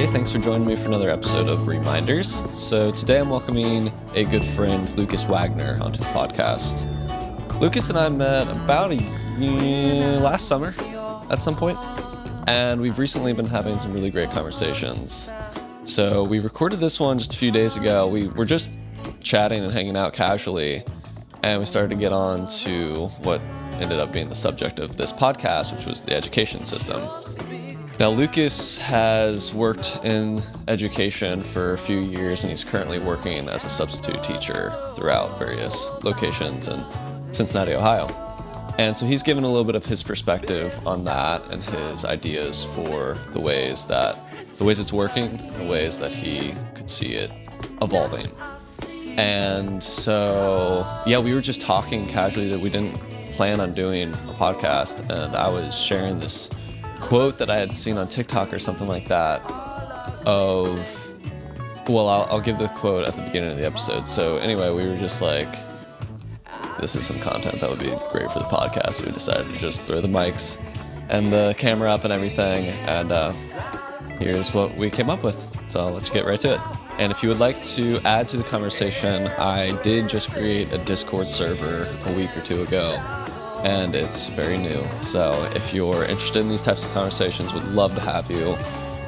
Hey, thanks for joining me for another episode of ReMinders. So today I'm welcoming a good friend, Lucas Wagner, onto the podcast. Lucas and I met about last summer at some point, and we've recently been having some really great conversations. So we recorded this one just a few days ago. We were just chatting and hanging out casually, and we started to get on to what ended up being the subject of this podcast, which was the education system. Now, Lucas has worked in education for a few years, and he's currently working as a substitute teacher throughout various locations in Cincinnati, Ohio. And so he's given a little bit of his perspective on that and his ideas for the ways it's working, the ways that he could see it evolving. And so, we were just talking casually that we didn't plan on doing a podcast, and I was sharing this quote that I had seen on TikTok or something like that I'll give the quote at the beginning of the episode. So anyway, we were just like, this is some content that would be great for the podcast. So we decided to just throw the mics and the camera up and everything. And here's what we came up with. So I'll let you get right to it. And if you would like to add to the conversation, I did just create a Discord server a week or two ago, and it's very new. So if you're interested in these types of conversations, would love to have you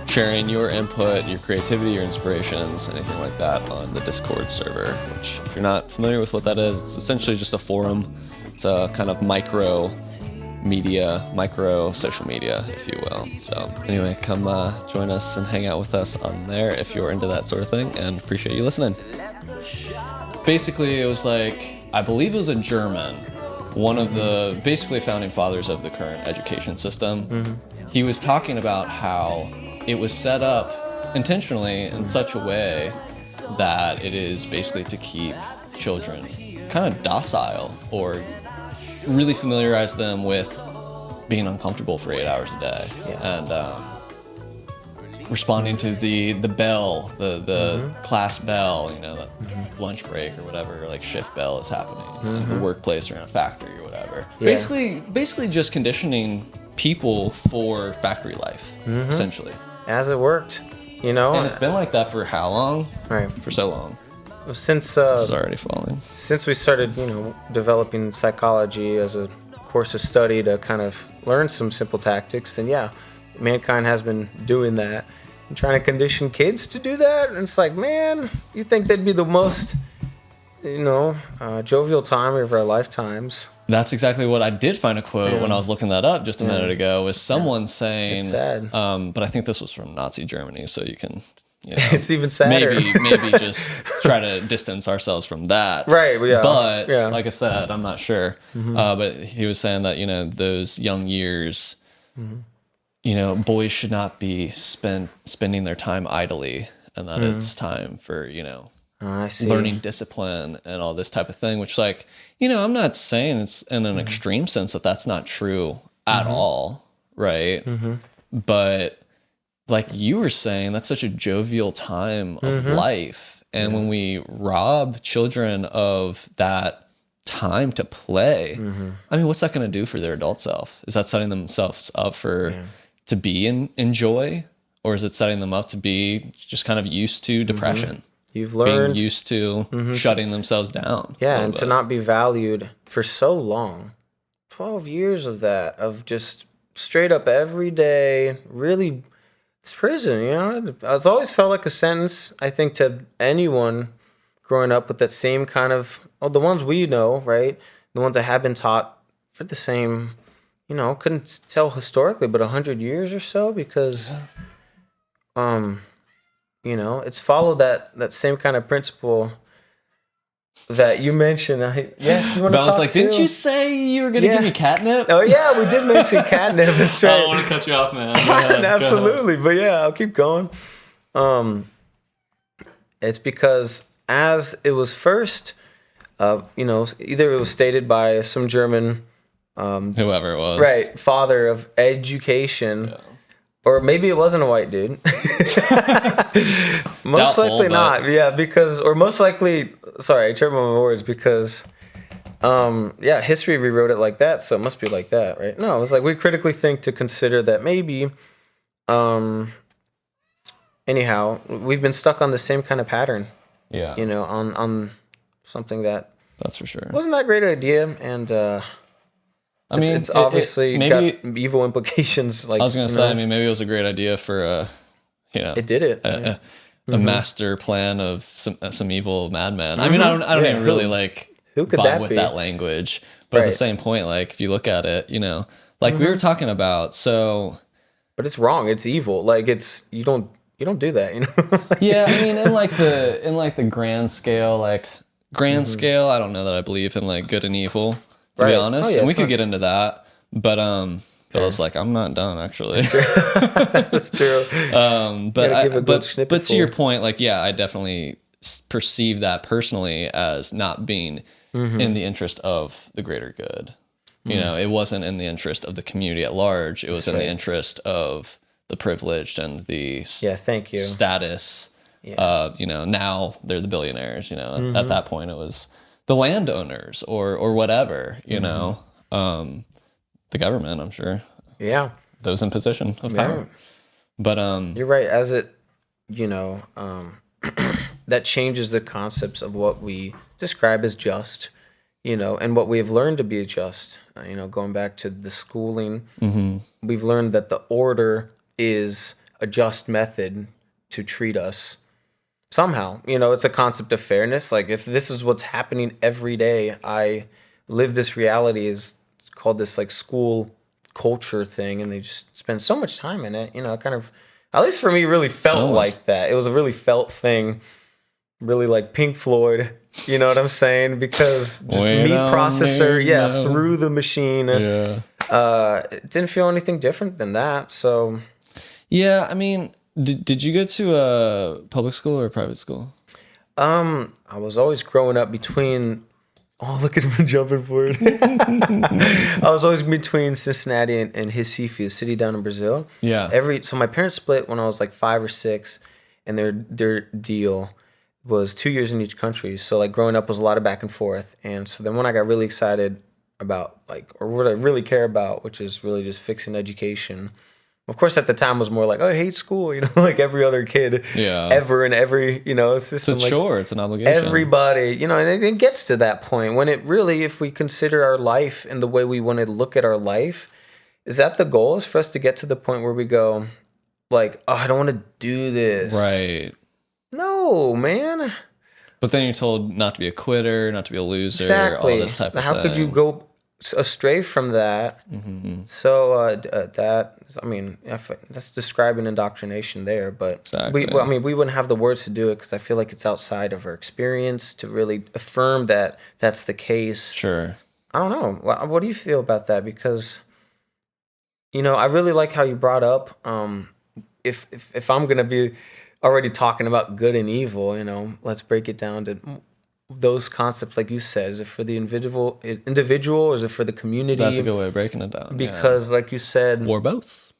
sharing your input, your creativity, your inspirations, anything like that on the Discord server, which if you're not familiar with what that is, it's essentially just a forum. It's a kind of micro social media, if you will. So anyway, come join us and hang out with us on there if you're into that sort of thing, and appreciate you listening. Basically, it was like, I believe it was a German, one of the basically founding fathers of the current education system. Mm-hmm. He was talking about how it was set up intentionally in such a way that it is basically to keep children kind of docile or really familiarize them with being uncomfortable for 8 hours a day. And responding to the bell, the class bell, the lunch break or whatever, like shift bell is happening in the workplace or in a factory or whatever. Basically just conditioning people for factory life, essentially. As it worked, And it's been like that for how long? Right. For so long. Since this is already falling. Since we started, developing psychology as a course of study to kind of learn some simple tactics, then mankind has been doing that and trying to condition kids to do that. And it's like, man, you think they'd be the most, jovial time of our lifetimes. That's exactly what I did find a quote when I was looking that up just a minute ago, was someone saying, it's sad. But I think this was from Nazi Germany, so you can, it's even sadder. Maybe just try to distance ourselves from that. Right. Yeah. But like I said, I'm not sure. But he was saying that, those young years, boys should not be spending their time idly, and that it's time for, learning discipline and all this type of thing, which I'm not saying it's in an extreme sense that that's not true at all. Right. But like you were saying, that's such a jovial time of life. And when we rob children of that time to play, I mean, what's that going to do for their adult self? Is that setting themselves up to be in joy? Or is it setting them up to be just kind of used to depression? You've learned being used to shutting themselves down. And to not be valued for so long. 12 years of that, of just straight up every day, really, it's prison, It's always felt like a sentence, I think, to anyone growing up with that same kind of, the ones we know, right? The ones that have been taught for the same, couldn't tell historically, but 100 years or so, because, it's followed that same kind of principle that you mentioned. Yes, you want to talk? But I was like, didn't you say you were going to give me catnip? Oh yeah, we did mention catnip. That's right. I don't want to cut you off, man. Absolutely, but I'll keep going. It's because as it was first, either it was stated by some German, whoever it was, right, father of education. Yeah. Or maybe it wasn't a white dude. Most likely not. Most likely, sorry, I tripped on my words because, history rewrote it like that, so it must be like that, right? No, it was like we critically think to consider that maybe anyhow, we've been stuck on the same kind of pattern, Yeah. on something that That's for sure. wasn't that great idea, and I mean, it's obviously maybe got evil implications. Like I was gonna say, I mean, maybe it was a great idea for it did it. a master plan of some evil madman. I mean, I don't even really like who could vibe that with be? that language, but at the same point, like if you look at it, like we were talking about, so. But it's wrong. It's evil. Like you don't do that. Yeah, I mean, in like the grand scale, scale, I don't know that I believe in like good and evil, to be honest. Oh, yeah, and we could get into that, but it's like I'm not done actually. That's true. But to your point, like yeah, I definitely perceive that personally as not being in the interest of the greater good. It wasn't in the interest of the community at large. It was in the interest of the privileged and the thank you. status. Now they're the billionaires. At that point it was the landowners or whatever. The government, I'm sure. Yeah. Those in position of power. Yeah. But you're right. As it, that changes the concepts of what we describe as just, and what we have learned to be just. Going back to the schooling, we've learned that the order is a just method to treat us somehow. It's a concept of fairness. Like if this is what's happening every day, I live this reality is called this like school culture thing, and they just spend so much time in it. Kind of, at least for me, really felt like that. It was a really felt thing, really like Pink Floyd. You know what I'm saying? Because meat processor, through the machine. It didn't feel anything different than that. So, yeah, I mean, did you go to a public school or a private school? I was always growing up between. Oh, look at him jumping forward. I was always between Cincinnati and Recife, a city down in Brazil. Yeah. So my parents split when I was like 5 or 6, and their deal was 2 years in each country. So like growing up was a lot of back and forth. And so then when I got really excited about or what I really care about, which is really just fixing education. Of course, at the time was more like, oh, I hate school, like every other kid ever in every, system. It's a chore. It's an obligation. Everybody, and it gets to that point when it really, if we consider our life and the way we want to look at our life, is that the goal is for us to get to the point where we go like, oh, I don't want to do this. Right. No, man. But then you're told not to be a quitter, not to be a loser, exactly. all this type of How thing. could you go astray from that? So that's describing indoctrination there, but exactly. we wouldn't have the words to do it because I feel like it's outside of our experience to really affirm that that's the case. Sure. I don't know. What do you feel about that? Because I really like how you brought up if I'm gonna be already talking about good and evil, let's break it down to those concepts, like you said. Is it for the individual, or is it for the community? That's a good way of breaking it down. Because, like you said, or both,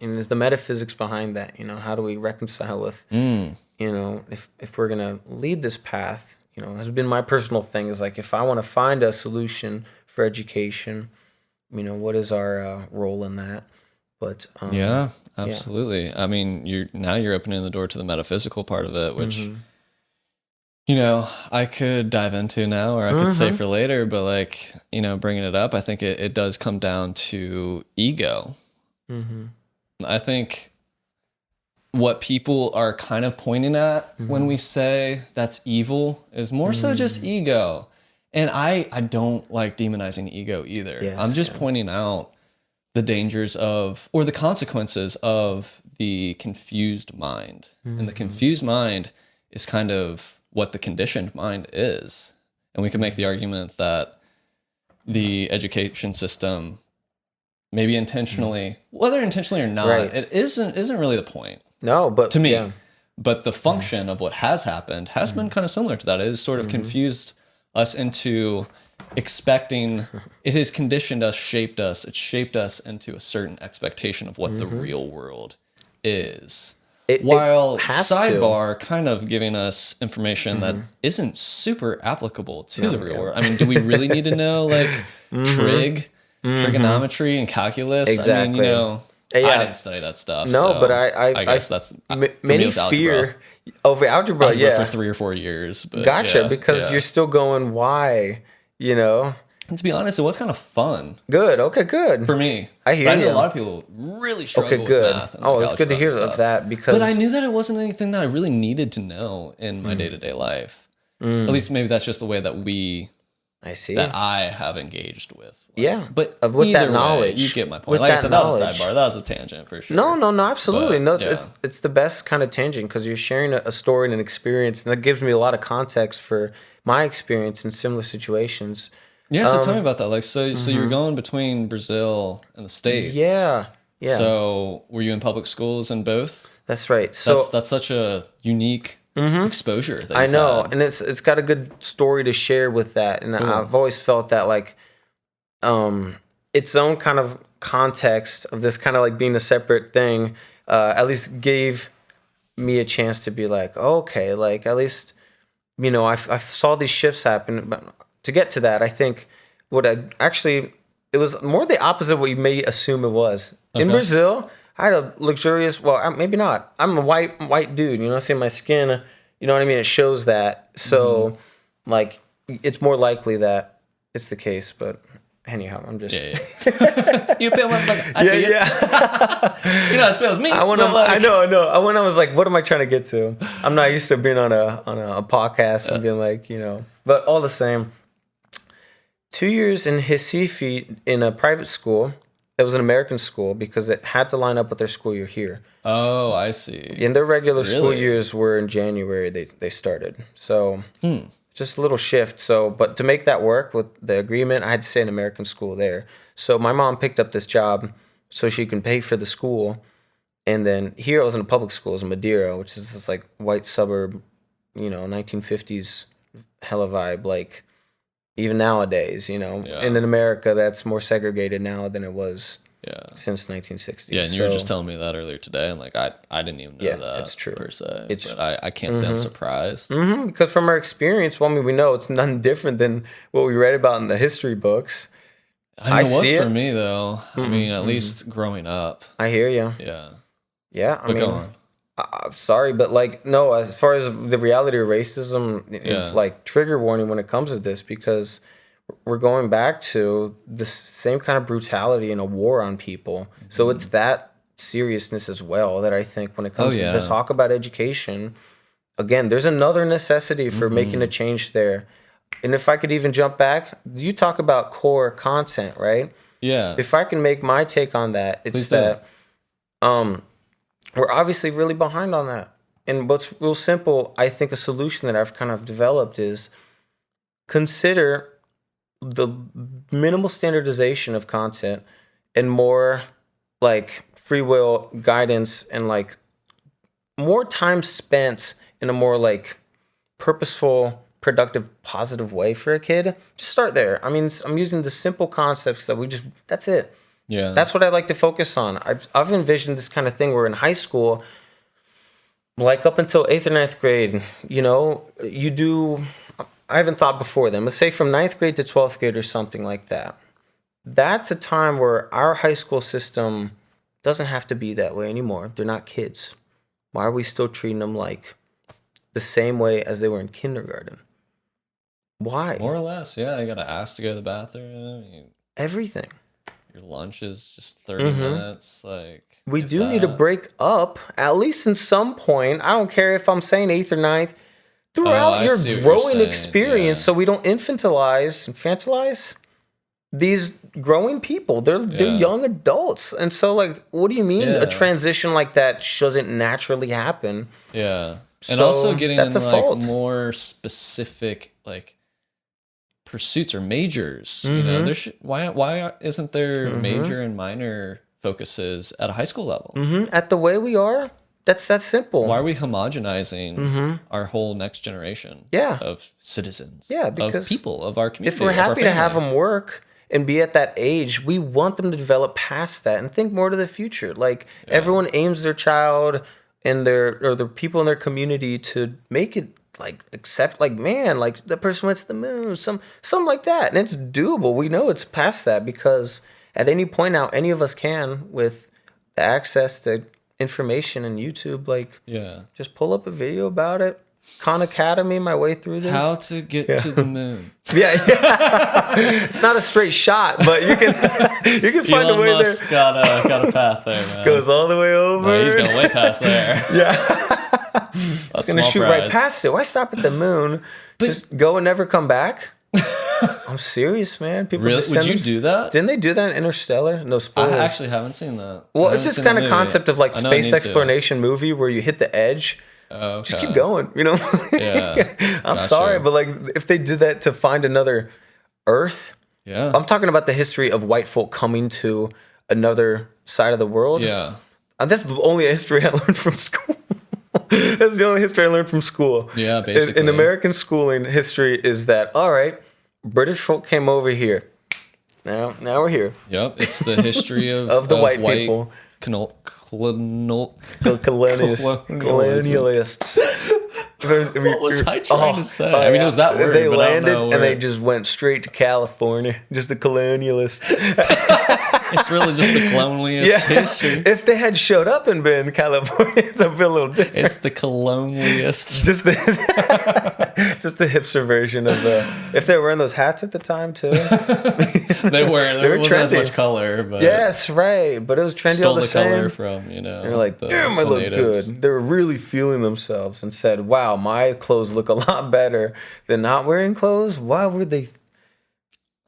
and there's the metaphysics behind that. How do we reconcile with, if we're gonna lead this path? Has been my personal thing. Is like if I want to find a solution for education, what is our role in that? But yeah, absolutely. Yeah. I mean, you're opening the door to the metaphysical part of it, which. I could dive into now, or I could say for later, but bringing it up, I think it does come down to ego. I think what people are kind of pointing at when we say that's evil is more so just ego. And I don't like demonizing ego either. Yes, I'm just pointing out the dangers of, or the consequences of the confused mind. And the confused mind is kind of what the conditioned mind is. And we can make the argument that the education system, maybe intentionally, whether intentionally or not, it isn't really the point. No, but to me, but the function of what has happened has been kind of similar to that. It has sort of confused us into expecting, it has conditioned us, shaped us. It shaped us into a certain expectation of what the real world is. While sidebar kind of giving us information that isn't super applicable to the real world. I mean, do we really need to know trigonometry and calculus? Exactly. I mean, Yeah. I didn't study that stuff. No, so but I guess that's for me, many it was algebra. fear over algebra. Yeah, For 3 or 4 years. But gotcha. Because you're still going, why? You know. And to be honest, it was kind of fun. Good. Okay. Good. For me. I hear but I know you. a lot of people really struggle Okay. Good. with math. And Oh, it's good to hear stuff. of that because. But I knew that it wasn't anything that I really needed to know in my day-to-day life. At least maybe that's just the way that I have engaged with. Yeah. But with that knowledge. You get my point. Like I said, that was a sidebar. That was a tangent for sure. No, absolutely. But, no, it's the best kind of tangent because you're sharing a story and an experience, and that gives me a lot of context for my experience in similar situations. Yeah, so tell me about that. Like, so you're going between Brazil and the States. Yeah. So were you in public schools in both? That's right. So that's such a unique exposure. That I know, had. and it's got a good story to share with that, and I've always felt that like, its own kind of context of this kind of like being a separate thing, at least gave me a chance to be like, okay, like at least, you know, I saw these shifts happen, but to get to that, I think it was more the opposite of what you may assume it was. Okay. In Brazil, I had a luxurious, well, maybe not. I'm a white dude, you know what I'm saying? My skin, you know what I mean? It shows that. So, like, it's more likely that it's the case, but anyhow, I'm just... Yeah. You feel like, I see it. Yeah. You know, it feels me. I know. When I was like, what am I trying to get to? I'm not used to being on a podcast and being like, you know, but all the same. 2 years in Recife in a private school. It was an American school because it had to line up with their school year here. Oh, I see. And their regular school years were in January. They started. So just a little shift. So, but to make that work with the agreement, I had to stay in American school there. So my mom picked up this job so she can pay for the school. And then here I was in a public school, it was in Madeira, which is this like white suburb, you know, 1950s hella vibe, like even nowadays, you know. Yeah. And in America, that's more segregated now than it was since 1960s. Yeah, and you were just telling me that earlier today, and like I didn't even know that. It's true. Per se. But I can't say I'm surprised. Because from our experience, well, I mean, we know it's nothing different than what we read about in the history books. I know it was for me, though. I mean, at least growing up. I hear you. Yeah. Yeah, I mean, go on. I'm sorry, but like, no, as far as the reality of racism, it's like trigger warning when it comes to this, because we're going back to the same kind of brutality and a war on people. So it's that seriousness as well that I think when it comes to talk about education, again, there's another necessity for making a change there. And if I could even jump back, you talk about core content, right? Yeah. If I can make my take on that, it's that we're obviously really behind on that. And what's real simple, I think a solution that I've kind of developed is consider the minimal standardization of content and more like free will guidance and like more time spent in a more like purposeful, productive, positive way for a kid. Just start there. I mean, I'm using the simple concepts that that's it. Yeah. That's what I like to focus on. I've envisioned this kind of thing where in high school, like up until 8th or 9th grade, you know, I haven't thought before then. Let's say from 9th grade to 12th grade or something like that. That's a time where our high school system doesn't have to be that way anymore. They're not kids. Why are we still treating them like the same way as they were in kindergarten? Why? More or less, yeah. You got to ask to go to the bathroom. Everything. Your lunch is just 30 minutes. Like we do need to break up, at least in some point. I don't care if I'm saying 8th or 9th. Throughout your growing experience, so we don't infantilize these growing people. They're young adults. And so, like, what do you mean a transition like that shouldn't naturally happen? Yeah. And also getting in, like, more specific, like, pursuits or majors. You know, why isn't there major and minor focuses at a high school level? At the way we are, that's that simple. Why are we homogenizing our whole next generation of citizens, because of people, of our community? If we're happy to have them work and be at that age, we want them to develop past that and think more to the future. Like everyone aims their child and the people in their community to make it like accept, like, man, like that person went to the moon, something like that. And it's doable. We know it's past that because at any point now, any of us can with access to information and YouTube, like just pull up a video about it. Khan Academy, my way through this. How to get to the moon. Yeah. It's not a straight shot, but you can find Elon a way Musk there. got a path there, man. Goes all the way over. No, he's going way past there. Yeah. That's Gonna shoot right past it. Why stop at the moon? Just go and never come back? I'm serious, man. People really? just Would send you do that? Didn't they do that in Interstellar? No spoilers. I actually haven't seen that. Well, it's just kind of concept of like space exploration movie where you hit the edge. Oh, okay. Just keep going, you know? Yeah. I'm sorry, but like if they did that to find another Earth, I'm talking about the history of white folk coming to another side of the world. Yeah. And that's the only history I learned from school. That's the only history I learned from school. Yeah, basically. In American schooling, history is that, all right, British folk came over here. Now we're here. Yep, it's the history of the white people. Colonialists. What was I trying to say? I mean, it was that word. They but landed I don't know and they just went straight to California. Just the colonialists. It's really just the colonialist history. If they had showed up and been California, it's a little different. It's the colonialists. Just the hipster version of the. If they were wearing those hats at the time too. They were. There wasn't as much color, but yes, right. But it was trendy stole all the same. color from They're like, damn, I look natives. good. They were really feeling themselves and said, wow, my clothes look a lot better than not wearing clothes. Why would they?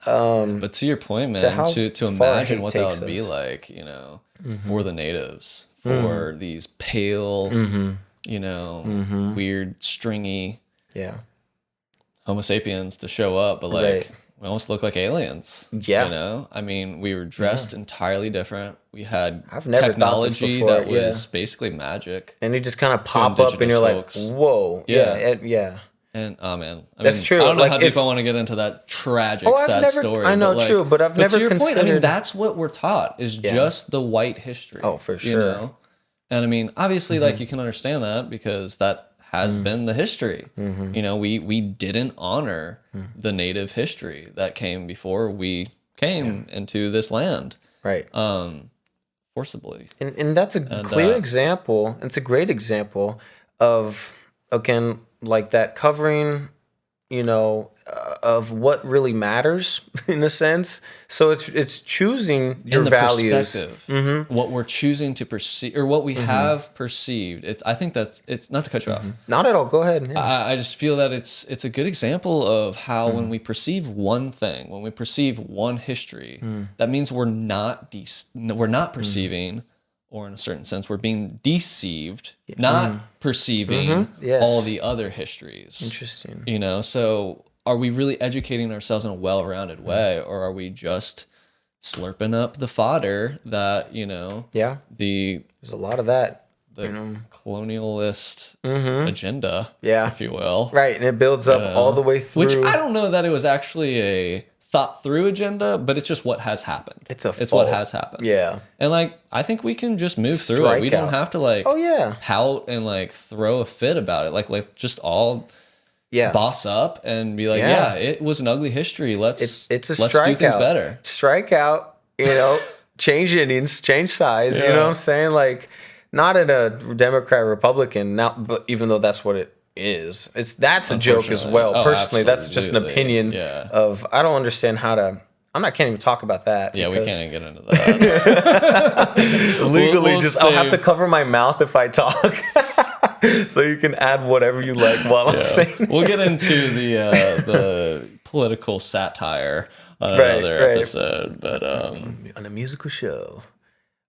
But to your point, man, to imagine what that would be like, you know, for the natives, for these pale, you know, weird, stringy, Homo sapiens to show up, but like we almost look like aliens. Yeah, you know, I mean, we were dressed entirely different. We had technology that was basically magic, and you just kind of pop up, and you're folks. Like, whoa, yeah. And oh man, that's true. I don't know how deep I want to get into that tragic, sad story. I know, but true, but I've never to your considered. point, I mean, that's what we're taught is just the white history. Oh, for sure. You know, and I mean, obviously, like you can understand that because that has been the history. You know, we didn't honor the native history that came before we came into this land, right? Forcibly, and that's a clear example. It's a great example of again. Like that covering, you know, of what really matters in a sense. So it's choosing your values, perspective, what we're choosing to perceive or what we have perceived. I think it's not to cut you off. Not at all. Go ahead. Yeah. I just feel that it's a good example of how when we perceive one thing, when we perceive one history, that means we're not perceiving. Or in a certain sense, we're being deceived, not perceiving all the other histories. Interesting. You know, so are we really educating ourselves in a well-rounded way, or are we just slurping up the fodder that, you know, there's a lot of that. The colonialist agenda, if you will. Right, and it builds up all the way through. Which I don't know that it was actually a thought through agenda, but it's just what has happened. It's what has happened. Yeah. And like I think we can just move through it. We don't have to like pout and like throw a fit about it. Like just all boss up and be like, it was an ugly history. Let's do things better. Strike out, you know, change innings, change sides, you know what I'm saying? Like not in a Democrat Republican, but even though that's what it is. That's a joke as well. Personally, that's just an opinion of I don't understand how to. Can't even talk about that. Yeah, we can't even get into that. Legally, I'll have to cover my mouth if I talk. So you can add whatever you like while I'm saying. We'll get into the political satire on another episode, but on a musical show.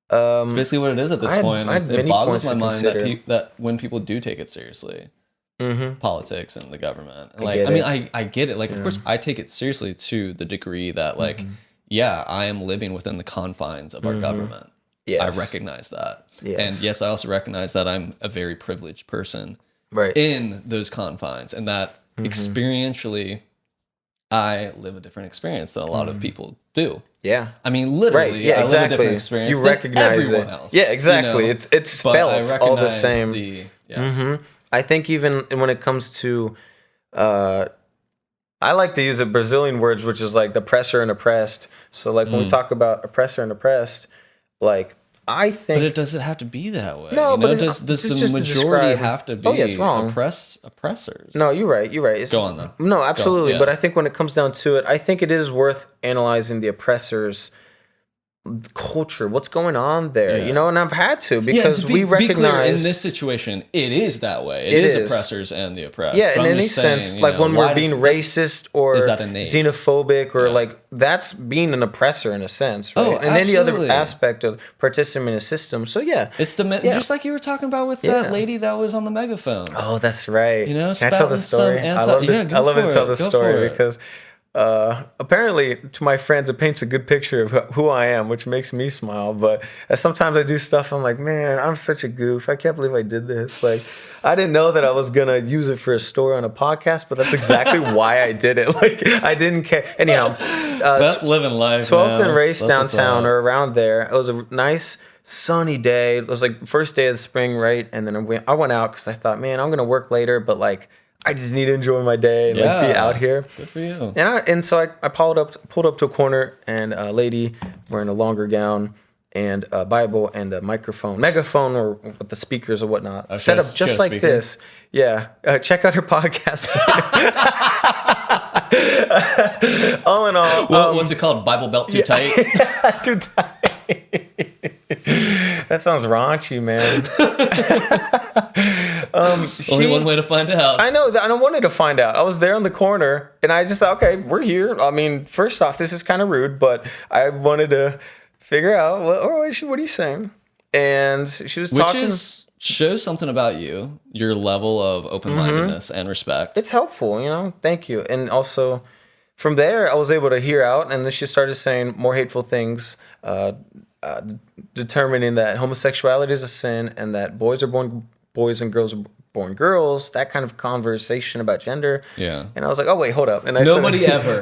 It's basically what it is at this point. It boggles my mind that when people do take it seriously. Politics and the government. And like, I get it. Like, of course, I take it seriously to the degree that, like, I am living within the confines of our government. Yes. I recognize that. Yes. And yes, I also recognize that I'm a very privileged person in those confines and that experientially I live a different experience than a lot of people do. Yeah. I mean, literally, I live a different experience than everyone else. Yeah, exactly. You know? It's felt all the same. I think even when it comes to, I like to use the Brazilian words, which is like the oppressor and oppressed. So like when we talk about oppressor and oppressed, like I think, But it doesn't have to be that way. No, you know? but Does it's the just to majority describe- have to be Oh, yeah, it's wrong. oppressors? no, you're right. You're right. It's Go just- on, though. No, absolutely. yeah. But I think when it comes down to it, I think it is worth analyzing the oppressors' culture. What's going on there? Yeah. You know, and I've had to Yeah, because to be, we be clear, recognize in this situation, it is that way. It It is is. oppressors and the oppressed. Yeah, But in I'm any just saying, sense, you like know, when why we're being does- racist or is that innate? xenophobic or Yeah. like that's being an oppressor in a sense, right? Oh, and any other absolutely. aspect of participating in a system. So yeah. It's the Yeah. just like you were talking about with Yeah. that lady that was on the megaphone. Oh, that's right. You know, Can I tell the spouting some story? yeah, go I love for to tell it. the Go for story it. because apparently to my friends it paints a good picture of who I am, which makes me smile. But sometimes I do stuff, I'm like, man, I'm such a goof. I can't believe I did this. Like, I didn't know that I was gonna use it for a story on a podcast, but that's exactly why I did it. Like, I didn't care. Anyhow, That's living life. 12th man. and Race That's what's downtown up. or around there. It was a nice sunny day. It was like first day of the spring, right? And then I went out because I thought, man, I'm gonna work later, but like I just need to enjoy my day and like be Yeah. out here. Good for you. And so I pulled up to a corner, and a lady wearing a longer gown and a Bible and a megaphone or with the speakers or whatnot, Oh, set up she had just a like speaker? this. Yeah, check out her podcast. All in all, What's it called? Bible belt too tight? too tight. That sounds raunchy, man. Only one way to find out. I know that I wanted to find out. I was there on the corner, and I just thought, okay, we're here. I mean, first off, this is kind of rude, but I wanted to figure out what are you saying? And she was Which talking. shows something about you, your level of open-mindedness and respect. It's helpful, you know. Thank you. And also, from there, I was able to hear out, and then she started saying more hateful things, determining that homosexuality is a sin, and that boys are born boys and girls are born girls. That kind of conversation about gender. Yeah. And I was like, oh wait, hold up. And I Nobody said, ever.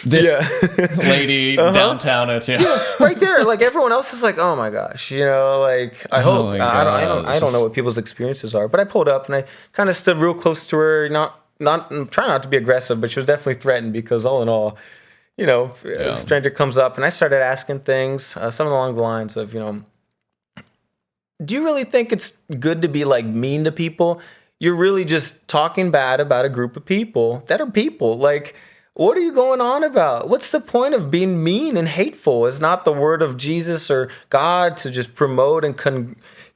This lady downtown at you. right there, like everyone else is like, oh my gosh, you know, like I hope my I God. don't know what people's experiences are, but I pulled up and I kind of stood real close to her, not trying not to be aggressive, but she was definitely threatened because all in all, you know, a stranger comes up and I started asking things, something along the lines of, you know, do you really think it's good to be like mean to people? You're really just talking bad about a group of people that are people. Like, what are you going on about? What's the point of being mean and hateful? Is not the word of Jesus or God to just promote and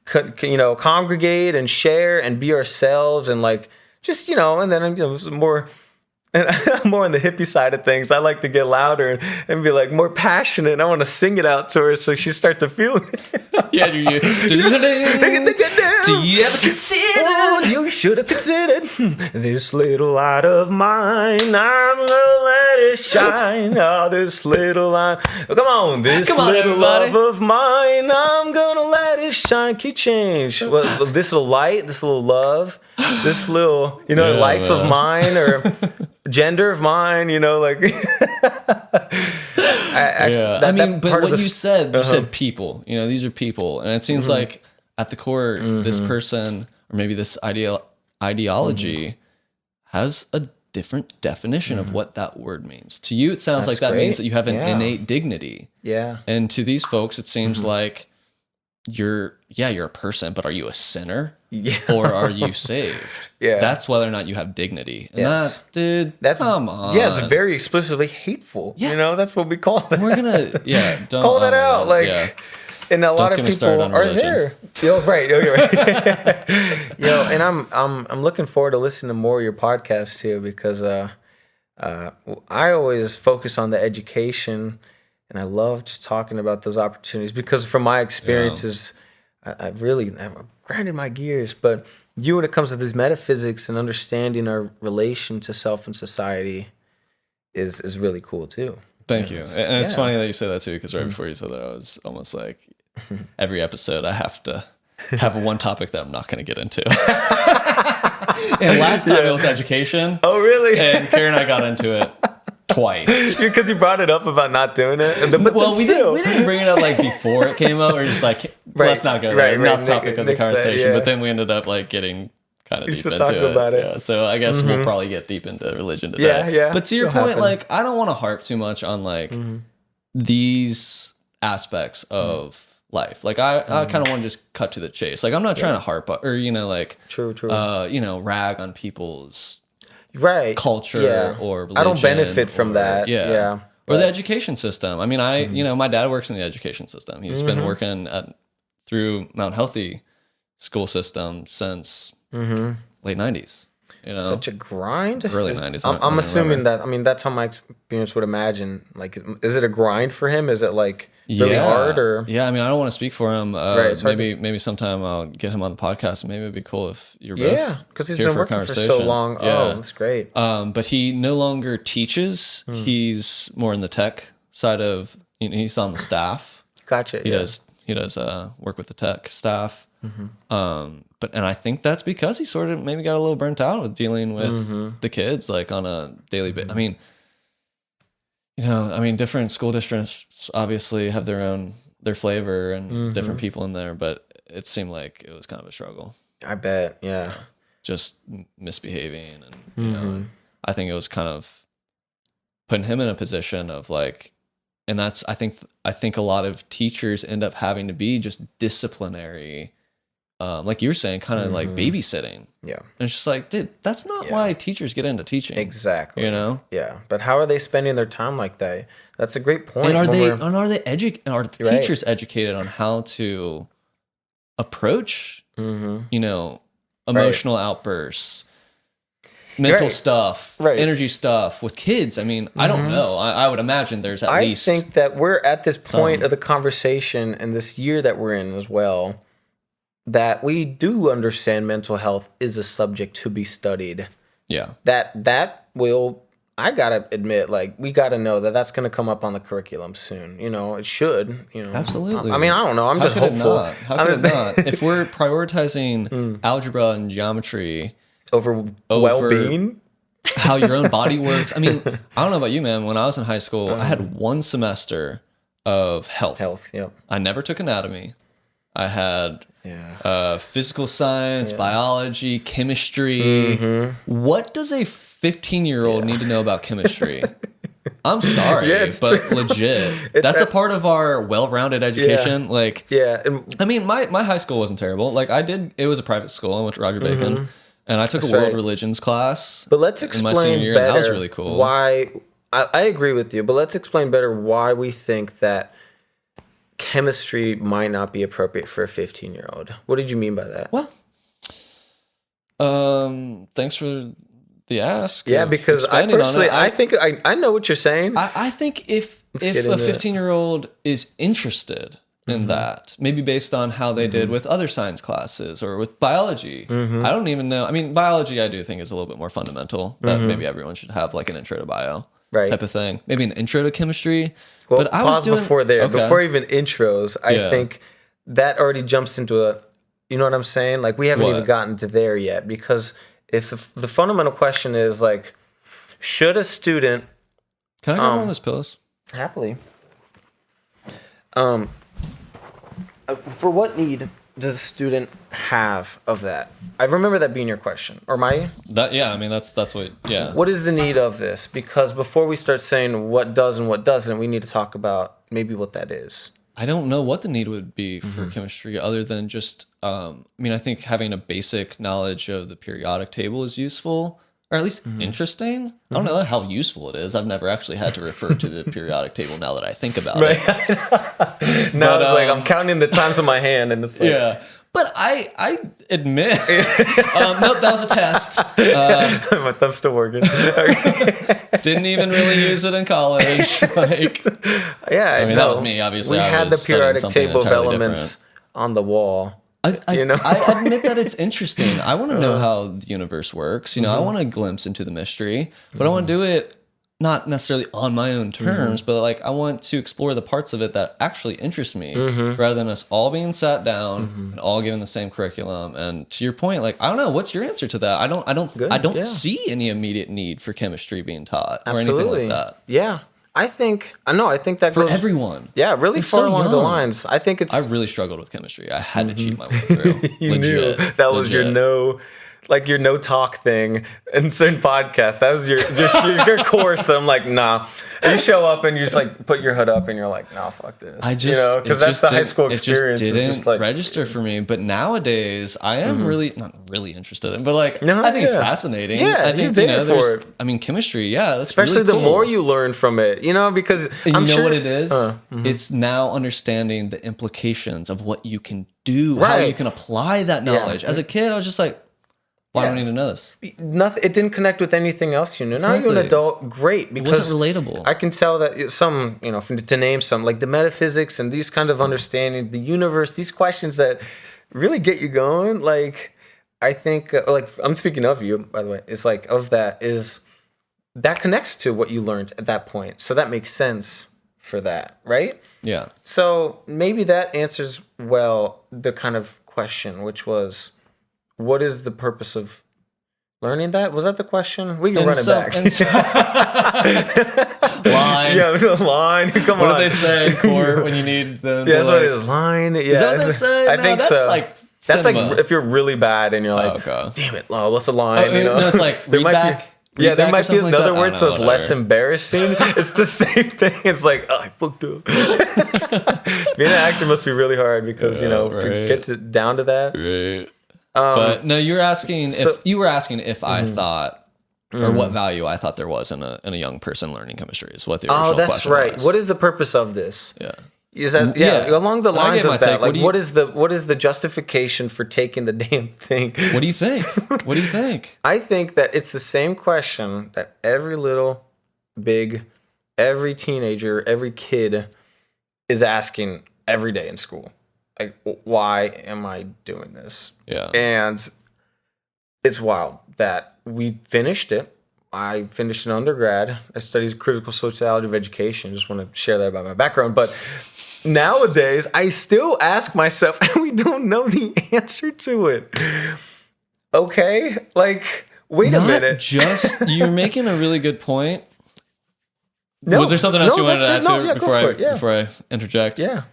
congregate and share and be ourselves and like just, you know, and then, you know, more. And I'm more on the hippie side of things. I like to get louder and be like more passionate. I want to sing it out to her so she starts to feel it. Yeah, do you ever consider? You should have considered this little light of mine. I'm gonna let it shine. Oh, this little light. Oh, come on, this Come on, little everybody. love of mine. I'm gonna let it shine. Key change. Well, this little light, this little love, this little, you know, Yeah, life of man. mine or gender of mine. You know, like. I mean, but part of what the- you said people. You know, these are people, and it seems like at the core, this person or maybe this ideology has a different definition of what that word means. To you, it sounds like that means great. that you have an Yeah. innate dignity, Yeah. and to these folks, it seems like you're a person, but are you a sinner? Yeah. Or are you saved? Yeah. That's whether or not you have dignity. And Yes. that, dude, That's come on. Yeah, it's very explicitly hateful. Yeah. You know, that's what we call it. We're gonna, don't call that oh my out. God, Like, yeah. and a lot of get me started people on are religion. there. Yo, right. Oh, you're right. Yo, and I'm looking forward to listening to more of your podcasts too because I always focus on the education, and I love just talking about those opportunities because from my experiences, I've grinded my gears. But you, when it comes to these metaphysics and understanding our relation to self and society, is really cool too. Thank you. And it's yeah. funny that you say that too, because right before you said that, I was almost like, every episode I have to have one topic that I'm not going to get into. And last time it was education. Oh, really? And Karen and I got into it twice. Because you brought it up about not doing it. Well, we didn't bring it up like before it came out. We were just like, let's not go there. Not topic of the Nix that, conversation. yeah. But then we ended up like getting kind of deep used to into talk it. about it. Yeah, so I guess we'll probably get deep into religion today. Yeah, yeah. But to your It'll point, happen. like I don't want to harp too much on like these aspects of life. Like I kind of want to just cut to the chase. Like I'm not trying to harp or True. Rag on people's Right. culture or religion. I don't benefit from that. Yeah. Or the education system. I mean, my dad works in the education system. He's been working through Mount Healthy school system since late 90s. Such a grind. Early 90s. I'm assuming that. I mean, that's how my experience would imagine. Like, is it a grind for him? Is it like really hard? Or I mean, I don't want to speak for him. Right, maybe sometime I'll get him on the podcast. Maybe it'd be cool if you're both because he's here been for a working for conversation. so long. Yeah. Oh, that's great. But he no longer teaches. He's more in the tech side of. He's on the staff. Gotcha. He does work with the tech staff. And I think that's because he sort of maybe got a little burnt out with dealing with the kids like on a daily basis. I mean, different school districts obviously have their flavor and different people in there, but it seemed like it was kind of a struggle. I bet. Yeah. Just misbehaving and I think it was kind of putting him in a position of like, and that's I think a lot of teachers end up having to be just disciplinary. Like you were saying, kind of like babysitting. Yeah. And it's just like, dude, that's not why teachers get into teaching. Exactly. Yeah. But how are they spending their time like that? That's a great point. And are the teachers educated on how to approach, emotional outbursts, mental stuff, energy stuff with kids? I mean, I don't know. I would imagine there's at least. I think that we're at this point of the conversation and this year that we're in as well, that we do understand mental health is a subject to be studied. Yeah. That will, I gotta admit, like, we gotta know that that's gonna come up on the curriculum soon. It should. Absolutely. I mean, I don't know. I'm just hopeful. How could it not? If we're prioritizing algebra and geometry over well-being, how your own body works. I mean, I don't know about you, man. When I was in high school, I had one semester of health. I never took anatomy. I had physical science, biology, chemistry. What does a 15-year-old need to know about chemistry? I'm sorry, but legit. That's a part of our well-rounded education. I mean, my high school wasn't terrible. Like it was a private school. I went to Roger Bacon, and I took a world religions class. But let's explain in my senior year, better and that was really cool. Why I agree with you, but let's explain better why we think that chemistry might not be appropriate for a 15-year-old. What did you mean by that? Well, thanks for the ask. Yeah, because I personally, I think I know what you're saying. I think if a 15-year-old is interested in that, maybe based on how they did with other science classes or with biology, I don't even know. I mean, biology I do think is a little bit more fundamental. That maybe everyone should have like an intro to bio. Type of thing. Maybe an intro to chemistry. Well, but I was doing before even intros, I think that already jumps into you know what I'm saying? Like we haven't even gotten to there yet, because if the fundamental question is like, should a student... Can I grab one of those pillows? Happily. For what need does a student have of that? I remember that being your question. Or my... I mean, that's what... Yeah. What is the need of this? Because before we start saying what does and what doesn't, we need to talk about maybe what that is. I don't know what the need would be for chemistry other than just... I mean, I think having a basic knowledge of the periodic table is useful, or at least interesting. I don't know how useful it is. I've never actually had to refer to the periodic table now that I think about it. Now it's like I'm counting the times on my hand, and it's like... Yeah. But I admit... nope, that was a test. My thumb's still working. Didn't even really use it in college. I mean, that was me, obviously. We had the periodic table of elements on the wall. I admit that it's interesting. I want to know how the universe works. I want a glimpse into the mystery, but I want to do it not necessarily on my own terms, but like I want to explore the parts of it that actually interest me, rather than us all being sat down and all given the same curriculum. And to your point, like I don't know, what's your answer to that? I don't see any immediate need for chemistry being taught or anything like that. Yeah. I think that for goes, everyone. Yeah, really it's far so along young. the lines. I think it's... I really struggled with chemistry. I had to cheat my way through. You Legit. knew that was your no like your no talk thing in certain podcasts. That was your course. That I'm like, nah. And you show up and you just like put your hood up and you're like, nah, fuck this. Because that's the high school experience. It just didn't like, register for me. But nowadays, I am really not really interested in. But like, No, I think it's yeah. fascinating. Yeah, I think you're there for it. I mean, chemistry. Yeah, that's especially really the cool. more you learn from it, because And I'm you know sure what it is? It's now understanding the implications of what you can do, how Right. you can apply that knowledge. As a kid, I was just like, why do I need to know this? nothing. It didn't connect with anything else. Now you're an Exactly. adult. Great, It because wasn't relatable. I can tell that some, to name some, like the metaphysics and these kind of understanding the universe, these questions that really get you going. Like, I think, like, I'm speaking of you, by the way. It's like, of that connects to what you learned at that point. So that makes sense for that, right? Yeah. So maybe that answers well the kind of question, which was, what is the purpose of learning that? Was that the question? We can run it back. Line. Yeah, the line. Come on. What do they say in court when you need them? Yeah, to that's what like, it is. Line. Yeah, Is that what they say? I No, think that's so. like That's cinema. like if you're really bad and you're like, okay. damn it, what's the line? No, it's like There read might back. be, yeah, read there back or might be something like another that? word, I so don't it's know, less whatever. embarrassing. It's the same thing. It's like, I fucked up. Being an actor must be really hard because to right. get down to that. Right. But no, you were asking if I thought or what value I thought there was in a young person learning chemistry is what the original that's question right. was. What is the purpose of this? Yeah. Is that Yeah. along the When I lines gave my of that? take, Like, what what is the justification for taking the damn thing? What do you think? What do you think? I think that it's the same question that every little, big, every teenager, every kid is asking every day in school. Like, why am I doing this? Yeah. And it's wild that we finished it. I finished an undergrad. I studied critical sociology of education. Just want to share that about my background. But nowadays, I still ask myself, and we don't know the answer to it. Okay? Like, wait a minute. You're making a really good point. No, Was there something else you wanted to add to it go before for it, yeah. before I interject? Yeah.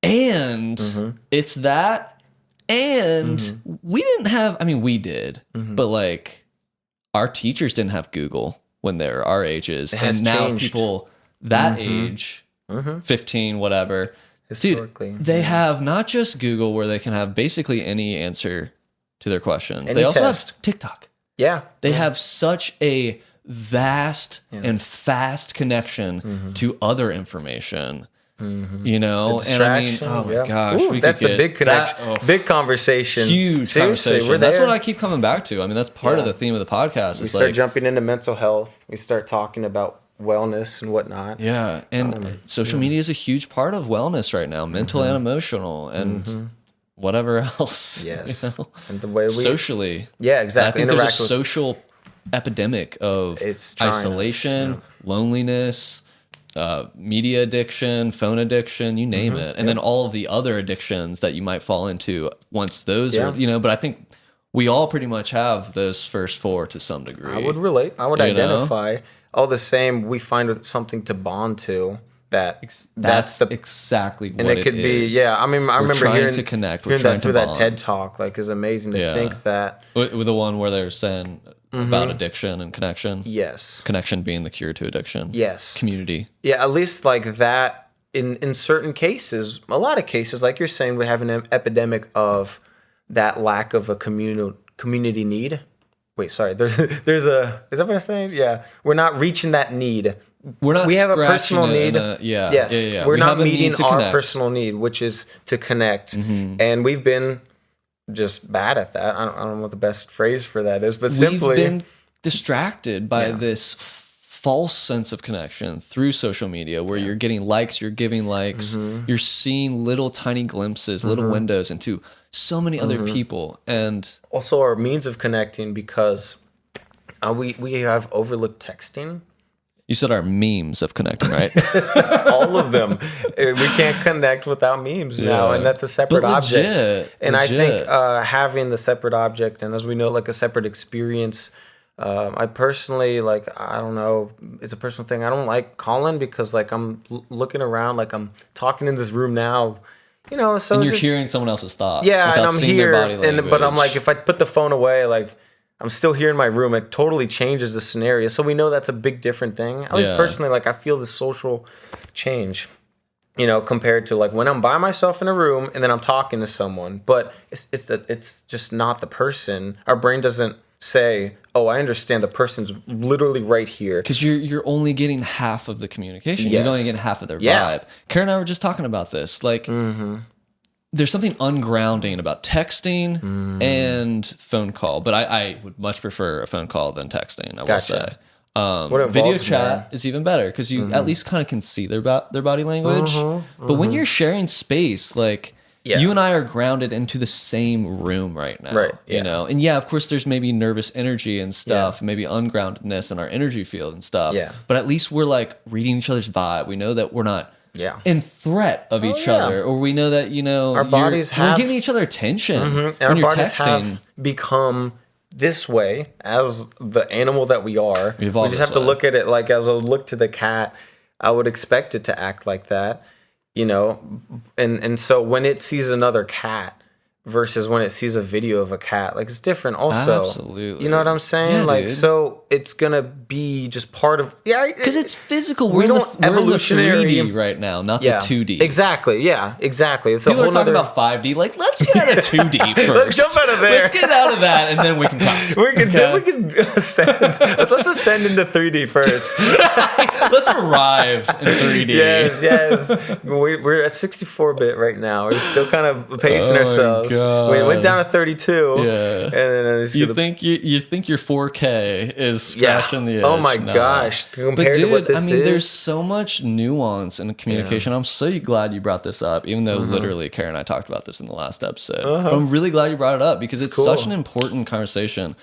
And it's that, and we didn't have, I mean, we did, but like our teachers didn't have Google when they were our ages. And now changed. people that age, 15, whatever, Historically. dude, they have not just Google where they can have basically any answer to their questions. Any they also test. have TikTok. Yeah. They have such a vast and fast connection to other information. And I mean, oh my gosh, Ooh, we that's could a get big connection, big conversation, huge Seriously, conversation. We're That's there. what I keep coming back to. I mean, that's part of the theme of the podcast. We Is start like jumping into mental health. We start talking about wellness and whatnot. yeah, and social media is a huge part of wellness right now, mental and emotional, and whatever else. Yes, you know? and the way we Socially, yeah, exactly. I think there's Interact a with social epidemic of It's trying us, isolation, loneliness, media addiction, phone addiction, you name it. And then all of the other addictions that you might fall into once those are, but I think we all pretty much have those first four to some degree. I would relate. I would You identify. All the same, we find something to bond to. That's exactly what and it could be. Yeah, I mean, I We're remember trying hearing to connect. We're hearing trying that to through that bond. TED talk. Like, is amazing to think that. With the one where they were saying about addiction and connection. Yes. Connection being the cure to addiction. Yes. Community. Yeah, at least like that. In certain cases, a lot of cases, like you're saying, we have an epidemic of that lack of a community need. Wait, sorry. There's a. Is that what I'm saying? Yeah, we're not reaching that need. We're not. We have a scratching personal it need. Yes. Yeah. We're We not have a need meeting to our connect. personal need, which is to connect, and we've been just bad at that. I don't know what the best phrase for that is, but simply We've been distracted by this false sense of connection through social media where you're getting likes, you're giving likes, you're seeing little tiny glimpses, little windows into so many other people. And also our means of connecting, because we have overlooked texting. you said our memes of connecting, right? All of them. We can't connect without memes now, and that's a separate But object. legit, And legit. I think having the separate object, and as we know, like a separate experience. I personally, like, I don't know, it's a personal thing. I don't like calling because, like, I'm looking around, like I'm talking in this room now, you know, so And it's you're just, hearing someone else's thoughts yeah, without and I'm seeing here, their body language. but I'm like, if I put the phone away, like I'm still here in my room, it totally changes the scenario. So we know that's a big different thing. At least personally, like I feel the social change, you know, compared to like when I'm by myself in a room and then I'm talking to someone, but it's just not the person. Our brain doesn't say, "Oh, I understand the person's literally right here." Because you're only getting half of the communication. Yes. You're only getting half of their Yeah. vibe. Karen and I were just talking about this. Like, there's something ungrounding about texting and phone call, but I would much prefer a phone call than texting, I will say. Video chat is even better because you at least kind of can see their body language. But when you're sharing space, like you and I are grounded into the same room right now, you know? And yeah, of course there's maybe nervous energy and stuff, maybe ungroundedness in our energy field and stuff. But at least we're like reading each other's vibe. We know that we're not in threat of each other, or we know that, you know, our bodies we're giving each other attention and when our you're bodies texting. have become this way as the animal that we are. We evolved just this have to way. look at it like, as I would look to the cat, I would expect it to act like that, you know. And so when it sees another cat versus when it sees a video of a cat, like it's different also. Absolutely. You know what I'm saying? Yeah, like, dude. so it's gonna be just part of, Because it's physical. we We're in don't the evolutionary 3D right now, not the 2D. Exactly. Yeah, exactly. It's People a are whole talking nother, about 5D. Like, let's get out of 2D first. Let's jump out of there. Let's get out of that, and then we can talk. we can ascend. Let's ascend into 3D first. Let's arrive in 3D. Yes. We're at 64-bit right now. We're still kind of pacing ourselves. God. We went down to 32. Yeah. And then You think your 4K is scratching the edge? Oh my Nah. gosh! But Compared to what dude, this I mean, is, there's so much nuance in communication. I'm so glad you brought this up, even though literally Karen and I talked about this in the last episode. But I'm really glad you brought it up because it's cool. such an important conversation.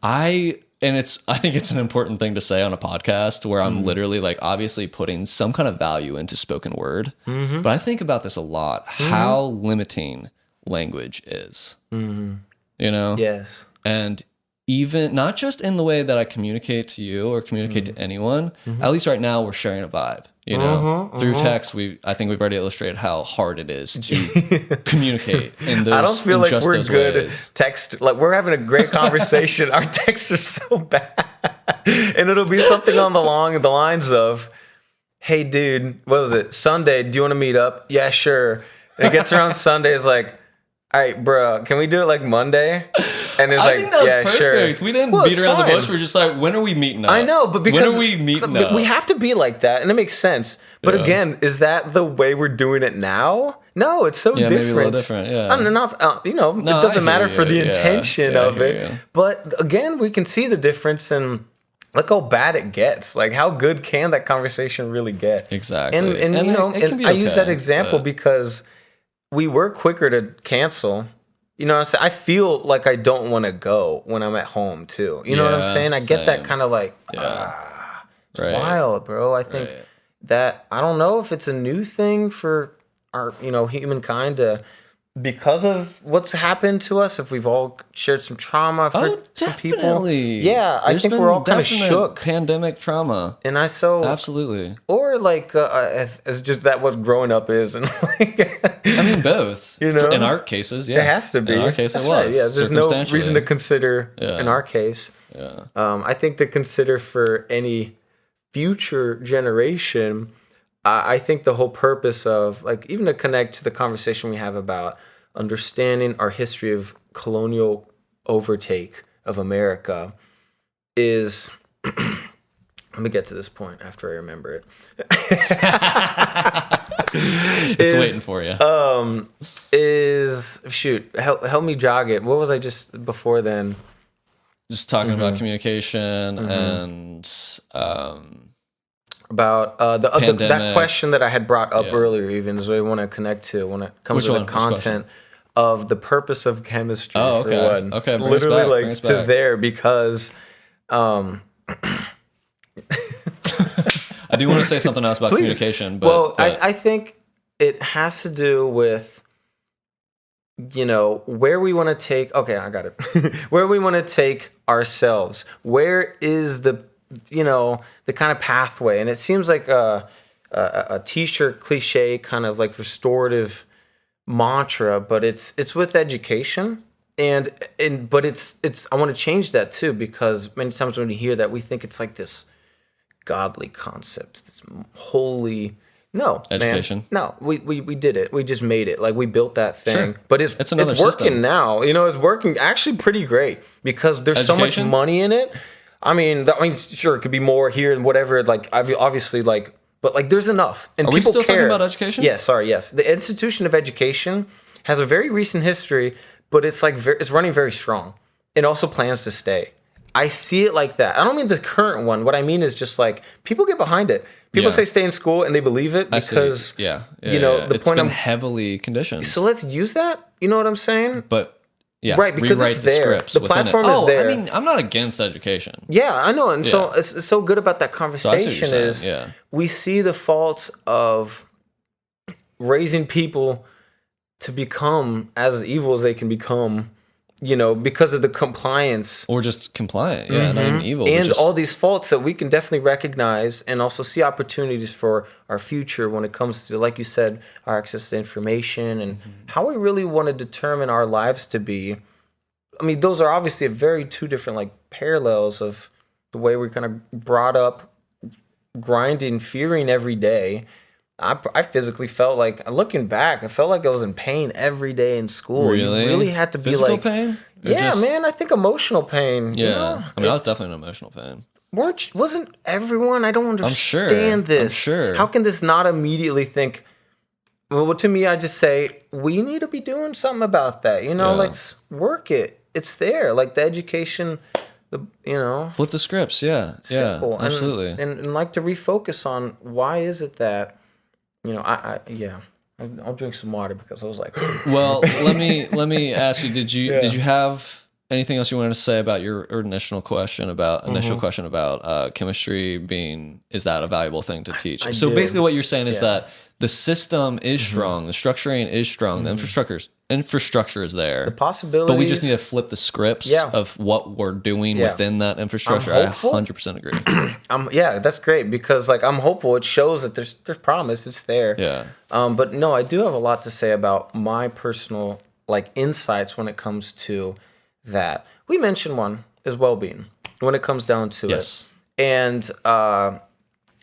I think it's an important thing to say on a podcast where I'm literally like obviously putting some kind of value into spoken word. But I think about this a lot, how limiting language is. You know? yes, And even not just in the way that I communicate to you or communicate to anyone, at least right now we're sharing a vibe, you know, through text. I think we've already illustrated how hard it is to communicate in those, I don't feel in like just we're those good ways. at text. Like we're having a great conversation. Our texts are so bad, and it'll be something on the lines of, "Hey, dude, what was it? Sunday? Do you want to meet up? Yeah, sure." And it gets around Sunday. It's like, all right, bro, can we do it like Monday? And it's I like, think that was yeah, perfect. sure. We didn't Well, beat it's around the fine. bush. We're just like, when are we meeting up? I know, but because when are we meeting but up? we have to be like that, and it makes sense. But Yeah. again, is that the way we're doing it now? No, it's so Yeah, different. maybe a little different, yeah. I don't know, you know, No, it doesn't I matter hear for the you, yeah. intention Yeah, I of hear it. you. But again, we can see the difference in look how bad it gets. Like, how good can that conversation really get? Exactly. And you know, it can and be I use that okay, example but- because we were quicker to cancel. You know what I'm saying? I feel like I don't want to go when I'm at home too. You know what I'm Yeah, saying? I get that same. kind of like, it's Right. wild, bro. I think Right. that, I don't know if it's a new thing for our, you know, humankind to, because of what's happened to us, if we've all shared some trauma, I've heard some people. definitely. Yeah, I There's think been we're all kind of definite shook. Pandemic trauma. And I Absolutely. or like, as just that what growing up is. And like, I mean, both. You know? In our cases, yeah. it has to be. In our case, That's it was. right, yeah, there's no circumstantially. reason to consider Yeah. in our case. Yeah. I think to consider for any future generation, I think the whole purpose of, like, even to connect to the conversation we have about understanding our history of colonial overtake of America is, let me get to this point after I remember it. It's waiting for you. Help me jog it. What was I just before then? Just talking about communication and About that Pandemic. question that I had brought up Yeah. earlier, even as we want to connect to when it comes Which to the one? Which question? content of the purpose of chemistry. Oh, for okay. one. Okay, bring us literally back, like bring us to back. there because I do want to say something else about Please. communication, but, well, but I think it has to do with, you know, where we want to take. Okay, I got it. Where we want to take ourselves. Where is the, you know, the kind of pathway? And it seems like a t-shirt cliche, kind of like restorative mantra, but it's with education. But it's I want to change that too, because many times when we hear that, we think it's like this godly concept, this holy. No, Education. man. No, we did it. We just made it. Like, we built that thing. Sure. But it's another working system. now. You know, it's working actually pretty great because there's so much Education? money in it. I mean, sure, it could be more here and whatever. Like, obviously, like, but like, there's enough. And Are we people still care. talking about education? Yes, sorry, yes. The institution of education has a very recent history, but it's like it's running very strong. It also plans to stay. I see it like that. I don't mean the current one. What I mean is just like, people get behind it. People say stay in school and they believe it because, yeah, you know, the it's point been I'm heavily conditioned. so let's use that. You know what I'm saying? But yeah, Right, because rewrite it's the there. scripts. The within platform it. is there. I mean, I'm not against education. Yeah, I know. And so it's so good about that So I see what conversation you're saying. is Yeah. we see the faults of raising people to become as evil as they can become, you know, because of the compliance. Or just compliant. Yeah, not even evil. but And just, all these faults that we can definitely recognize and also see opportunities for our future when it comes to, like you said, our access to information and how we really want to determine our lives to be. I mean, those are obviously very two different like parallels of the way we're kind of brought up, grinding, fearing every day. I physically felt like, looking back, I felt like I was in pain every day in school. Really? You really had to be Physical like, pain? Or yeah, just- man. I think emotional pain. Yeah. you know? I mean, I was definitely in emotional pain. Wasn't everyone? I don't sure. understand this. I'm sure. How can this not immediately think? Well, to me, I just say we need to be doing something about that. You know, Yeah. let's work it. It's there, like the education. You know, Flip the scripts. Yeah. simple. Yeah. Absolutely. And like to refocus on why is it that, you know, I'll drink some water because I was like, Well, let me ask you. Did you have anything else you wanted to say about your initial question about chemistry being, is that a valuable thing to teach? I So did. basically, what you're saying is Yeah. that the system is strong, the structuring is strong, the infrastructure is there. possibilities. But we just need to flip the scripts Yeah. of what we're doing Yeah. within that infrastructure. I'm I hopeful. 100% agree. Yeah, that's great because like I'm hopeful. It shows that there's promise. It's there. Yeah. But no, I do have a lot to say about my personal like insights when it comes to that. We mentioned one is well-being when it comes down to Yes. it. And I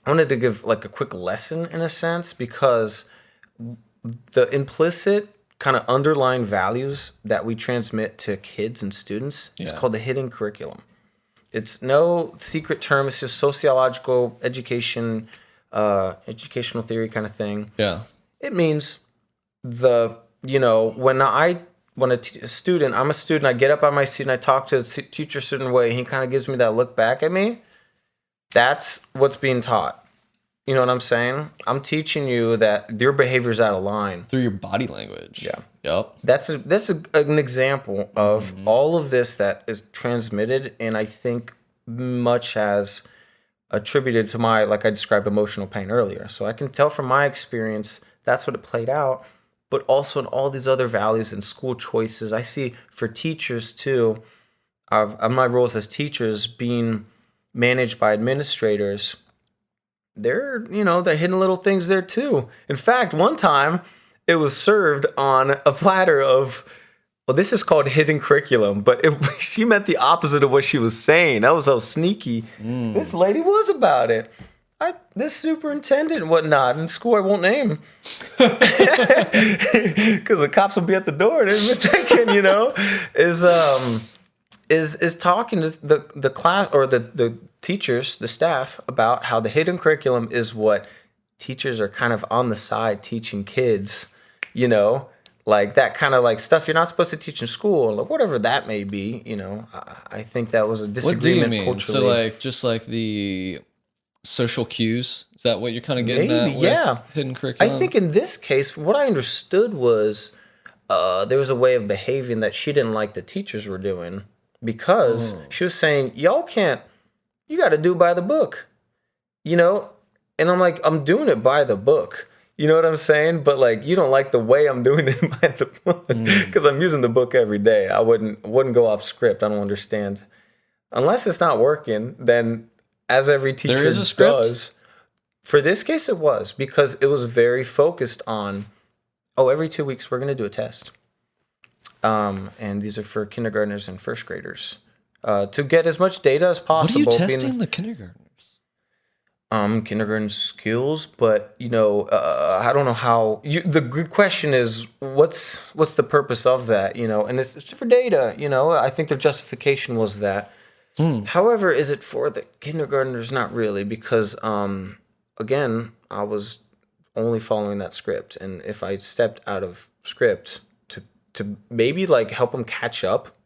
wanted to give like a quick lesson in a sense because the implicit kind of underlying values that we transmit to kids and students is Yeah. called the hidden curriculum. It's no secret term. It's just sociological education, educational theory kind of thing. Yeah. It means when a student, I'm a student, I get up on my seat and I talk to the teacher a certain way. He kind of gives me that look back at me. That's what's being taught. You know what I'm saying? I'm teaching you that your behavior's out of line. Through your body language. Yeah. Yep. That's an example of all of this that is transmitted, and I think much has attributed to my, like I described, emotional pain earlier. So I can tell from my experience that's what it played out, but also in all these other values and school choices. I see for teachers too, of my roles as teachers being managed by administrators. They're hidden little things there too. In fact, one time it was served on a platter of, well, this is called hidden curriculum, but she meant the opposite of what she was saying. That was how sneaky this lady was about it. This superintendent and whatnot in school I won't name, because the cops will be at the door in a second. Is talking to the class or the teachers, the staff, about how the hidden curriculum is what teachers are kind of on the side teaching kids, like that kind of like stuff you're not supposed to teach in school, like whatever that may be. I think that was a disagreement. What do you mean? Culturally. So like just like the social cues? Is that what you're kind of getting Maybe, at with yeah. hidden curriculum? I think in this case, what I understood was there was a way of behaving that she didn't like the teachers were doing, because she was saying, you got to do by the book, and I'm like, I'm doing it by the book. You know what I'm saying? But like, you don't like the way I'm doing it by the book, because I'm using the book every day. I wouldn't go off script. I don't understand. Unless it's not working, then as every teacher There is a script? does. For this case, it was, because it was very focused on Oh, every 2 weeks we're gonna do a test. And these are for kindergartners and first graders to get as much data as possible. What are you testing the kindergartners? Kindergarten skills, but I don't know how. The good question is, what's the purpose of that? And it's for data. I think their justification was that. However, is it for the kindergartners? Not really, because again, I was only following that script, and if I stepped out of script to maybe like help them catch up,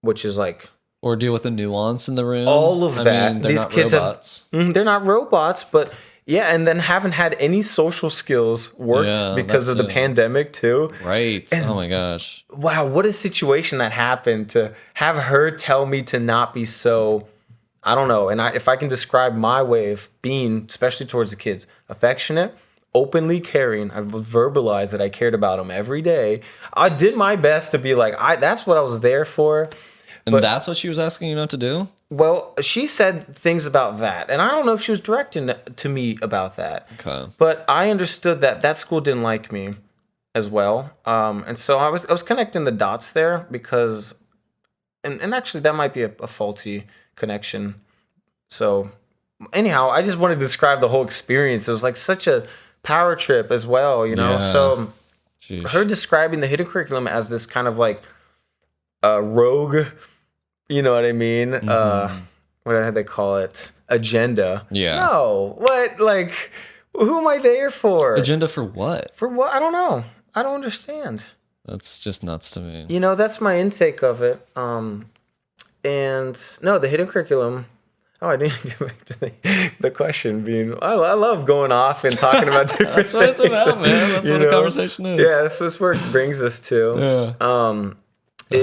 which is like or deal with the nuance in the room. All of that. Mean, they're These not kids robots. they're not robots, but yeah, and then haven't had any social skills worked because of the pandemic too. Right. And, oh my gosh. Wow, what a situation that happened to have her tell me to not be so, I don't know. And if I can describe my way of being, especially towards the kids, affectionate, openly caring. I've verbalized that I cared about them every day. I did my best to be like, that's what I was there for. And that's what she was asking you not to do? Well, she said things about that. And I don't know if she was directing to me about that. Okay. But I understood that school didn't like me as well. And so I was connecting the dots there because, and actually that might be a faulty connection. So anyhow, I just wanted to describe the whole experience. It was like such a power trip as well, Yeah. So Jeez. her describing the hidden curriculum as this kind of like rogue, you know what I mean? What did they call it? Agenda. Yeah. No, what? Like, who am I there for? Agenda for what? For what? I don't know. I don't understand. That's just nuts to me. That's my intake of it. And no, the hidden curriculum. Oh, I didn't get back to the question being. I love going off and talking about different That's what it's about, man. That's what a conversation is. Yeah, that's where it brings us to. Yeah.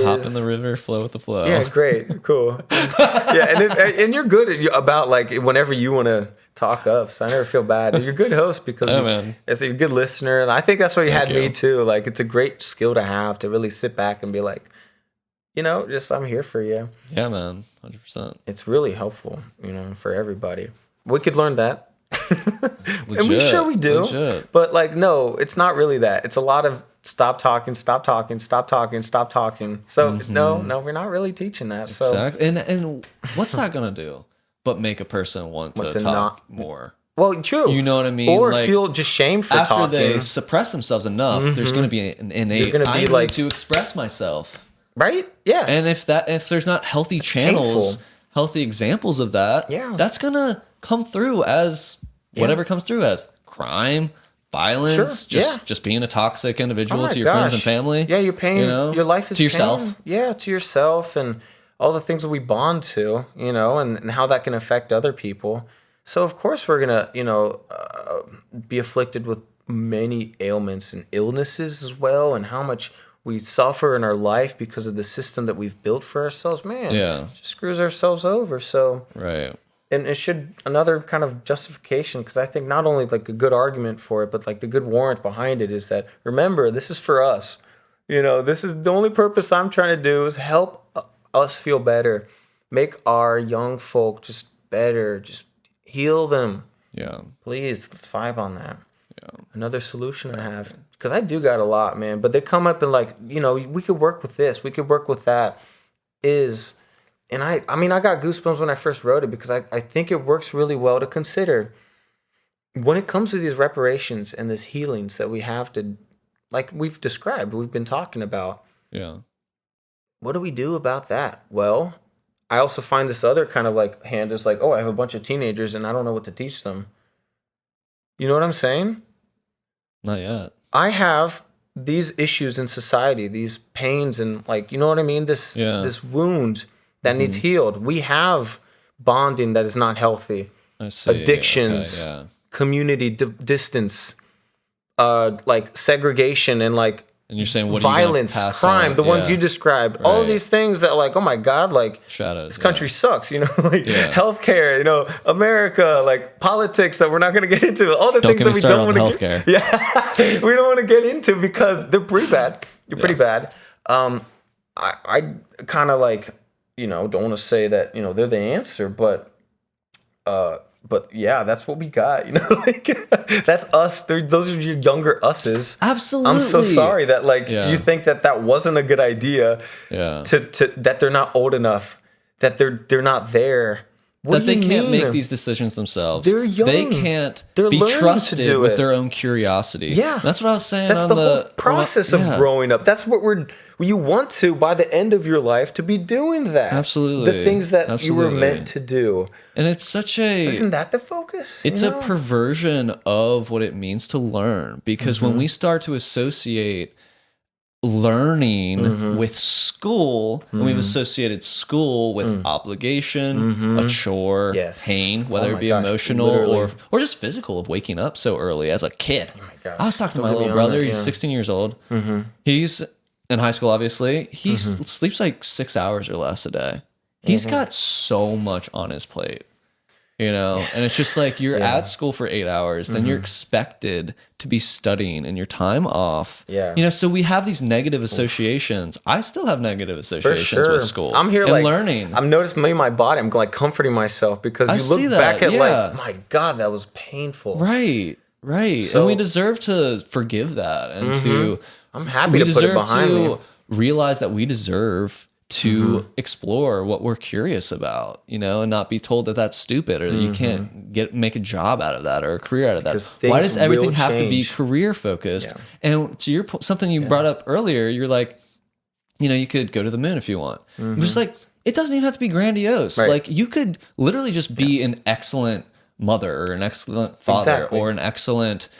Hop in the river, flow with the flow. Yeah, great, cool. Yeah, and you're good about like whenever you want to talk up, so I never feel bad. You're a good host because you're a good listener, and I think that's what you had me too. Like, it's a great skill to have to really sit back and be like, just I'm here for you. Yeah, man, 100%. It's really helpful, for everybody. We could learn that. Legit, and we sure we do. Legit. But like, no, it's not really that. It's a lot of stop talking, stop talking, stop talking, stop talking. So no, we're not really teaching that. Exactly. And what's that gonna do? But make a person want to talk more. Well, true. You know what I mean? Or like, feel just shame for after talking. they suppress themselves enough, there's gonna be an innate. I need to express myself. Right? Yeah. And if there's not healthy channels, healthy examples of that, that's gonna come through as whatever comes through as crime, violence, just being a toxic individual to your friends and family. Yeah, you're paying. Your life is to yourself. Pain. Yeah, to yourself and all the things that we bond to, and how that can affect other people. So of course we're gonna, be afflicted with many ailments and illnesses as well, and how much we suffer in our life because of the system that we've built for ourselves. Man, just screws ourselves over. So right. And it should, another kind of justification, because I think not only like a good argument for it, but like the good warrant behind it is that, remember, this is for us. This is the only purpose I'm trying to do is help us feel better, make our young folk just better, just heal them. Yeah. Please, let's vibe on that. Yeah. Another solution I have, because I do got a lot, man, but they come up and like, we could work with this, we could work with that, and I mean, I got goosebumps when I first wrote it because I think it works really well to consider when it comes to these reparations and these healings that we have to, like we've described, we've been talking about. Yeah. What do we do about that? Well, I also find this other kind of like hand is like, I have a bunch of teenagers and I don't know what to teach them. You know what I'm saying? Not yet. I have these issues in society, these pains and like, you know what I mean? This wound that needs healed. We have bonding that is not healthy. I see. Addictions, community distance, like segregation and like and you're saying what violence, crime, the ones you described. Right. All of these things that like, oh my God, like shadows. This country sucks, like healthcare, America, like politics that we're not going to get into. All the things that we don't want to get. Yeah, we don't want to get into because they're pretty bad. They're pretty bad. I kind of like, don't want to say that, they're the answer, but But yeah, that's what we got, you know. Like that's us. Those are your younger us's. Absolutely. I'm so sorry that like you think that wasn't a good idea. Yeah. To that they're not old enough, that they're not there. That they can't make these decisions themselves. They're young. They can't They're be trusted with it. their own curiosity. Yeah. That's what I was saying. That's on the whole process of growing up. That's what you want to, by the end of your life, to be doing that. Absolutely. The things that you were meant to do. And it's such a... Isn't that the focus? It's a perversion of what it means to learn. Because when we start to associate learning with school, and we've associated school with obligation, a chore, pain, whether it be emotional or just physical, of waking up so early as a kid. Oh my gosh. I was talking to my little brother. He's 16 years old. He's in high school, obviously. He sleeps like 6 hours or less a day. He's got so much on his plate. You know, and it's just like you're at school for 8 hours, then you're expected to be studying and your time off. Yeah. You know, so we have these negative associations. I still have negative associations with school. I'm here and like learning. I'm noticing my body. I'm like comforting myself because you look back at like, my God, that was painful. Right. So, and we deserve to forgive that and to. I'm happy to put it behind me. Realize that we deserve to explore what we're curious about, you know, and not be told that that's stupid or that you can't make a job out of that or a career out of that. Why does everything have to be career focused? And to your point, something you brought up earlier, you're like, you know, you could go to the moon if you want. I'm just like, it doesn't even have to be grandiose. Right. Like you could literally just be an excellent mother or an excellent father or an excellent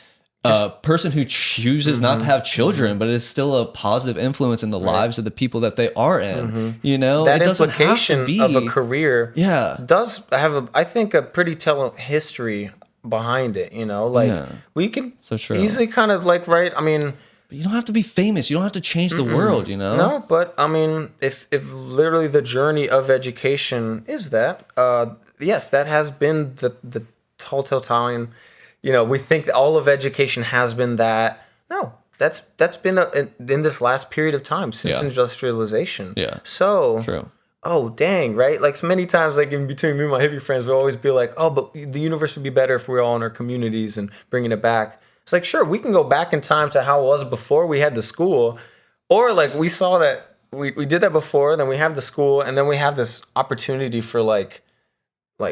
person who chooses not to have children, but is still a positive influence in the lives of the people that they are in. You know, that it doesn't implication have to be of a career does have I think a pretty telling history behind it. You know, like we can easily kind of like I mean, but you don't have to be famous. You don't have to change the world. You know, no. But I mean, if literally the journey of education is that, yes, that has been the telltale time. You know, we think that all of education has been that. No, that's been in this last period of time since industrialization. Yeah. So, true. Oh, dang, right? Like so many times, like in between me and my hippie friends, we'll always be like, oh, but the universe would be better if we were all in our communities and bringing it back. It's like, sure, we can go back in time to how it was before we had the school. Or like we saw that we did that before, then we have the school, and then we have this opportunity for like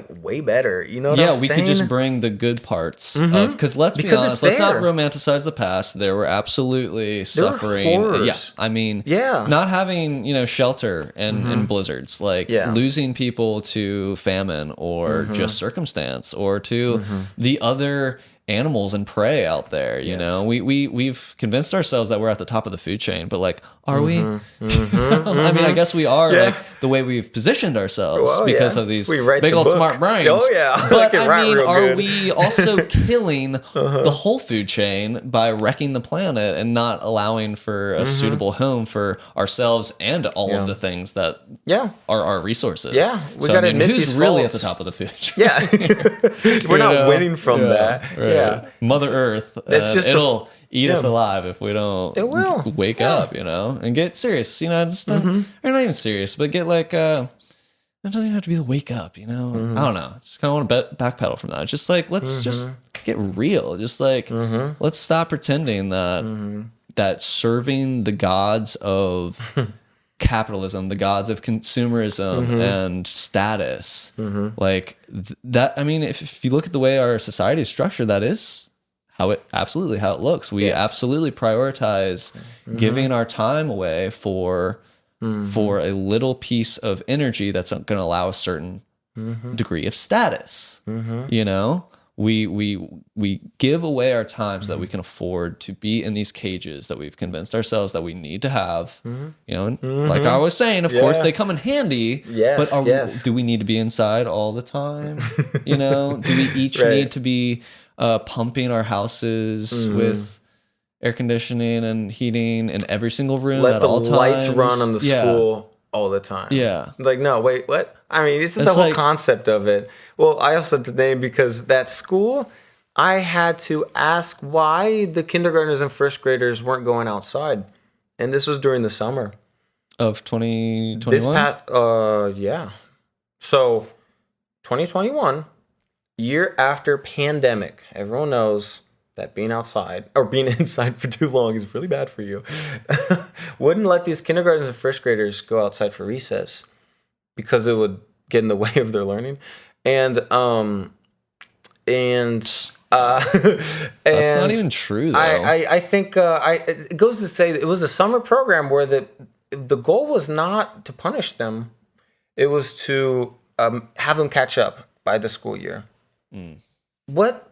way better, you know what I'm saying? We could just bring the good parts of, because let's be honest, let's not romanticize the past. There were absolutely suffering. I mean, not having, you know, shelter and blizzards, like losing people to famine or just circumstance or to the other animals and prey out there. You know, we've convinced ourselves that we're at the top of the food chain, but like, are we? I mean, I guess we are, like the way we've positioned ourselves because of these big old smart brains. But I mean, are we also killing the whole food chain by wrecking the planet and not allowing for a suitable home for ourselves and all of the things that are our resources? We gotta admit who's really at the top of the food chain? We're not winning from that. Mother Earth, it'll eat us alive if we don't wake up, you know, and get serious, you know, just or not even serious, but get like, it doesn't even have to be the wake up, you know, I don't know, just kind of want to backpedal from that. Just like, let's just get real. Just like, let's stop pretending that serving the gods of capitalism, the gods of consumerism and status, like that. I mean, if you look at the way our society is structured, that is how it looks. We absolutely prioritize giving our time away for a little piece of energy that's going to allow a certain degree of status. You know, we give away our time so that we can afford to be in these cages that we've convinced ourselves that we need to have. You know, and like I was saying, of course they come in handy. But do we need to be inside all the time? You know, do we each need to be pumping our houses with air conditioning and heating in every single room at all times? Let the lights run on the school all the time. Like, no, wait, what? I mean, this is the whole concept of it. Well, I also had to name because that school, I had to ask why the kindergartners and first graders weren't going outside. And this was during the summer. Of 2021? So, 2021... year after pandemic, everyone knows that being outside or being inside for too long is really bad for you. Wouldn't let these kindergartners and first graders go outside for recess because it would get in the way of their learning. And that's not even true, though. I think it goes to say that it was a summer program where the goal was not to punish them. It was to have them catch up by the school year. What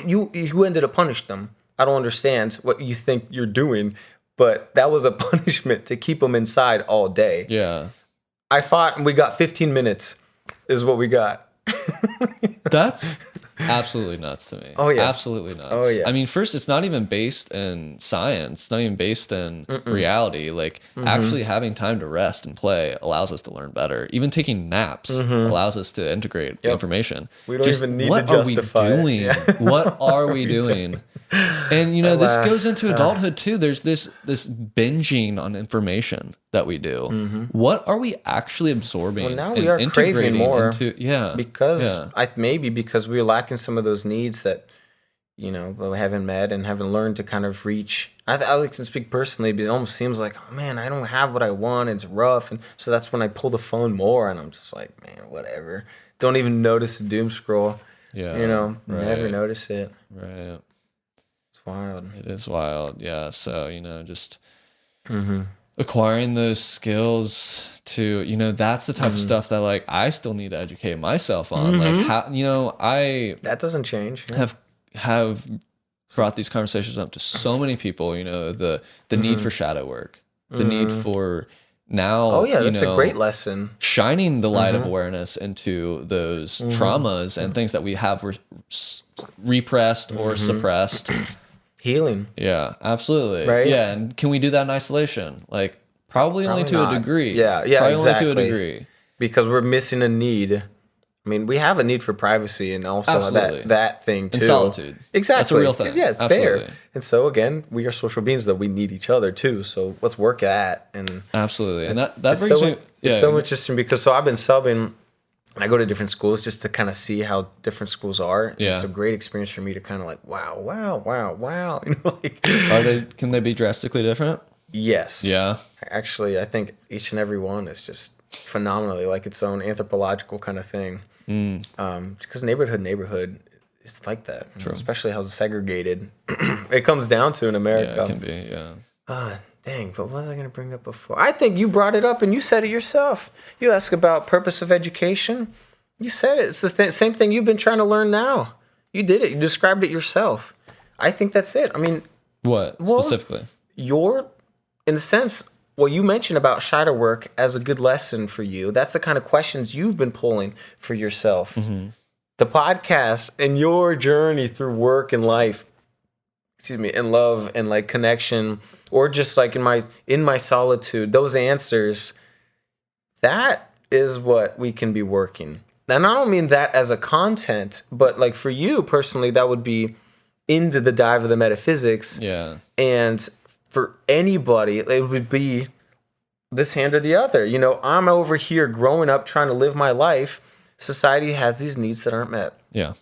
you ended up punishing them? I don't understand what you think you're doing, but that was a punishment to keep them inside all day. Yeah. I fought and we got 15 minutes is what we got. That's absolutely nuts to me. Oh, yeah. Absolutely nuts. Oh, yeah. I mean, first, it's not even based in science, not even based in reality. Like, actually having time to rest and play allows us to learn better. Even taking naps allows us to integrate the information. We don't even need to justify What are we doing? Yeah. What are we doing? And, this goes into adulthood, too. There's this binging on information that we do. What are we actually absorbing? Well, now we are craving more. Because maybe because we're lacking some of those needs that, we haven't met and haven't learned to kind of reach. I like to speak personally, but it almost seems like, oh man, I don't have what I want. It's rough. And so that's when I pull the phone more and I'm just like, man, whatever. Don't even notice the doom scroll. Yeah. Never notice it. Right. Wild. It is wild. Yeah. So, just acquiring those skills to, that's the type of stuff that like I still need to educate myself on. Like how, that doesn't change. Yeah. Have brought these conversations up to so many people, the need for shadow work, the need for now. Oh yeah, that's a great lesson. Shining the light of awareness into those traumas and things that we have repressed or suppressed. Healing. Yeah, absolutely. Right? Yeah, and can we do that in isolation? Like probably only to not. a degree. Yeah, probably exactly. only to a degree. Because we're missing a need. I mean, we have a need for privacy and also that thing too. And solitude. Exactly. That's a real thing. Yeah, it's Absolutely. there. And so again, we are social beings that we need each other too. So let's work at and absolutely. And that brings me. It's so interesting because I've been subbing. And I go to different schools just to kind of see how different schools are. Yeah. It's a great experience for me to kind of like, wow. Can they be drastically different? Yes. Yeah. Actually, I think each and every one is just phenomenally like its own anthropological kind of thing. Because neighborhood is like that. True. Especially how segregated it comes down to in America. Yeah, it can be, yeah. Dang, but what was I going to bring up before? I think you brought it up and you said it yourself. You asked about purpose of education. You said it. It's the same thing you've been trying to learn now. You did it. You described it yourself. I think that's it. I mean... What, specifically? In a sense, what you mentioned about shadow work as a good lesson for you, that's the kind of questions you've been pulling for yourself. The podcast and your journey through work and life, and love and like connection... or just like in my solitude, those answers, that is what we can be working. And I don't mean that as a content, but like for you personally, that would be into the dive of the metaphysics. Yeah. And for anybody, it would be this hand or the other. I'm over here growing up trying to live my life. Society has these needs that aren't met. Yeah.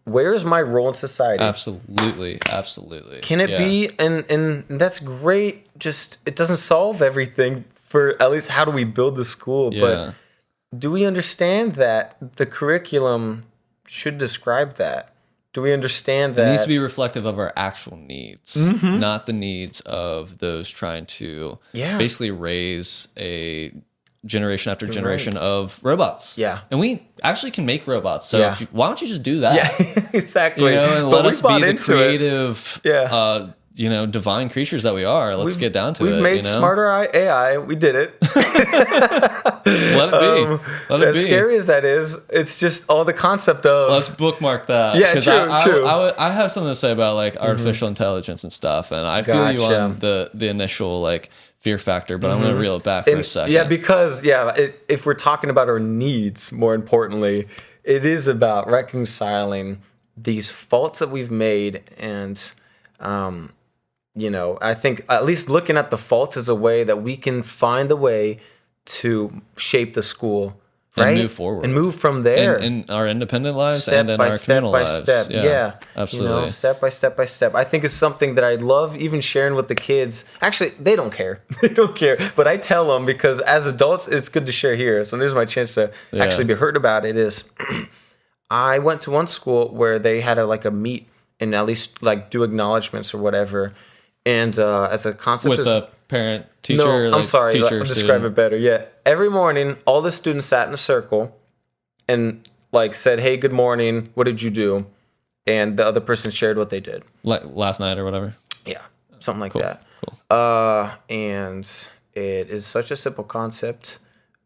Where is my role in society? Absolutely. Can it be? And that's great. Just it doesn't solve everything for at least how do we build the school. Yeah. But do we understand that the curriculum should describe that? Do we understand that it needs to be reflective of our actual needs, not the needs of those trying to basically raise a generation after generation of robots. Yeah. And we actually can make robots. So why don't you just do that? Yeah, exactly. And let us be the creative, divine creatures that we are. Let's get down to it. We've made smarter AI. We did it. Let it be. Let it be. As scary as that is, it's just all the concept of... Let's bookmark that. Yeah, true. I have something to say about like artificial intelligence and stuff. And I feel you on the initial like fear factor, but I'm going to reel it back for a second. Yeah, because if we're talking about our needs, more importantly, it is about reconciling these faults that we've made, and I think at least looking at the faults as a way that we can find the way to shape the school right? And move forward. And move from there. In our independent lives Step and in by our step communal by lives. step. Yeah. Absolutely. You know, step by step by step. I think it's something that I love even sharing with the kids. Actually, they don't care. They don't care. But I tell them because as adults, it's good to share here. So there's my chance to actually be heard about it is I went to one school where they had a meet and at least like do acknowledgments or whatever. And as a concept with a parent, teacher, no, like I'm sorry. teacher, I'll describe it better. Yeah. Every morning, all the students sat in a circle and like said, "Hey, good morning. What did you do?" And the other person shared what they did. Like last night or whatever. Yeah, something like that. Cool. And it is such a simple concept.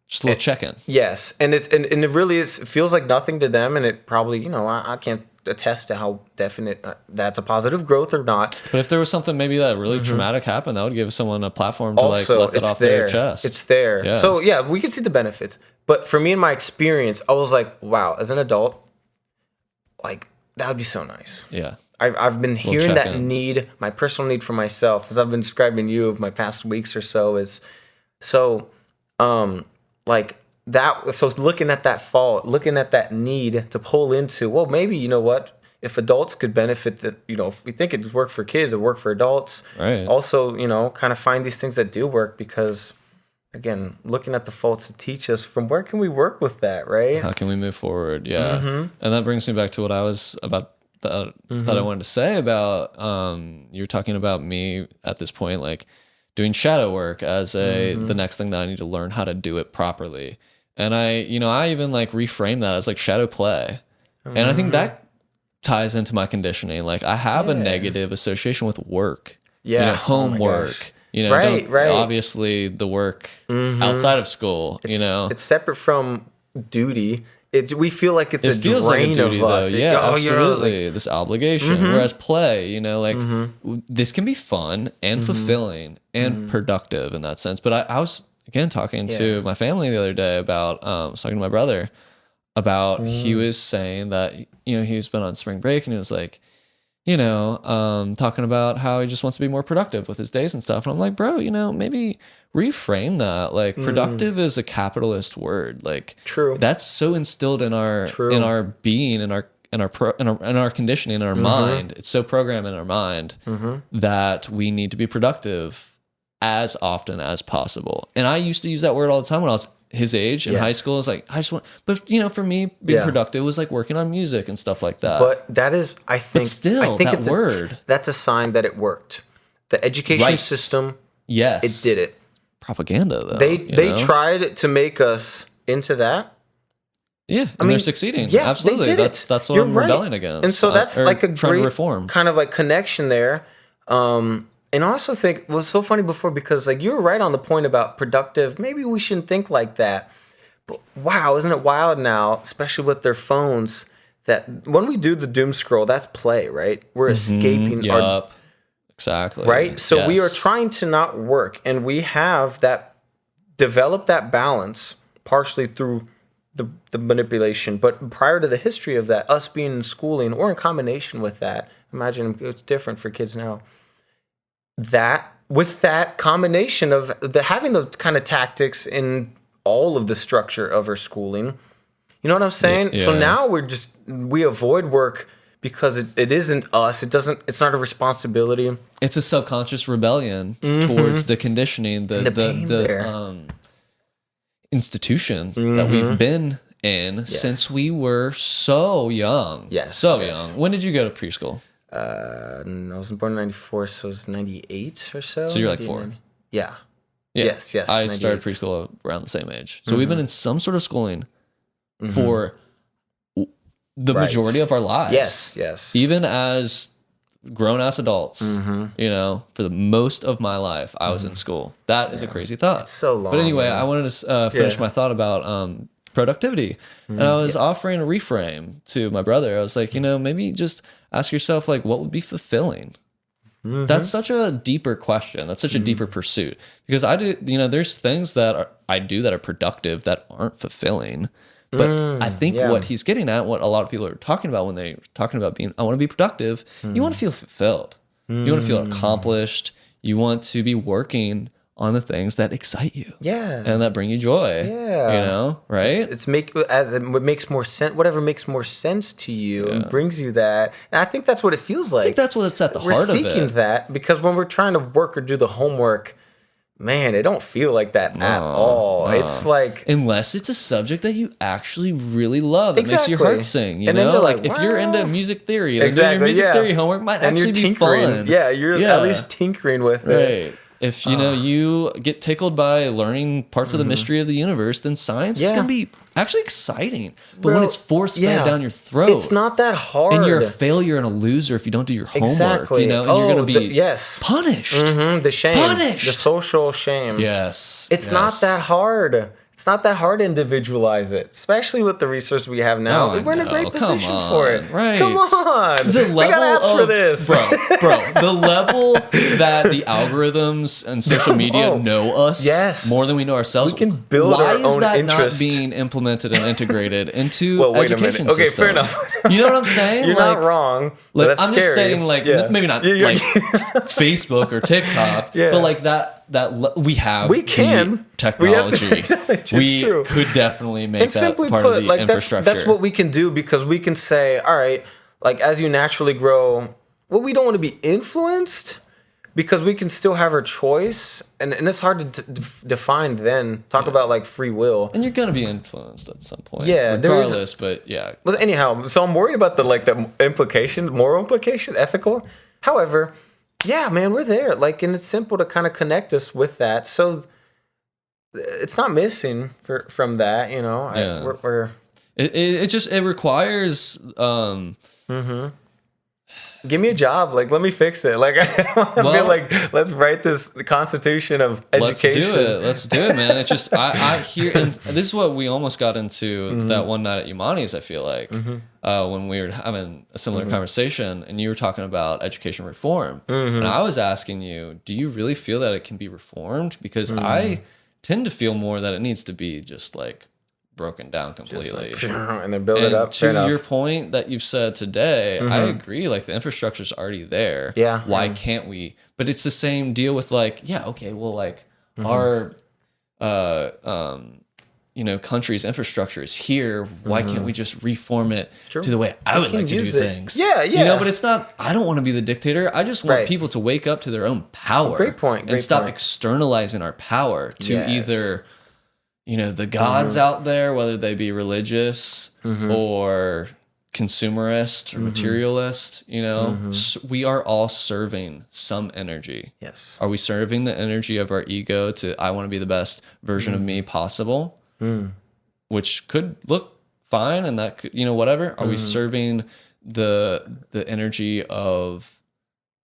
Just a little check-in. Yes, and it really is. It feels like nothing to them, and it probably I can't attest to how definite that's a positive growth or not. But if there was something maybe that really traumatic happened, that would give someone a platform to Also, like let that off their chest. It's there. Yeah. So yeah, we can see the benefits. But for me and my experience, I was like, wow, as an adult, like that would be so nice. Yeah. I've been hearing that need, my personal need for myself, as I've been describing you of my past weeks or so, is so like that. So looking at that fault, looking at that need to pull into, well, maybe you know what, if adults could benefit, that if we think it work for kids, it work for adults. Right. Also, kind of find these things that do work because. Again, looking at the faults to teach us from where can we work with that, right? How can we move forward? Yeah. And that brings me back to what I was about that I wanted to say about you're talking about me at this point, like doing shadow work as the next thing that I need to learn how to do it properly. And I even like reframe that as like shadow play. And I think that ties into my conditioning. Like I have a negative association with work. Yeah. Homework. Right. Obviously the work outside of school, it's separate from duty. We feel like it feels drain like a duty, of us. though. Yeah, absolutely. This obligation. Whereas play, this can be fun and fulfilling and productive in that sense. But I was again talking to my family the other day about I was talking to my brother about he was saying that he's been on spring break and he was like talking about how he just wants to be more productive with his days and stuff. And I'm like, bro, maybe reframe that. Like productive is a capitalist word. Like true. That's so instilled in our being, in our conditioning, in our mind. It's so programmed in our mind that we need to be productive as often as possible. And I used to use that word all the time when I was his age in high school. Is like I just want, but for me being productive was like working on music and stuff like that. But that is, I think that word, that's a sign that it worked. The education system, it did it. Propaganda though. They tried to make us into that. Yeah, and they're succeeding. Yeah, absolutely. That's what I'm rebelling against. And so that's like a great reform kind of like connection there. And I also think it was so funny before because like you were right on the point about productive. Maybe we shouldn't think like that. But wow, isn't it wild now, especially with their phones, that when we do the doom scroll, that's play, right? We're escaping exactly. Right? So we are trying to not work, and we have developed that balance partially through the manipulation. But prior to the history of that, us being in schooling or in combination with that, imagine it's different for kids now. That with that combination of having those kind of tactics in all of the structure of our schooling, you know what I'm saying? Yeah. So now we avoid work because it isn't us. It's not a responsibility. It's a subconscious rebellion towards the conditioning, the institution that we've been in since we were so young. Young. When did you go to preschool? I was born in 94, so it was 98 or so. So you're like 4. Yeah. Yes. I started preschool around the same age. So we've been in some sort of schooling for the majority of our lives. Yes. Even as grown-ass adults, for the most of my life, I was in school. That is a crazy thought. It's so long. But anyway, I wanted to finish my thought about productivity. And I was offering a reframe to my brother. I was like, maybe just ask yourself, like, what would be fulfilling? That's such a deeper question. That's such a deeper pursuit. Because I do, there's things that I do that are productive that aren't fulfilling. But I think what he's getting at, what a lot of people are talking about when they're talking about I want to be productive, you want to feel fulfilled. You want to feel accomplished. You want to be working on the things that excite you. Yeah. And that bring you joy. Yeah. You know, right? It's what makes more sense, whatever makes more sense to you and brings you that. And I think that's what it feels like. I think that's what's at the heart of it. We're seeking that because when we're trying to work or do the homework, man, it don't feel like that at all. It's like, unless it's a subject that you actually really love, that makes your heart sing. You know, like if you're into music theory, then doing your music theory homework might actually be fun. Yeah, you're at least tinkering with it. Right. If you get tickled by learning parts of the mystery of the universe, then science is going to be actually exciting. But when it's force-fed down your throat, it's not that hard. And you're a failure and a loser if you don't do your homework. Exactly. You know, and you're going to be punished. The shame, the social shame. Yes. It's not that hard. It's not that hard to individualize it, especially with the research we have now. We're in a great position for it. Right. Come on. The level we got apps for this. Bro, the level that the algorithms and social media know us more than we know ourselves. We can build our own Why is that interest. not being implemented and integrated into education system? Okay, fair enough. You know what I'm saying? You're not wrong. Like, that's I'm scary. just saying, like, maybe not like Facebook or TikTok, but like we can technology. We could definitely make that part of the infrastructure. That's what we can do because we can say, all right, like as you naturally grow, well, we don't want to be influenced because we can still have our choice, and it's hard to define. Then talk about like free will, and you're gonna be influenced at some point, regardless. But yeah. Well, anyhow, so I'm worried about the implication, moral implication, ethical. However, yeah, man, we're there. Like, and it's simple to kind of connect us with that. So it's not missing from that, you know. Yeah. It requires. Give me a job, like let me fix it. Like I feel like let's write this Constitution of education. Let's do it, man. It's just I hear, and this is what we almost got into that one night at Umani's. I feel like when we were having a similar conversation, and you were talking about education reform, and I was asking you, do you really feel that it can be reformed? Because I tend to feel more that it needs to be just like broken down completely, and then build it up. To your point that you've said today, I agree. Like the infrastructure's already there. Yeah. Why can't we? But it's the same deal with like, okay, well, like our, country's infrastructure is here. Why can't we just reform it to the way I would like to do things? Yeah. You know, but it's not. I don't want to be the dictator. I just want people to wake up to their own power. Great point. And stop externalizing our power to either. The gods out there, whether they be religious or consumerist or materialist, we are all serving some energy. Yes. Are we serving the energy of our ego to, I want to be the best version of me possible, which could look fine and that could, whatever. Are we serving the energy of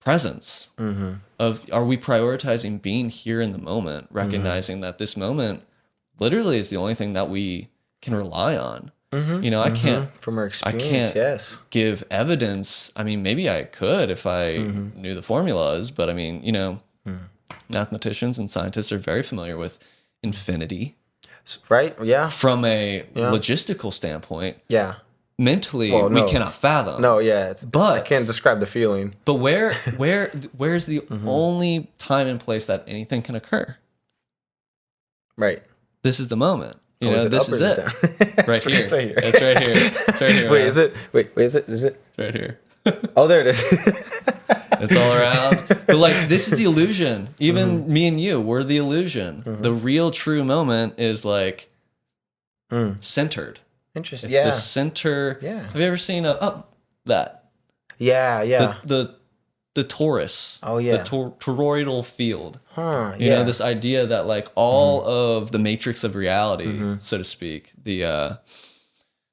presence? Are we prioritizing being here in the moment, recognizing that this moment literally is the only thing that we can rely on. I can't from our experience. I can't give evidence. I mean, maybe I could if I knew the formulas, but I mean, mathematicians and scientists are very familiar with infinity. Right? Yeah. From a logistical standpoint. Yeah. Mentally, we cannot fathom. No, yeah. I can't describe the feeling. But where's the only time and place that anything can occur? Right. This is the moment. This is it. Right here. It's right here. It's right here. Wait, is it? Is it? It's right here. Oh, there it is. It's all around. But like, this is the illusion. Even me and you, we're the illusion. The real true moment is like centered. Interesting. It's the center. Yeah. Have you ever seen that? Yeah. The torus. Oh yeah. The toroidal field. You know, this idea that like all of the matrix of reality, so to speak, the I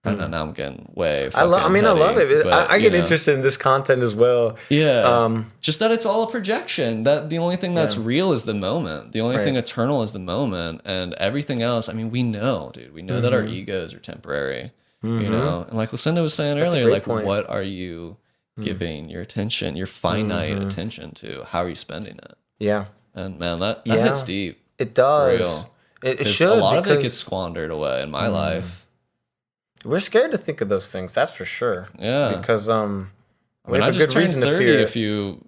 don't know, now I'm getting way I love it. But, I get interested in this content as well. Yeah. Just that it's all a projection. That the only thing that's real is the moment. The only thing eternal is the moment. And everything else, I mean, we know, dude. We know that our egos are temporary. You know? And like Lucinda was saying earlier, like what are you giving your attention, your finite attention to? How are you spending it? Yeah. And man, that hits deep. It does. It should. A lot of it gets squandered away in my life. We're scared to think of those things. That's for sure. Yeah. Because I mean, I just turned 30 a few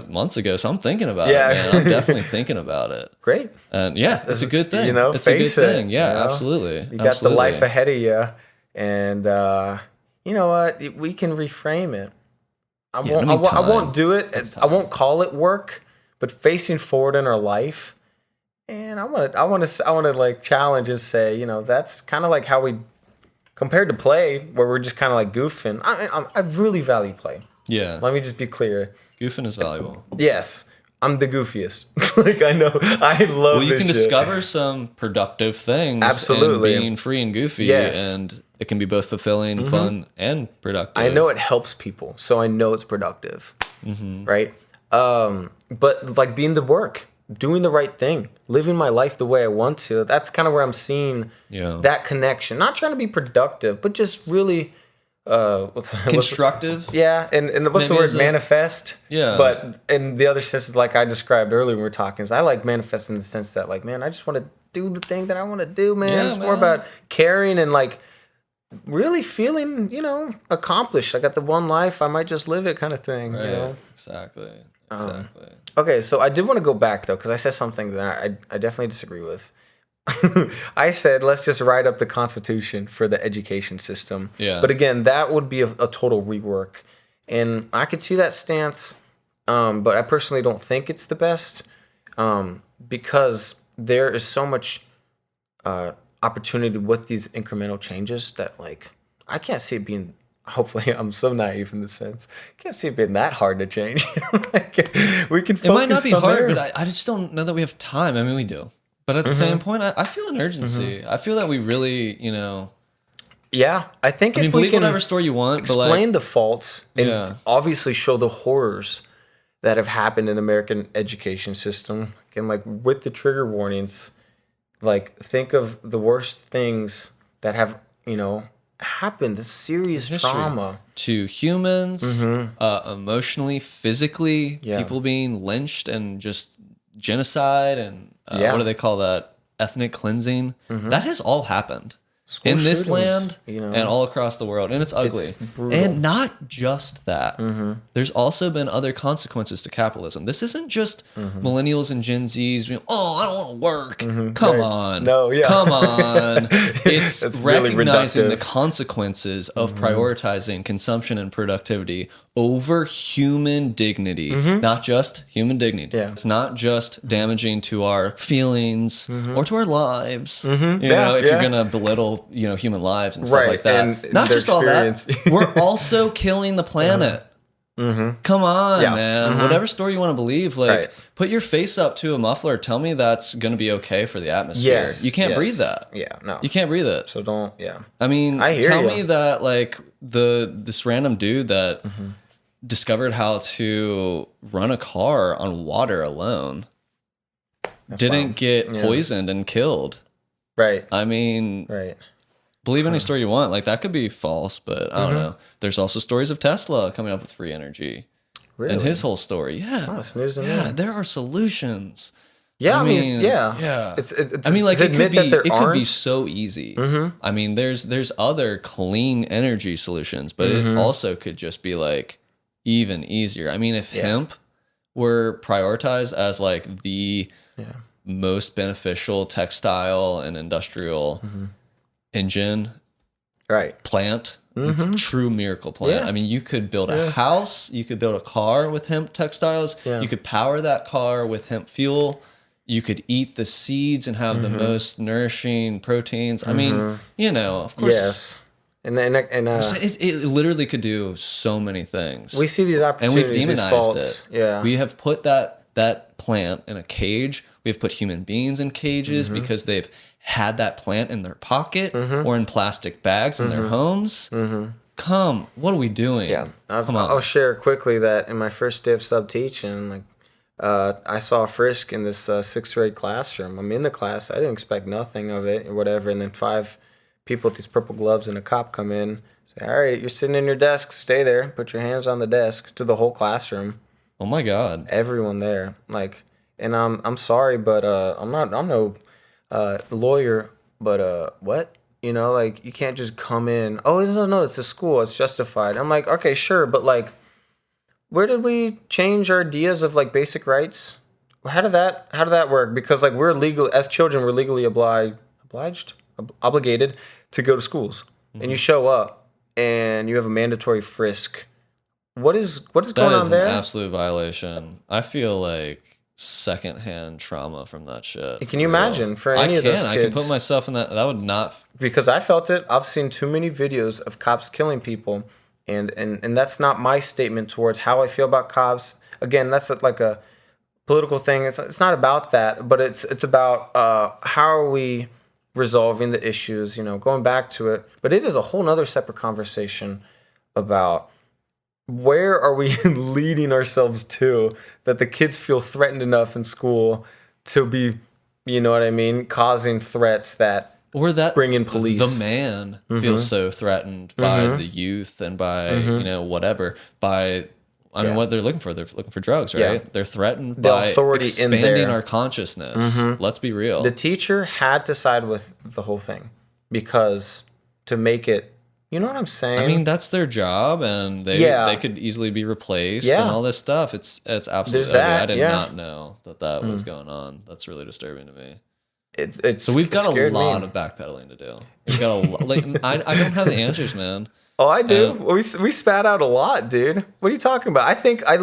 months ago, so I'm thinking about it, man. I'm definitely thinking about it. Great. And it's a good thing. It's a good thing. Yeah, absolutely. You got the life ahead of you. And you know what? We can reframe it. I won't do it. I won't call it work, but facing forward in our life. And I want to like challenge and say, that's kind of like how we compared to play, where we're just kind of like goofing. I really value play. Yeah. Let me just be clear. Goofing is valuable. Yes. I'm the goofiest. Like, I know. I love Well, you can discover some productive things. Absolutely. And being free and goofy. Yes. And it can be both fulfilling, fun, and productive. I know it helps people, so I know it's productive. Right? But like being the work, doing the right thing, living my life the way I want to, that's kind of where I'm seeing that connection. Not trying to be productive, but just really... constructive. And what's the word? Manifest. Yeah. But in the other senses, like I described earlier when we were talking, is I like manifest in the sense that, like, man, I just want to do the thing that I want to do, man. Yeah, it's more about caring and like really feeling, accomplished. I got the one life, I might just live it, kind of thing. Right. Exactly. Okay, so I did want to go back though, because I said something that I definitely disagree with. I said, let's just write up the Constitution for the education system. Yeah. But again, that would be a total rework. And I could see that stance, but I personally don't think it's the best because there is so much opportunity with these incremental changes that, like, I can't see it being... Hopefully, I'm so naive in this sense. I can't see it being that hard to change. Like, we can focus. It might not be hard, there. but I just don't know that we have time. I mean, we do. But at the same point, I feel an urgency. I feel that we really, Yeah, I think if we believe can whatever story you want, explain the faults and obviously show the horrors that have happened in the American education system, and like with the trigger warnings, like think of the worst things that have, happened, serious trauma to humans, emotionally, physically, people being lynched and just genocide and what do they call that? Ethnic cleansing. That has all happened in this land and all across the world, and it's ugly. And not just that. There's also been other consequences to capitalism. This isn't just millennials and Gen Zs being, I don't want to work. Come on. No, Come on. It's really recognizing reductive. the consequences of prioritizing consumption and productivity over human dignity. Not just human dignity. It's not just damaging to our feelings or to our lives. If you're going to belittle human lives and stuff like that. And not just all experience. that. We're also killing the planet. Come on, man. Whatever story you want to believe, put your face up to a muffler. Tell me that's going to be okay for the atmosphere. Yes, you can't breathe that. Yeah, no. You can't breathe it. So don't, I mean, tell me that this random dude that discovered how to run a car on water alone didn't get poisoned and killed. Right. I mean, believe any story you want. Like, that could be false, but I don't know. There's also stories of Tesla coming up with free energy. Really? And his whole story. Yeah. Oh, it's news to me. There are solutions. Yeah, I mean, It's I mean, like, it could be aren't. so easy. I mean, there's other clean energy solutions, but it also could just be like even easier. I mean, if hemp were prioritized as like the most beneficial textile and industrial engine plant, it's a true miracle plant. I mean, you could build a house, you could build a car with hemp textiles, you could power that car with hemp fuel, you could eat the seeds and have the most nourishing proteins. I mean, of course. Yes. And it literally could do so many things. We see these opportunities, and we've demonized it. Yeah. We have put that plant in a cage. We've put human beings in cages because they've had that plant in their pocket or in plastic bags in their homes. What are we doing? Yeah. Come on. I'll share quickly that in my first day of sub teaching, I saw a frisk in this 6th grade classroom. I'm in the class. I didn't expect nothing of it or whatever. And then 5 people with these purple gloves and a cop come in, say, all right, you're sitting in your desk. Stay there. Put your hands on the desk, to the whole classroom. Oh, my God. Everyone there. And I'm sorry, but I'm no lawyer, but what? You can't just come in. Oh, no, it's a school. It's justified. I'm like, okay, sure, but where did we change our ideas of like basic rights? How did that work? Because like we're legal as children, we're legally obligated to go to schools, and you show up and you have a mandatory frisk. What is going on there? That is an absolute violation. I feel like secondhand trauma from that shit. Can you imagine for any of those kids? I can put myself in that. That would not. Because I felt it. I've seen too many videos of cops killing people, and that's not my statement towards how I feel about cops. Again, that's like a political thing. It's not about that, but it's about how are we resolving the issues, going back to it. But it is a whole nother separate conversation about where are we leading ourselves to that the kids feel threatened enough in school to be, you know what I mean, causing threats that or that bring in police. The man feels so threatened by the youth and by, whatever, by... I mean, what they're looking for drugs, right? Yeah. They're threatened by expanding our consciousness. Let's be real. The teacher had to side with the whole thing because to make it, you know what I'm saying? I mean, that's their job, and they could easily be replaced and all this stuff. It's absolutely ugly. I did not know that was going on. That's really disturbing to me. So we've got a lot of backpedaling to do. We've got a lot. Like I don't have the answers, man. Oh, I do. We spat out a lot, dude. What are you talking about? I think I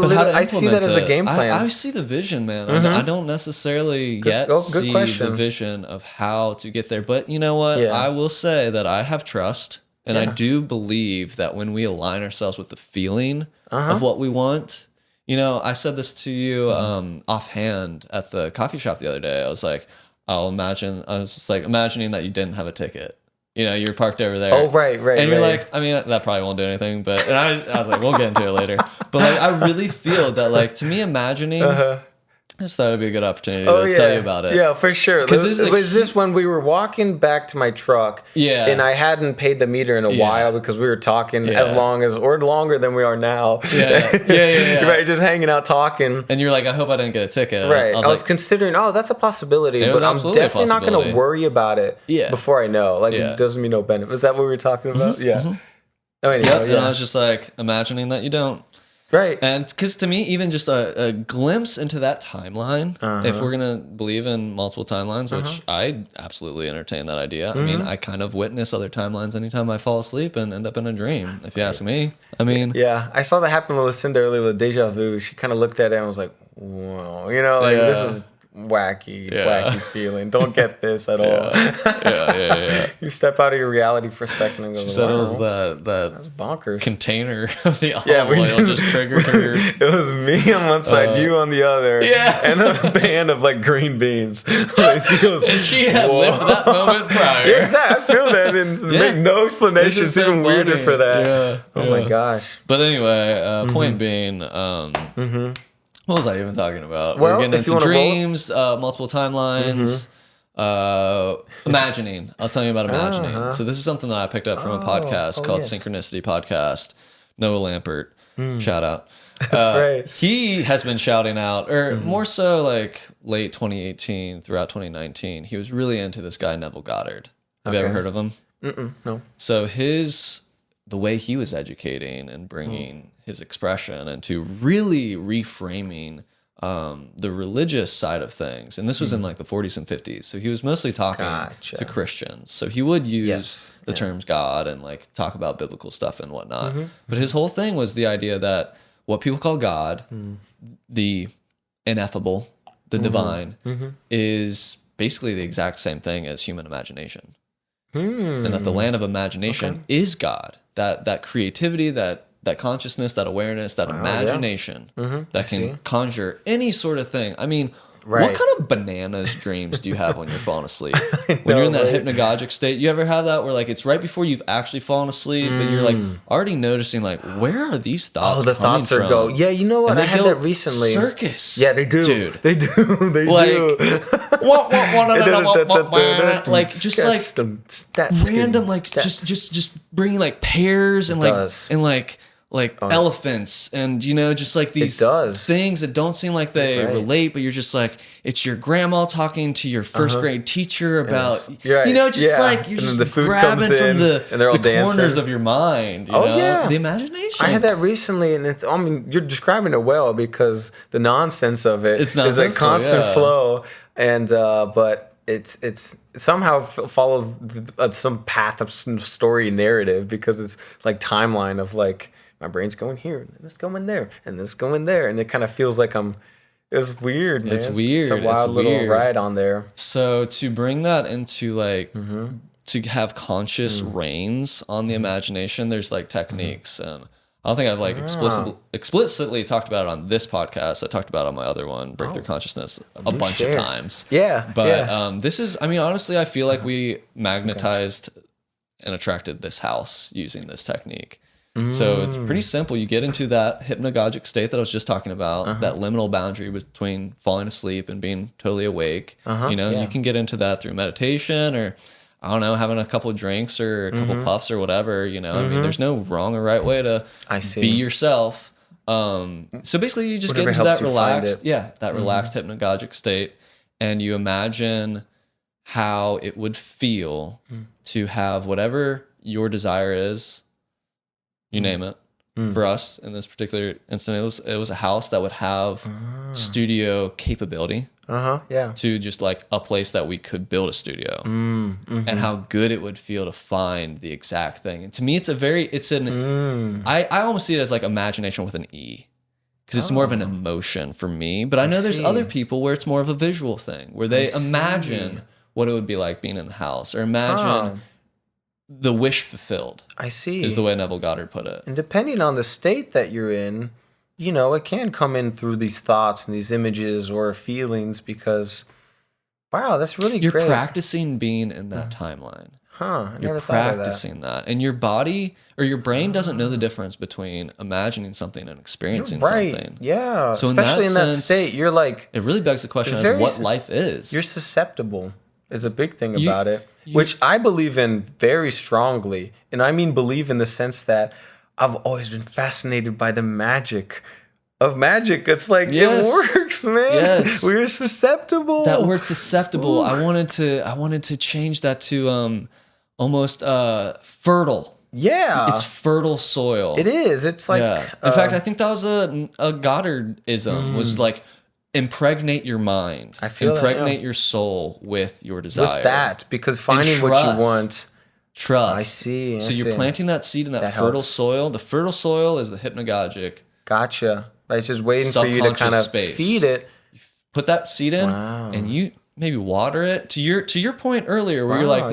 see that as a game plan. I see the vision, man. I don't necessarily see the vision of how to get there. But you know what? Yeah. I will say that I have trust, and I do believe that when we align ourselves with the feeling of what we want, I said this to you offhand at the coffee shop the other day. I was like, I was just like imagining that you didn't have a ticket. You're parked over there. Oh, right. And you're like, I mean, that probably won't do anything, but I was like, we'll get into it later. But like, I really feel that, like, to me, imagining, I just thought it'd be a good opportunity to tell you about it. Yeah, for sure. Was this when we were walking back to my truck? Yeah. And I hadn't paid the meter in a while because we were talking as long as, or longer than we are now. Yeah. Right, just hanging out talking. And you're like, I hope I didn't get a ticket. Right. I was considering, that's a possibility, but I'm definitely not going to worry about it before I know. Like, it doesn't mean no benefit. Is that what we were talking about? Yeah. Oh, anyhow, and I was just like, imagining that you don't. Right. And because to me, even just a glimpse into that timeline, if we're going to believe in multiple timelines, which I absolutely entertain that idea. I mean, I kind of witness other timelines anytime I fall asleep and end up in a dream, if you ask me. I mean... Yeah, I saw that happen with Lucinda earlier with Deja Vu. She kind of looked at it and was like, whoa, this is... wacky feeling. Don't get this at all. Yeah. You step out of your reality for a second and go, she said it was that's bonkers. Container of the olive oil just triggered her. It was me on one side, you on the other, and a band of like green beans. Like, she goes, and she had lived that moment prior. Exactly. I feel that, and make no explanation. It's even weirder for that. Oh my gosh. But anyway, point being, what was I even talking about? Well, we're getting into dreams, multiple timelines, imagining. I was telling you about imagining. So this is something that I picked up from a podcast called Synchronicity Podcast. Noah Lampert, shout out. That's right. He has been shouting out, or more so like late 2018, throughout 2019. He was really into this guy, Neville Goddard. Have you ever heard of him? No. So the way he was educating and bringing his expression and to really reframing the religious side of things. And this was in like the 40s and 50s. So he was mostly talking to Christians. So he would use the terms God and like talk about biblical stuff and whatnot. But his whole thing was the idea that what people call God, the ineffable, the divine, is basically the exact same thing as human imagination. And that the land of imagination is God. That creativity, that consciousness, that awareness, that imagination that can conjure any sort of thing. I mean, what kind of bananas dreams do you have when you're falling asleep? When you're in that hypnagogic state, you ever have that where like it's right before you've actually fallen asleep, but you're like already noticing like, where are these thoughts coming from? The thoughts are going. Yeah, you know what? I had that recently. Circus. Yeah, they do. Dude. They do. They do. Like just like random, like just bringing like pears and like elephants and, just like these things that don't seem like they relate, but you're just like, it's your grandma talking to your first grade teacher about, you're just grabbing from the corners of your mind, the imagination. I had that recently, and you're describing it well, because the nonsense of it is a constant flow, and but it's somehow follows some path of some story narrative, because it's like timeline of like my brain's going here and this going there and this going there, and it kind of feels like it's weird, man. It's weird. It's a wild little ride on there. So to bring that into like to have conscious reins on the imagination, there's like techniques, and I don't think I've like explicitly talked about it on this podcast. I talked about it on my other one, Breakthrough Consciousness, a bunch of times. Yeah. But this is, honestly, I feel like we magnetized and attracted this house using this technique. So it's pretty simple. You get into that hypnagogic state that I was just talking about, that liminal boundary between falling asleep and being totally awake. You can get into that through meditation, or I don't know, having a couple of drinks or a couple puffs or whatever, there's no wrong or right way to be yourself. So basically you just get into that relaxed, relaxed hypnagogic state, and you imagine how it would feel to have whatever your desire is, you name it. For us in this particular instance, it was a house that would have studio capability. To just like a place that we could build a studio, and how good it would feel to find the exact thing. And to me, I almost see it as like imagination with an E, because it's more of an emotion for me. But I know there's other people where it's more of a visual thing, where they imagine what it would be like being in the house, or imagine the wish fulfilled. I see. Is the way Neville Goddard put it. And depending on the state that you're in, it can come in through these thoughts and these images or feelings, because, wow, that's really great. You're practicing being in that timeline. You're practicing that. And your body or your brain doesn't know the difference between imagining something and experiencing something. Yeah. So especially in that state, you're like... It really begs the question as what life is. You're susceptible is a big thing about it, which I believe in very strongly. And I mean believe in the sense that I've always been fascinated by the magic of magic. It's like, it works, man. Yes. We're susceptible. That word susceptible, I wanted to change that to almost fertile. Yeah. It's fertile soil. It is. It's like... In fact, I think that was a Goddardism, was like, impregnate your mind. I feel impregnate your soul with your desire. With that, because finding what you want... Trust. I see. So you're planting that seed in that fertile soil. The fertile soil is the hypnagogic. Gotcha. It's just waiting for you to kind of feed it. You put that seed in, and you maybe water it. To your point earlier, where you're like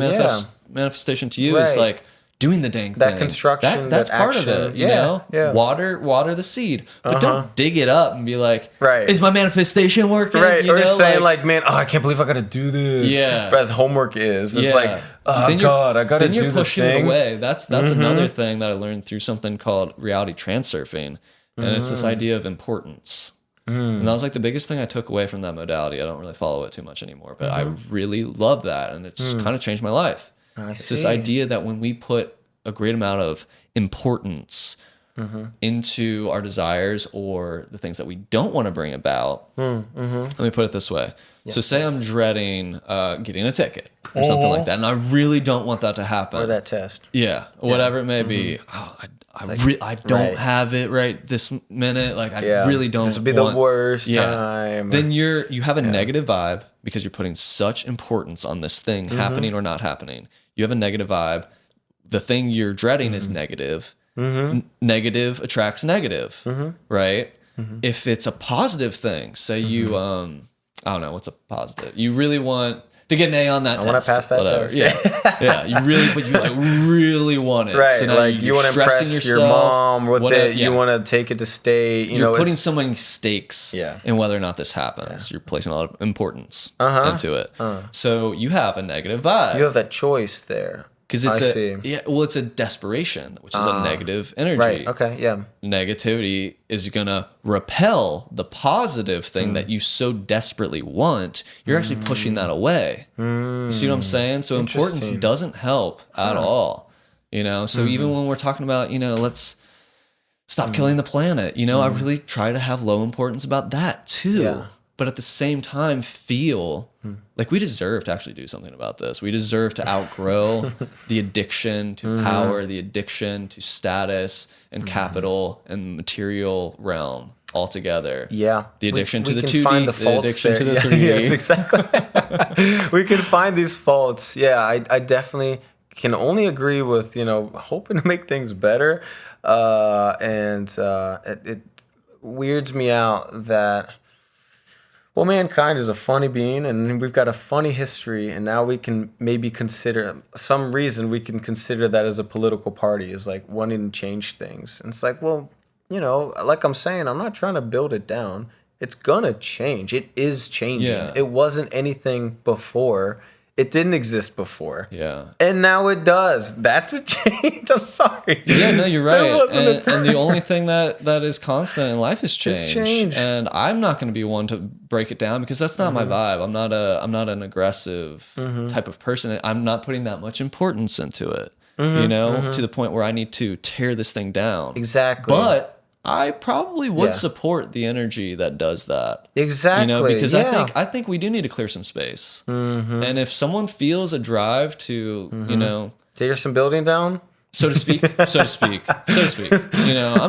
manifestation to you is like doing the dang thing. That construction, that's part of it. You know, water the seed, but don't dig it up and be like, is my manifestation working? Right. Or saying like, man, I can't believe I got to do this. Yeah. As homework is. It's like, oh God, I got to do this thing. Then you're pushing it away. That's another thing that I learned through something called reality transurfing. And it's this idea of importance. And that was like the biggest thing I took away from that modality. I don't really follow it too much anymore, but I really love that. And it's kind of changed my life. It's this idea that when we put a great amount of importance into our desires or the things that we don't want to bring about, let me put it this way. So say I'm dreading getting a ticket or something like that, and I really don't want that to happen. Or that test. Yeah, whatever it may be. Oh, I don't have it right this minute. Like I really don't. This would be the worst time. Then you have a negative vibe because you're putting such importance on this thing happening or not happening. You have a negative vibe. The thing you're dreading is negative. Negative attracts negative, right? If it's a positive thing, say you I don't know what's a positive. You really want to get an A on that test. I want to pass that test. Yeah. You really want it. Right. So now like you want to impress your mom with it. You want to take it to state. You're putting so many stakes in whether or not this happens. You're placing a lot of importance into it. So you have a negative vibe. You have that choice there. Because it's a desperation, which is a negative energy. Right. Okay. Yeah. Negativity is gonna repel the positive thing that you so desperately want. You're actually pushing that away. You see what I'm saying? So importance doesn't help at all. You know. So even when we're talking about, let's stop killing the planet. You know, I really try to have low importance about that too. Yeah. But at the same time, feel like we deserve to actually do something about this. We deserve to outgrow the addiction to power, the addiction to status and capital and material realm altogether. Yeah. The addiction to we the can 2D, find the addiction to the Yeah, 3D. yes, exactly. We can find these faults. Yeah, I definitely can only agree with, hoping to make things better. It weirds me out that, well, mankind is a funny being, and we've got a funny history, and now we can maybe consider some reason we can consider that as a political party, is like wanting to change things. And it's like, well, like I'm saying, I'm not trying to build it down. It's gonna change. It is changing. Yeah. It wasn't anything before. It didn't exist before. Yeah. And now it does. That's a change. I'm sorry. Yeah, no, you're right. There wasn't a time. And the only thing that is constant in life is change. It's change. And I'm not going to be one to break it down because that's not my vibe. I'm not an aggressive type of person. I'm not putting that much importance into it. To the point where I need to tear this thing down. Exactly. But I probably would support the energy that does that. Exactly. Because I think we do need to clear some space. And if someone feels a drive to, tear some building down, so to speak. I'm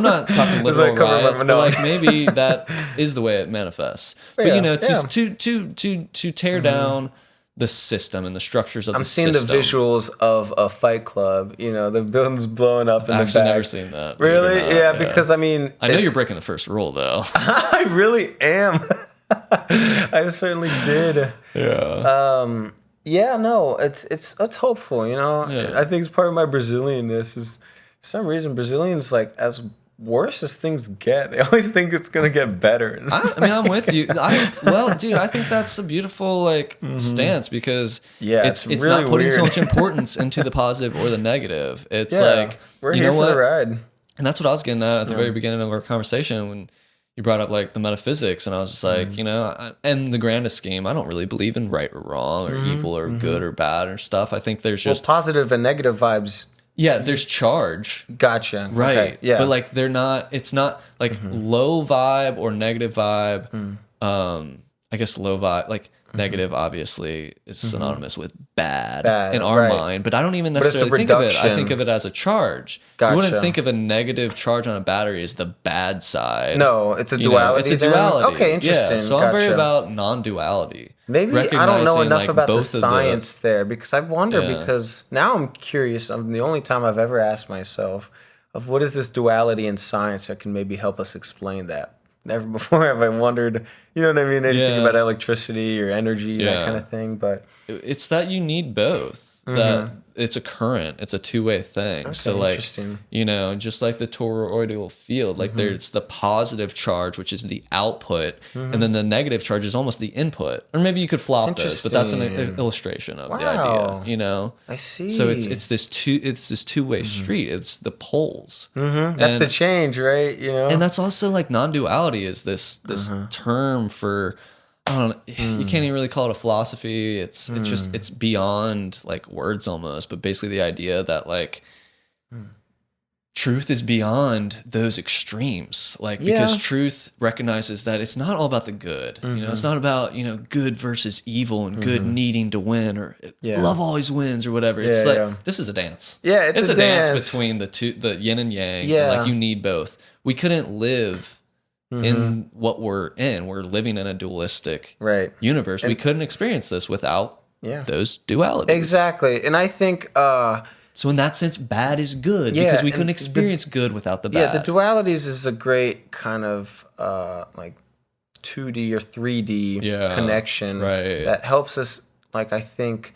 not talking literal riots, but like maybe that is the way it manifests. But to tear down the system and the structures of the system. I'm seeing the visuals of a Fight Club. The building's blowing up in the back. I've actually never seen that. Really? Yeah, because I mean, I know you're breaking the first rule though. I really am. I certainly did. Yeah. Yeah, no, it's hopeful, Yeah. I think it's part of my Brazilianness is for some reason Brazilians, like, as worse as things get, they always think it's gonna get better. I mean, I'm with you. Dude, I think that's a beautiful stance because it's really not putting so weird. much importance into the positive or the negative. It's we're here for the ride. And that's what I was getting at the very beginning of our conversation when you brought up like the metaphysics, and I was just like, and the grandest scheme, I don't really believe in right or wrong or evil or good or bad or stuff. I think there's just positive and negative vibes. Yeah, there's charge. Gotcha. Right. Okay. Yeah. But like it's not like low vibe or negative vibe. I guess low vibe, like negative obviously is synonymous with bad in our mind, but I don't even necessarily think of it. I think of it as a charge. Gotcha. You wouldn't think of a negative charge on a battery as the bad side. No, it's a duality. It's a duality. Okay, interesting. Yeah, so I'm very about non-duality. Maybe I don't know enough about the science there, because I wonder, Yeah. because now I'm curious. The only time I've ever asked myself of what is this duality in science that can maybe help us explain that. Never before have I wondered, you know what I mean, anything about electricity or energy, that kind of thing. But it's that you need both. That it's a current, it's a two-way thing. Okay, so like, interesting. just like the toroidal field, like there's the positive charge, which is the output, and then the negative charge is almost the input. Or maybe you could flop those, but that's an illustration of the idea. I see. So it's this two-way street. It's the poles. That's the change, right? And that's also like non-duality is this term for, I don't know, you can't even really call it a philosophy. It's just, it's beyond like words almost, but basically the idea that like truth is beyond those extremes. Like, because truth recognizes that it's not all about the good. It's not about, good versus evil and good needing to win or love always wins or whatever. It's this is a dance. Yeah, it's a dance between the yin and yang. Yeah. And like you need both. We couldn't live in what we're in. We're living in a dualistic universe. We couldn't experience this without those dualities. Exactly. And I think so in that sense, bad is good because we couldn't experience good without the bad. Yeah, the dualities is a great kind of like 2D or 3D connection that helps us, like, I think,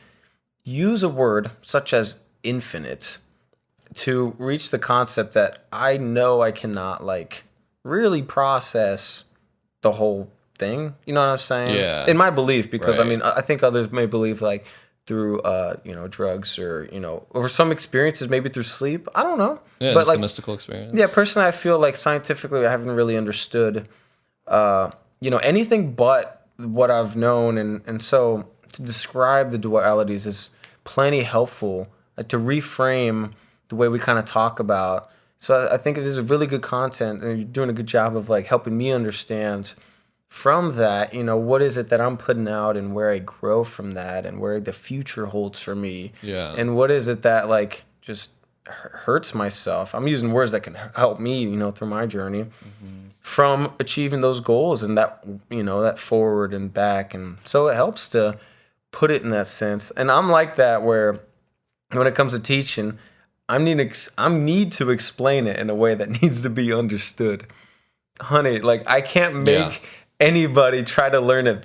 use a word such as infinite to reach the concept that I know I cannot, like, really process the whole thing. You know what I'm saying? Yeah. In my belief, because I mean, I think others may believe like through drugs or or some experiences, maybe through sleep. I don't know. Yeah, but just like the mystical experience. Yeah, personally, I feel like scientifically, I haven't really understood anything but what I've known, and so to describe the dualities is plenty helpful, to reframe the way we kind of talk about So I think it is a really good content, and you're doing a good job of like helping me understand from that, what is it that I'm putting out and where I grow from that and where the future holds for me. Yeah. And what is it that like just hurts myself. I'm using words that can help me, through my journey from achieving those goals and that, that forward and back. And so it helps to put it in that sense. And I'm like that where when it comes to teaching, I need to explain it in a way that needs to be understood. Honey, like I can't make anybody try to learn it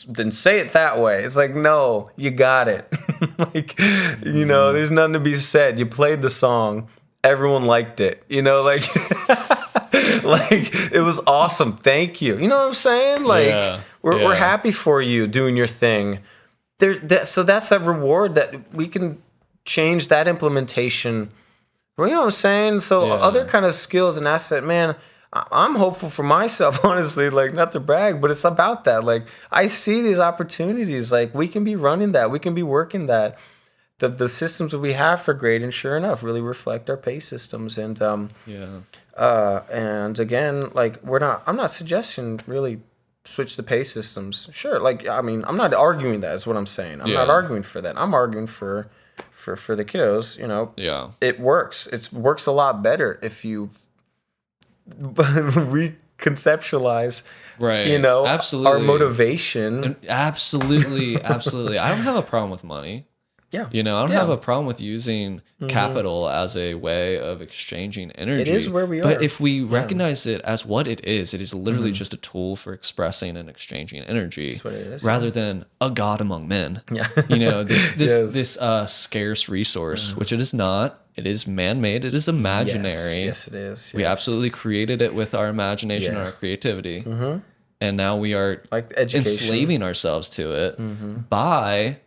then say it that way. It's like, no, you got it. Like, there's nothing to be said. You played the song. Everyone liked it. Like, like it was awesome. Thank you. You know what I'm saying? Like, we're happy for you doing your thing. So that's that reward that we can change that implementation. You know what I'm saying? So other kind of skills and asset, man, I'm hopeful for myself, honestly, like not to brag, but it's about that. Like I see these opportunities, like we can be running that, we can be working that. The systems that we have for grading, sure enough, really reflect our pay systems. And and again, like I'm not suggesting really switch the pay systems. Sure, like I mean, I'm not arguing that is what I'm saying. I'm not arguing for that. I'm arguing for the kiddos, it works. It works a lot better if you reconceptualize absolutely our motivation. Absolutely I don't have a problem with money. I don't have a problem with using capital as a way of exchanging energy. It is where we are. But if we recognize it as what it is literally just a tool for expressing and exchanging energy. That's what it is. Rather than a god among men. This scarce resource, which it is not. It is man-made. It is imaginary. Yes, it is. Yes. We absolutely created it with our imagination and our creativity. And now we are like enslaving ourselves to it by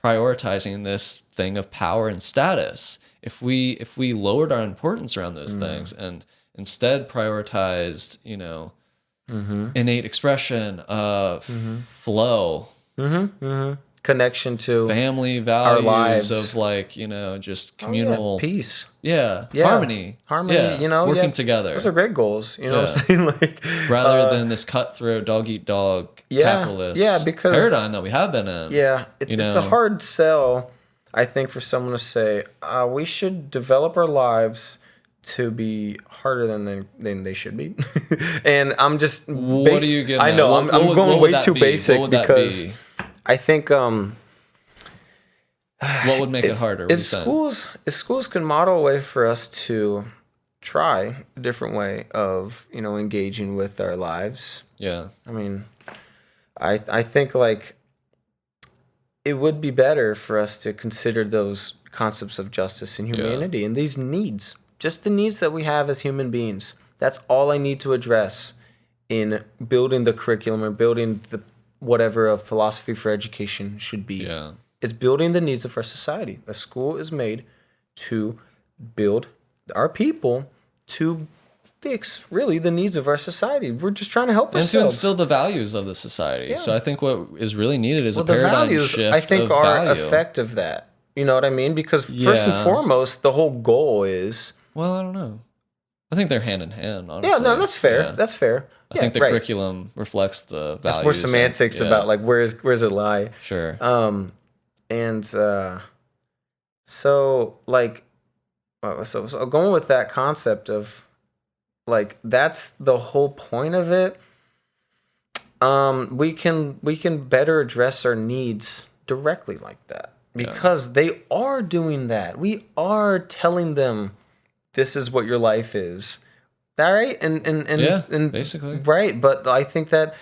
prioritizing this thing of power and status. If we lowered our importance around those things and instead prioritized, innate expression, flow, connection to family values, our lives of like, just communal peace. Harmony, working together. Those are great goals. You know what I'm saying? Like rather than this cutthroat dog eat dog capitalist because paradigm that we have been in. It's a hard sell, I think, for someone to say we should develop our lives to be harder than they should be. And I'm just what do you get? I know I'm going way too basic because I think what would make it harder? If schools can model a way for us to try a different way of engaging with our lives. I mean, I think like it would be better for us to consider those concepts of justice and humanity and these needs, just the needs that we have as human beings. That's all I need to address in building the curriculum or building the whatever a philosophy for education should be. It's building the needs of our society. A school is made to build our people to fix really the needs of our society. We're just trying to help ourselves. And to instill the values of the society. So I think what is really needed is a paradigm shift. I think are effect of that. You know what I mean? Because first and foremost, the whole goal is... Well, I don't know. I think they're hand in hand, honestly. Yeah, no, that's fair. That's fair. I think the curriculum reflects the values. That's more semantics about like where's it lie. Sure. So like, so going with that concept of like that's the whole point of it. We can better address our needs directly like that because they are doing that. We are telling them this is what your life is. All right, and basically right. But I think that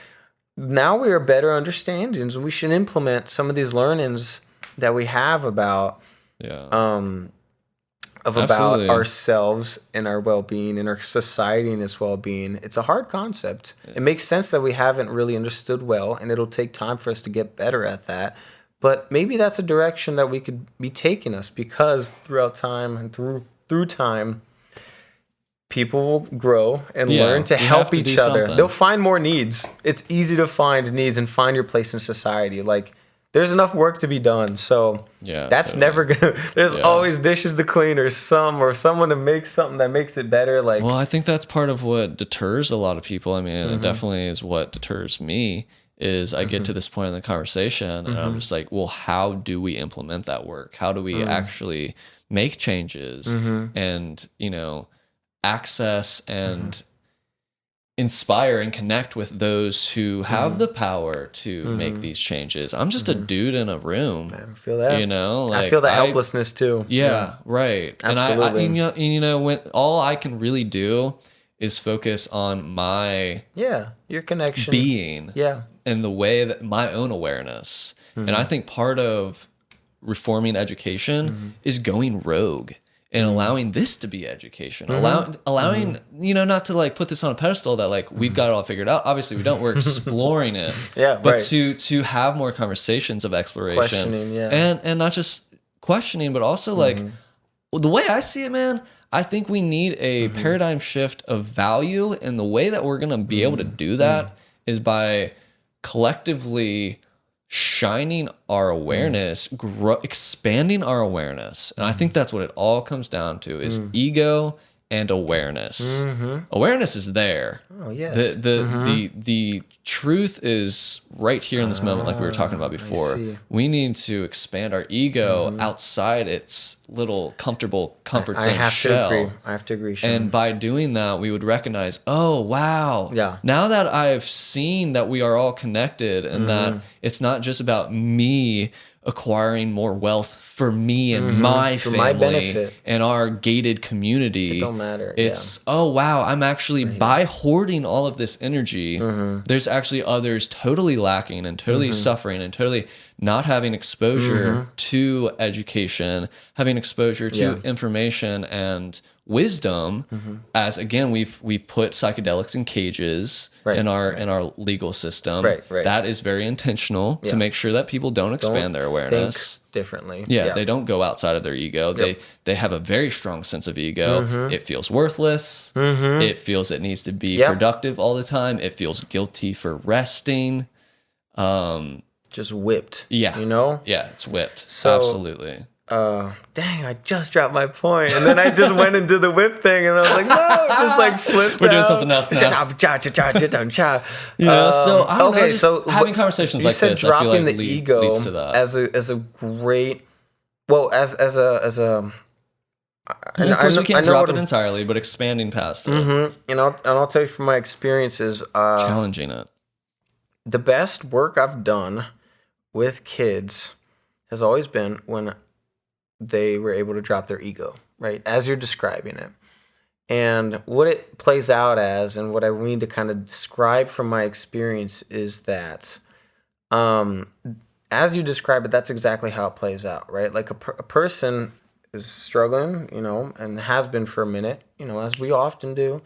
now we are better understandings, and we should implement some of these learnings that we have about about ourselves and our well-being and our society and its well-being. It's a hard concept. It makes sense that we haven't really understood well, and it'll take time for us to get better at that. But maybe that's a direction that we could be taking us because throughout time and through time. People will grow and learn to help each other. They'll find more needs. It's easy to find needs and find your place in society. Like there's enough work to be done. So Yeah, that's totally. never gonna. There's always dishes to clean, or someone to make something that makes it better. Like, well, I think that's part of what deters a lot of people. I mean, it definitely is what deters me. Is I get to this point in the conversation, and I'm just like, well, how do we implement that work? How do we actually make changes and access and inspire and connect with those who have the power to make these changes? I'm just a dude in a room. I feel that. Like I feel that helplessness too. Yeah, right. Absolutely. And when all I can really do is focus on my your connection being Yeah. and the way that my own awareness. And I think part of reforming education is going rogue and allowing this to be education, allowing not to like put this on a pedestal that like we've got it all figured out. Obviously we don't, we're exploring it. But to have more conversations of exploration, Questioning, and not just questioning, but also like the way I see it, man, I think we need a paradigm shift of value, and the way that we're going to be able to do that is by collectively shining our awareness, expanding our awareness. And I think that's what it all comes down to is ego and awareness. Awareness is there. Oh yes. The truth is right here in this moment, like we were talking about before. We need to expand our ego outside its little comfort zone shell. I have to agree. Sean. And by doing that, we would recognize, oh, wow. Yeah. Now that I've seen that we are all connected and that it's not just about me acquiring more wealth for me and my For family my benefit. and our gated community. It don't matter. It's, oh, wow, I'm actually, by hoarding all of this energy, there's actually others totally lacking and totally suffering and totally not having exposure to education, having exposure to information and wisdom, as again we've put psychedelics in cages in our legal system. That is very intentional to make sure that people don't expand their awareness. Think differently. They don't go outside of their ego. They have a very strong sense of ego. It feels worthless. It feels it needs to be productive all the time. It feels guilty for resting. Just whipped. Yeah. Yeah, it's whipped. So, absolutely. Dang, I just dropped my point, and then I just went and did the whip thing, and I was like, no, it just like slipped. We're doing something else now. So I don't know, just having conversations like this, I feel like the ego leads to that. as a great, well, as a. And of course, we can't drop it entirely, but expanding past it, and I'll tell you from my experiences, challenging it. The best work I've done with kids has always been when they were able to drop their ego, right? As you're describing it. And what it plays out as, and what I need to kind of describe from my experience is that, as you describe it, that's exactly how it plays out, right? Like a person is struggling, and has been for a minute, as we often do.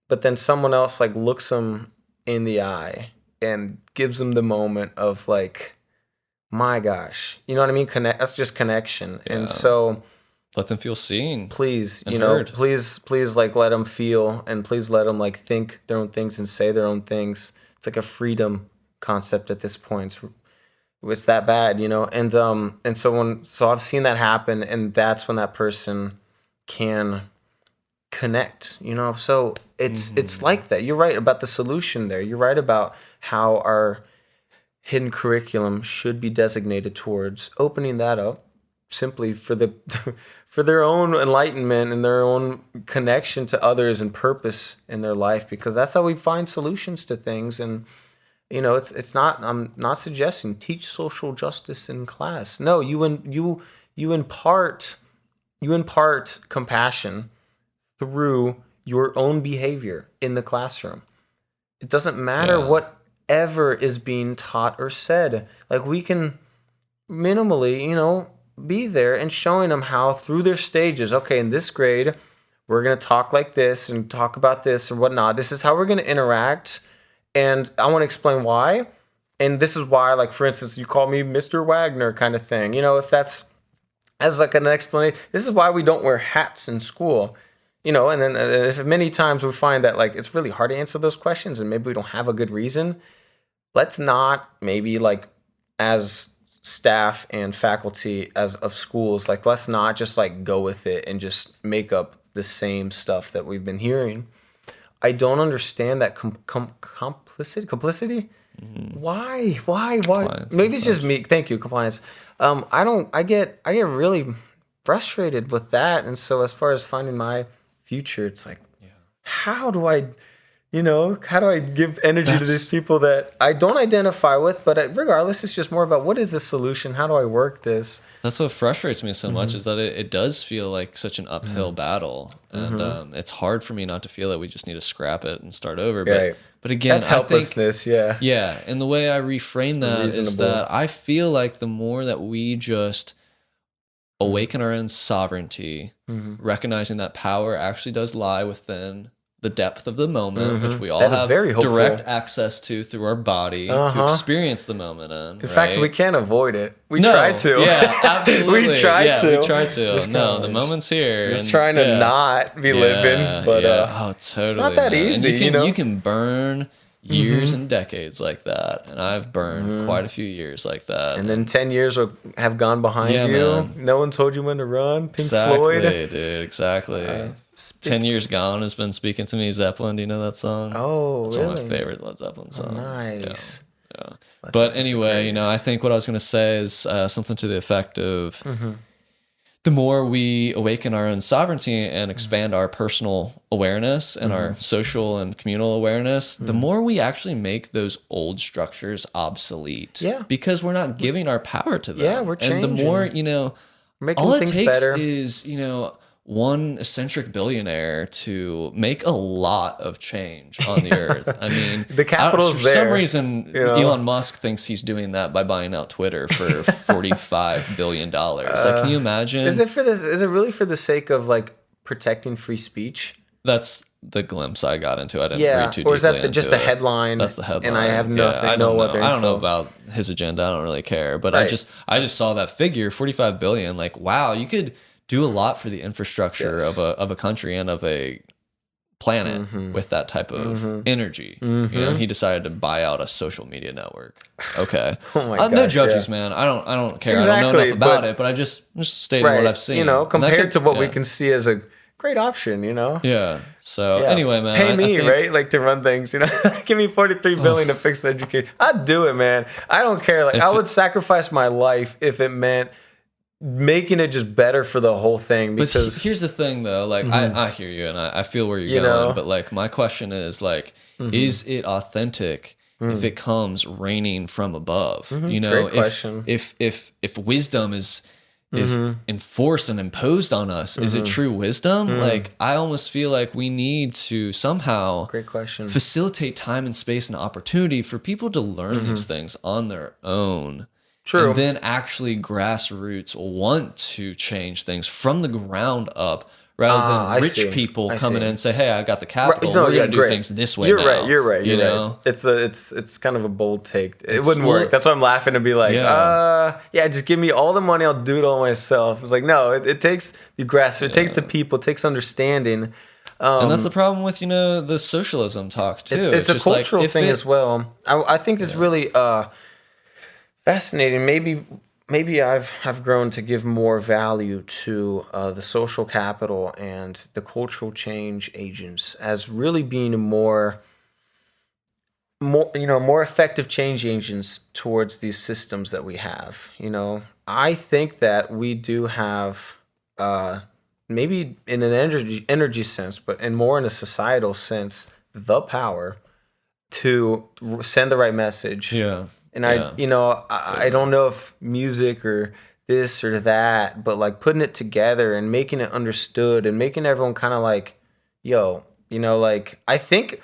But then someone else like looks them in the eye and gives them the moment of like, my gosh, you know what I mean? That's just connection. Yeah. And so let them feel seen. Please, heard. please like let them feel, and please let them like think their own things and say their own things. It's like a freedom concept at this point. It's that bad, and so I've seen that happen, and that's when that person can connect, so it's like that. You're right about the solution there. You're right about how our hidden curriculum should be designated towards opening that up simply for their own enlightenment and their own connection to others and purpose in their life, because that's how we find solutions to things. And it's not, I'm not suggesting teach social justice in class. No, you impart compassion through your own behavior in the classroom. It doesn't matter whatever is being taught or said. Like, we can minimally, be there and showing them how through their stages, okay, in this grade, we're going to talk like this and talk about this or whatnot. This is how we're going to interact. And I want to explain why. And this is why, like, for instance, you call me Mr. Wagner kind of thing. If that's as like an explanation, this is why we don't wear hats in school. And then if many times we find that like it's really hard to answer those questions and maybe we don't have a good reason, let's not maybe like as staff and faculty as of schools, like, let's not just like go with it and just make up the same stuff that we've been hearing. I don't understand that complicity. Why? Compliance Maybe and it's just such. me. Thank you, compliance. I get really frustrated with that. And so as far as finding my future, it's like, how do I give energy to these people that I don't identify with? But regardless, it's just more about, what is the solution? How do I work this? That's what frustrates me so much, is that it does feel like such an uphill battle, and it's hard for me not to feel that we just need to scrap it and start over. Right. But again, That's helplessness. yeah, and the way I reframe that is reasonable. that I feel like the more that we just awaken our own sovereignty, recognizing that power actually does lie within the depth of the moment, which we all That is have very hopeful. direct access to through our body to experience the moment in. In fact, we can't avoid it. We No, try to. Yeah, absolutely. We try to. We try to. Just No, kinda the like- moment's here. Just and, trying to not be living. But oh, totally. it's not that man. And easy, you can burn years and decades like that, and I've burned quite a few years like that. and then 10 years will have gone behind Yeah, you. man. No one told you when to run. Pink exactly, Floyd. dude. Exactly. 10 Years Gone has been speaking to me. Zeppelin, do you know that song? Oh, It's really? one of my favorite Led Zeppelin songs. Nice. Yeah. But anyway, I think what I was going to say is something to the effect of the more we awaken our own sovereignty and expand our personal awareness and our social and communal awareness, the more we actually make those old structures obsolete. Yeah. Because we're not giving our power to them. Yeah, we're And the more, Making all it things takes better. is, one eccentric billionaire to make a lot of change on the earth. I mean, The capital's for some there, reason, Elon Musk thinks he's doing that by buying out Twitter for $45 billion. Like, can you imagine? Is it really for the sake of like protecting free speech? That's the glimpse I got into. I didn't Yeah, read too or is deeply that just into the it. headline? That's the headline. And I have nothing. I don't know. other I don't know info. about his agenda. I don't really care. But Right. I just saw that figure, 45 billion. Like, wow, you could do a lot for the infrastructure Yes. of a country and of a planet with that type of energy. He decided to buy out a social media network. Okay. Oh my No gosh, judges, yeah. man. I don't care. I don't know Exactly, enough about but- it, but I just stating what I've seen. And that compared could- to what we yeah. can see as a great option, Yeah. So Yeah. anyway, man. Pay I me, think- right? Like to run things, Give me $43 billion to fix education. I'd do it, man. I don't care. Like, I would sacrifice my life if it meant making it just better for the whole thing. But Because here's the thing, though. Like, I hear you, and I feel where you're You going. know? But like, my question is like, is it authentic if it comes raining from above? Great question. if wisdom is enforced and imposed on us, is it true wisdom? Like, I almost feel like we need to somehow great question. facilitate time and space and opportunity for people to learn these things on their own. True. And then actually grassroots want to change things from the ground up rather I than rich see. people I coming see. in and say, hey, I got the capital. No, We're yeah, going to do great. things this way You're now. right. You're right. You You're know? right. It's kind of a bold take. It It's- wouldn't well, work. That's why I'm laughing to be like, Yeah. just give me all the money. I'll do it all myself. It's like, no, it takes the grassroots. It takes the people. It takes understanding. And that's the problem with, the socialism talk, too. It's a just like, cultural if thing it- as well. I think it's really fascinating. Maybe I've grown to give more value to the social capital and the cultural change agents as really being more effective change agents towards these systems that we have. I think that we do have maybe in an energy sense, but more in a societal sense, the power to send the right message. Yeah. And I don't know if music or this or that, but like putting it together and making it understood and making everyone kind of like, I think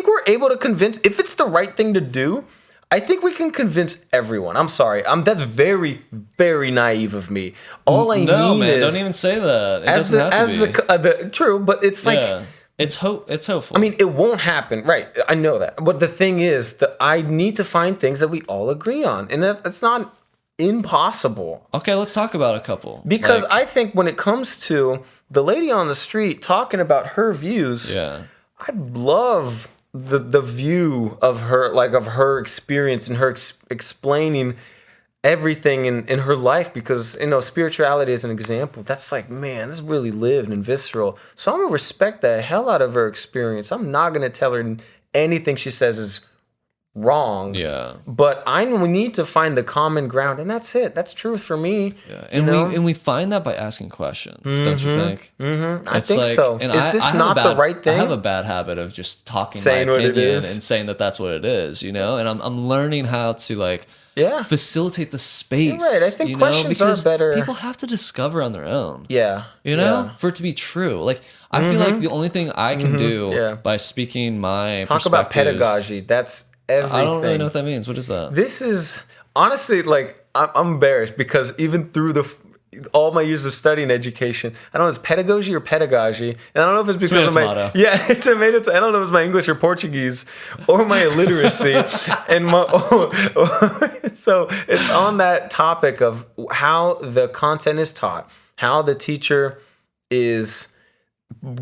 we're able to convince, if it's the right thing to do, I think we can convince everyone. I'm sorry. That's very, very naive of me. All I No, need man, is don't even say that. It doesn't have to be. true, but it's like, Yeah. It's hopeful. I mean, it won't happen, right? I know that, but the thing is that I need to find things that we all agree on, and that's not impossible. Okay, let's talk about a couple. Because Like, I think when it comes to the lady on the street talking about her views, yeah. I love the view of her, like of her experience and her explaining everything in her life, because spirituality is an example that's like, man, this is really lived and visceral. So I'm gonna respect the hell out of her experience. I'm not gonna tell her anything she says is wrong. Yeah. But we need to find the common ground, and that's it. That's truth for me. Yeah. And we find that by asking questions, don't you think? Mm-hmm. I think so. And is this not the right thing? I have a bad habit of just talking saying my opinion what it is. And saying that that's what it is, and I'm learning how to like facilitate the space. You're right. I think questions are better. People have to discover on their own. Yeah. For it to be true. Like I feel like the only thing I can do by speaking my talk about pedagogy. That's everything. I don't really know what that means. What is that? This is honestly like I'm embarrassed because even through all my years of studying education, I don't know if it's pedagogy or pedagogy, and I don't know if it's because of my motto. Tomato. I don't know if it's my English or Portuguese or my illiteracy, and so it's on that topic of how the content is taught, how the teacher is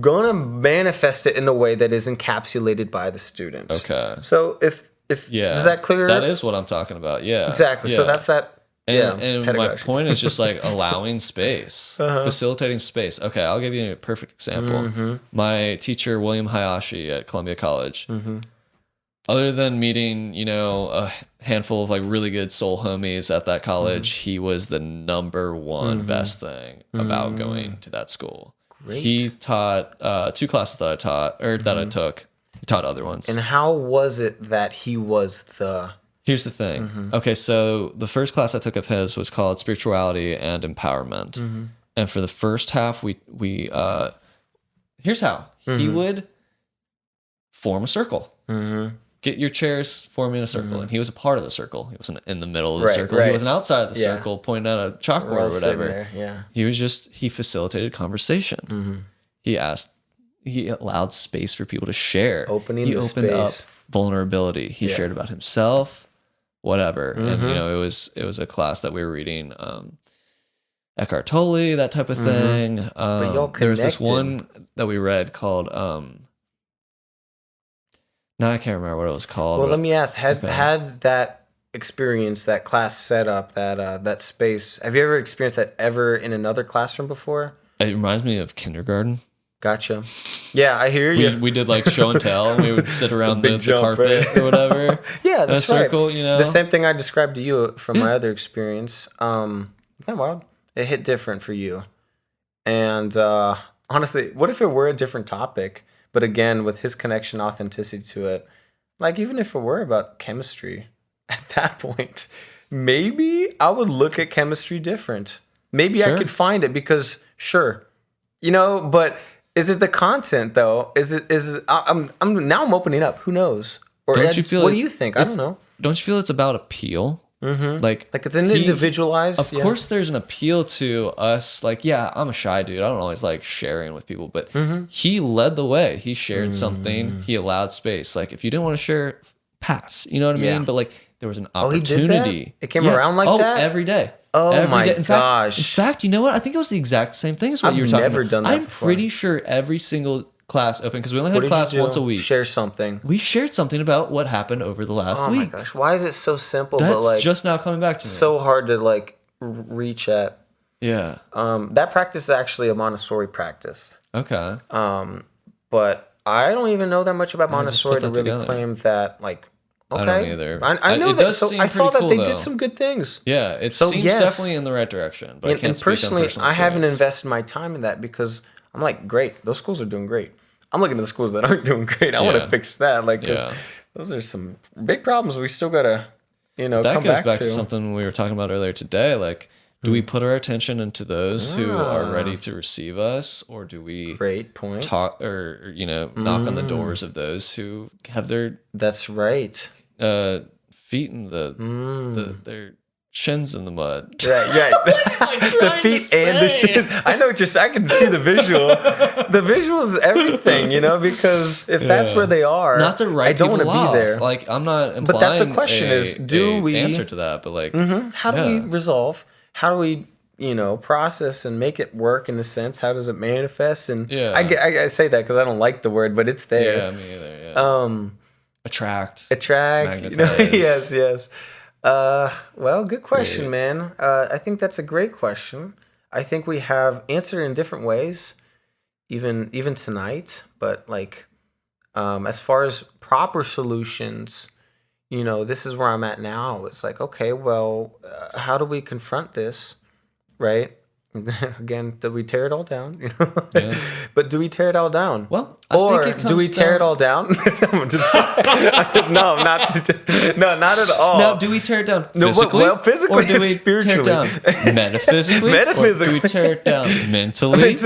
gonna manifest it in a way that is encapsulated by the students. Okay. So if is that clear? That is what I'm talking about. Yeah. Exactly. Yeah. So that's that. And my point is just like allowing space, facilitating space. Okay, I'll give you a perfect example. My teacher, William Hayashi at Columbia College, other than meeting, a handful of like really good soul homies at that college, he was the number one best thing about going to that school. Great. He taught 2 classes that I taught, or that I took. He taught other ones. And how was it that he was the... Here's the thing. Okay, so the first class I took of his was called Spirituality and Empowerment. And for the first half, we here's how. He would form a circle. Get your chairs, form in a circle. And he was a part of the circle. He wasn't in the middle of the circle. He wasn't outside of the circle pointing at a chalkboard or whatever. He facilitated conversation. He allowed space for people to share. He opened up vulnerability. He shared about himself, whatever. And it was a class that we were reading Eckhart Tolle, that type of thing. There was this one that we read called now I can't remember what it was called. Well, let me ask, had that experience, that class set up, that space, have you ever experienced that ever in another classroom before? It reminds me of kindergarten. Gotcha. Yeah, I hear you. We did like show and tell, and we would sit around the carpet or whatever. Yeah, that's in a circle, The same thing I described to you from my other experience. Isn't that wild? It hit different for you. And honestly, what if it were a different topic? But again, with his connection, authenticity to it, like even if it were about chemistry, at that point, maybe I would look at chemistry different. Maybe I could find it because but is it the content though? Is it? I'm opening up. Who knows? Or don't you feel? What do you think? I don't know. Don't you feel it's about appeal? Like it's an individualized. Of course, there's an appeal to us. Like, yeah, I'm a shy dude. I don't always like sharing with people, but he led the way. He shared something. He allowed space. Like, if you didn't want to share, pass. You know what I mean? But like, there was an opportunity. He did that? It came around like that every day. Oh every my day. gosh! In fact, you know what? I think it was the exact same thing as what you were talking about. I've never done that before. I'm pretty sure every single class open, because we only had class once a week. Share something. We shared something about what happened over the last week. Oh my gosh! Why is it so simple? That's just now coming back to me. So hard to like reach at. Yeah. That practice is actually a Montessori practice. Okay. But I don't even know that much about Montessori to really claim that like. Okay. I don't either. I know it that. Does seem I saw that cool, they though. did some good things. Yeah, it seems definitely in the right direction. But I can't speak on personal experience. I haven't invested my time in that because I'm like, great, those schools are doing great. I'm looking at the schools that aren't doing great. I want to fix that. Like, those are some big problems we still gotta, that come back to. That goes back to something we were talking about earlier today. Like, do we put our attention into those who are ready to receive us, or do we talk or knock on the doors of those who have their feet in their shins in the mud? Yeah. The feet and the shins. I know. I can see the visual. The visual is everything, because if that's where they are, not to write I don't want to be there. Like, I'm not implying. But that's the question: is do we answer to that? But like, how do we resolve? How do we process and make it work in a sense? How does it manifest? And I say that because I don't like the word, but it's there. Yeah, me either. Yeah. Attract. Magnetize. Yes. Well, good question, Great. man. I think that's a great question. I think we have answered in different ways, even tonight. But like, as far as proper solutions, this is where I'm at now. It's like, okay, well, how do we confront this, right? Again, do we tear it all down? Yeah. But do we tear it all down? Well, I Or think it do we comes tear it down- all down? No, not at all. Now, do we tear it down No, physically? well, physically or do and we tear spiritually. it down metaphysically? Metaphysically. Or do we tear it down mentally?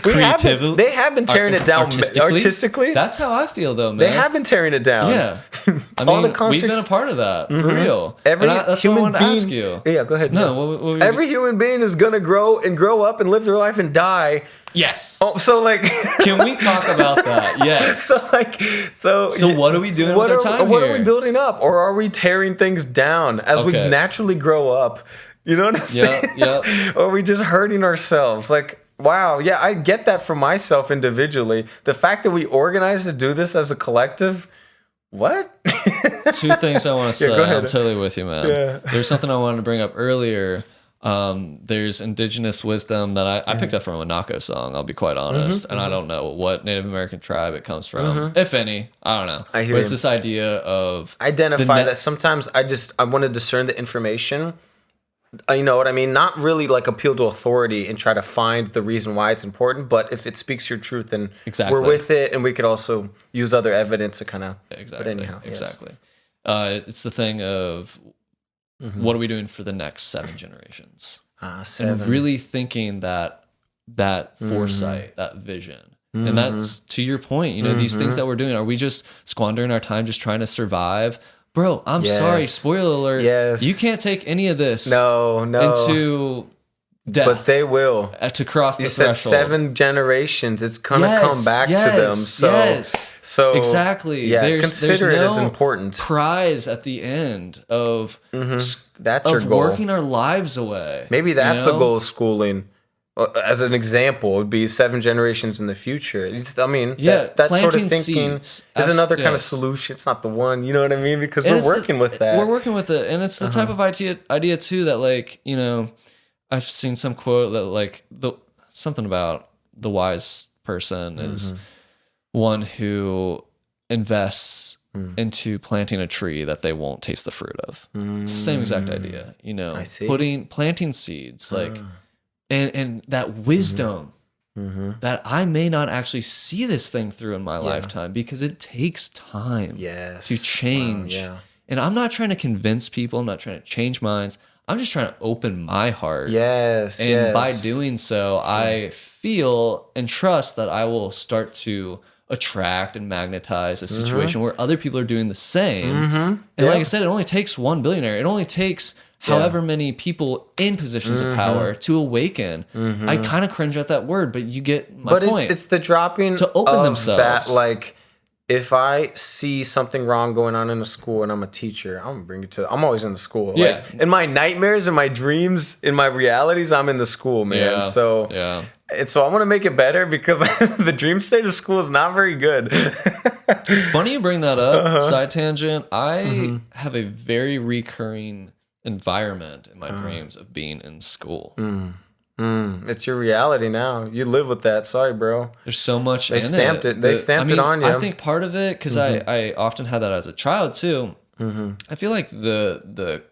Creatively? They have been tearing it down artistically. That's how I feel, though, man. They have been tearing it down. Yeah. I All the mean, we've constructs- been a part of that, for real. Every And that's human what I wanted being. to ask you. Yeah, go ahead. No, what were you- Every human being is gonna grow up and live their life and die. Yes. Oh, so like, Can we talk about that? Yes. so what are we doing with our time What here? are we building up, or are we tearing things down as we Okay. naturally grow up? You know what I'm saying? yeah. Or are we just hurting ourselves? Like, wow, yeah, I get that for myself individually. The fact that we organize to do this as a collective, what? Two things I want to say. go ahead. I'm totally with you, man. Yeah. There's something I wanted to bring up earlier. There's indigenous wisdom that I picked up from a Nako song, I'll be quite honest. And I don't know what Native American tribe it comes from, if any. I don't know. I hear But it's you. this idea of Identify the that next- sometimes I want to discern the information. You know what I mean? Not really like appeal to authority and try to find the reason why it's important, but if it speaks your truth, then Exactly. we're with it, and we could also use other evidence to kind of. Exactly. But anyhow, yes. Exactly. It's the thing of what are we doing for the next 7 generations? Seven. And really thinking that foresight, that vision. And that's to your point, these things that we're doing, are we just squandering our time just trying to survive? Bro, I'm sorry, Yes. spoiler alert. Yes. You can't take any of this No. into death. But they will. To cross the You said threshold. 7 generations. It's gonna come back to them. So exactly. Yeah, there's consider it as no important. prize at the end of That's your of goal. working our lives away. Maybe that's you the know? goal of schooling. As an example, it would be 7 generations in the future. I mean, Yeah, that sort of planting thinking seeds. is another kind of Yes. solution. It's not the one, you know what I mean? Because And we're it's working with that. We're working with it, and it's the type of idea too that, like, I've seen some quote that, like, something about the wise person is one who invests into planting a tree that they won't taste the fruit of. It's the same exact idea, I see. planting seeds, like, and that wisdom that I may not actually see this thing through in my lifetime because it takes time Yes. to change. Wow, yeah. And I'm not trying to convince people. I'm not trying to change minds. I'm just trying to open my heart. Yes. And yes. by doing so, I feel and trust that I will start to attract and magnetize a situation where other people are doing the same. And like I said, it only takes one billionaire. It only takes however many people in positions of power to awaken. I kind of cringe at that word, but you get my point. It's the dropping To open of themselves. that, like, if I see something wrong going on in a school and I'm a teacher, I'm gonna bring it to. I'm always in the school. Yeah. Like, in my nightmares, in my dreams, in my realities, I'm in the school, man. Yeah, So yeah. And so I want to make it better because the dream state of school is not very good. Funny you bring that up. Side tangent. I have a very recurring environment in my dreams of being in school. It's your reality now. You live with that. Sorry, bro. There's so much They in stamped it. They stamped it on you. I think part of it, because I often had that as a child too. I feel like the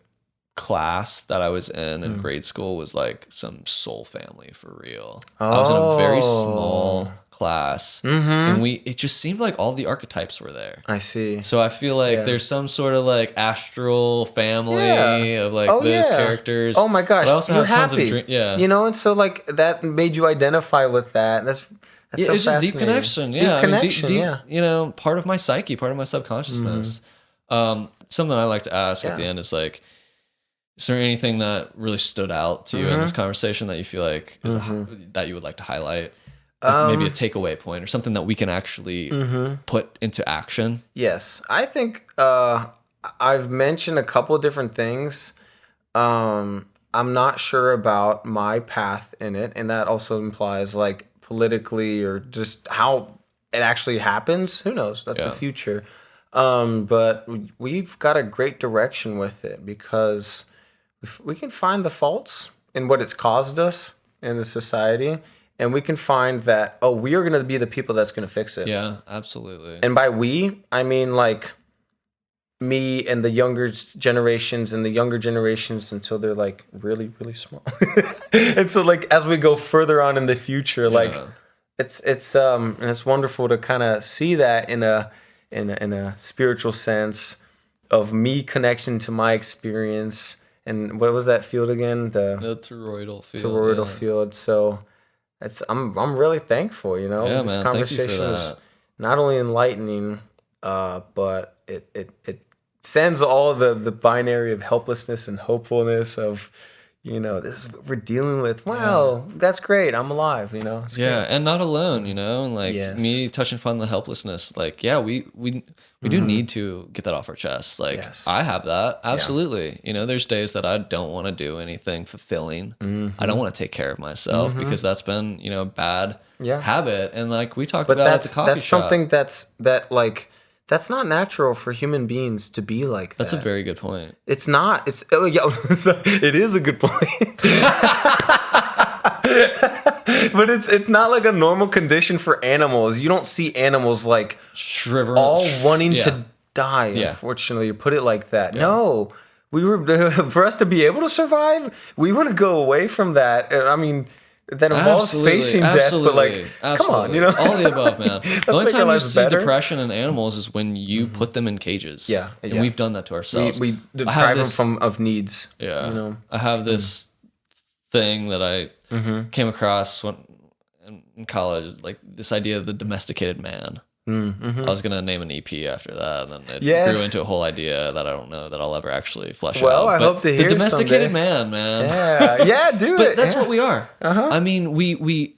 class that I was in grade school was like some soul family for real. I was in a very small class, and it just seemed like all the archetypes were there. I see. So I feel like there's some sort of like astral family of like those characters. Oh my gosh, But I also you're have tons happy. of dreams. Yeah. You know, and so like that made you identify with that. And that's Yeah, so it's just deep fascinating. connection. Deep Yeah, I mean, connection. Yeah. part of my psyche, part of my subconsciousness. Something I like to ask at the end is like, is there anything that really stood out to you in this conversation that you feel like is that you would like to highlight? Like maybe a takeaway point or something that we can actually put into action. Yes, I think I've mentioned a couple of different things. I'm not sure about my path in it, and that also implies like politically or just how it actually happens. Who knows? That's the future. But we've got a great direction with it because we can find the faults in what it's caused us in the society, and we can find that, oh, we are going to be the people that's going to fix it. Yeah, absolutely. And by we, I mean like me and the younger generations until they're like really, really small. And so like as we go further on in the future, like and it's wonderful to kind of see that in a spiritual sense of me connection to my experience. And what was that field again? The toroidal field. Toroidal field. So I'm really thankful, you know. Yeah, this man. conversation Thank you for that. was not only enlightening, but it sends all the binary of helplessness and hopefulness of, you know, this is what we're dealing with. Wow, that's great. I'm alive, you know. It's great. And not alone, you know, and like me touching upon the helplessness, like, we do need to get that off our chest. Like, I have that. Absolutely. You know, there's days that I don't want to do anything fulfilling. I don't want to take care of myself because that's been, you know, a bad habit. And like we talked about at the coffee shop. That's something that's not natural for human beings to be like that. That's a very good point. It's not. It is a good point. But it's not like a normal condition for animals. You don't see animals like shriveling, all wanting to die. Unfortunately, you put it like that. No, for us to be able to survive, we want to go away from that. I mean, that involves facing death, but like, come on, you know, all the above, man. The only time you see depression in animals is when you put them in cages. And we've done that to ourselves. We deprive them of needs. Yeah, you know, I have this thing that I came across when in college, like this idea of the domesticated man. I was gonna name an EP after that, and then it grew into a whole idea that I don't know that I'll ever actually flesh out. Well, I hope to hear the domesticated someday. man. Yeah, do but it. That's what we are. I mean, we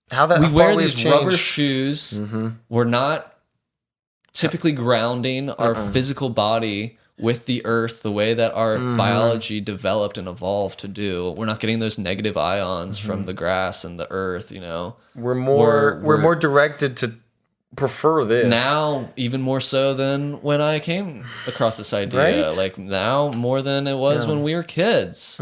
wear these rubber shoes. We're not typically grounding our physical body with the earth the way that our biology developed and evolved to do. We're not getting those negative ions from the grass and the earth. You know, we're more directed to prefer this now, even more so than when I came across this idea. Right? Like now more than it was when we were kids.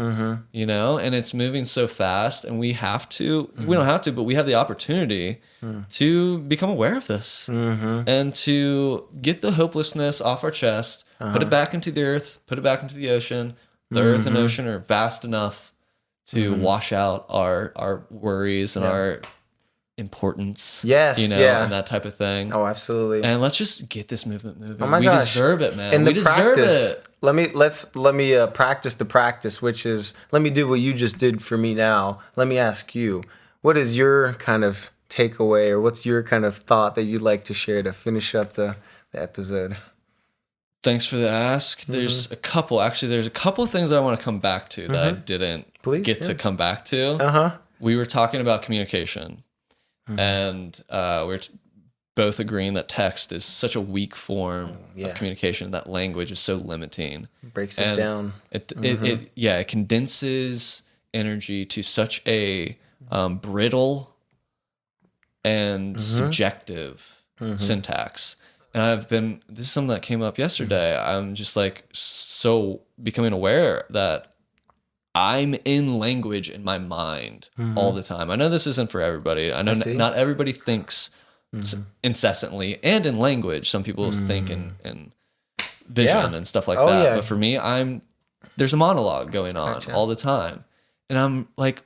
You know, and it's moving so fast, and we have to. We don't have to, but we have the opportunity to become aware of this and to get the hopelessness off our chest, put it back into the earth, put it back into the ocean. The earth and ocean are vast enough to wash out our worries and our importance, you know, and that type of thing. Oh, absolutely. And let's just get this movement moving. Oh my we gosh. deserve it, man. And we deserve it. Let me practice the practice, which is let me do what you just did for me now. Let me ask you, what is your kind of takeaway, or what's your kind of thought that you'd like to share to finish up the episode? Thanks for the ask. There's a couple things that I want to come back to that I didn't get to come back to. We were talking about communication. And we're both agreeing that text is such a weak form of communication, that language is so limiting. It breaks us down. It condenses energy to such a brittle and subjective syntax. And this is something that came up yesterday. I'm just like so becoming aware that I'm in language in my mind all the time. I know this isn't for everybody. I know not everybody thinks incessantly and in language. Some people think in vision and stuff like that. Yeah. But for me, there's a monologue going on all the time. And I'm like,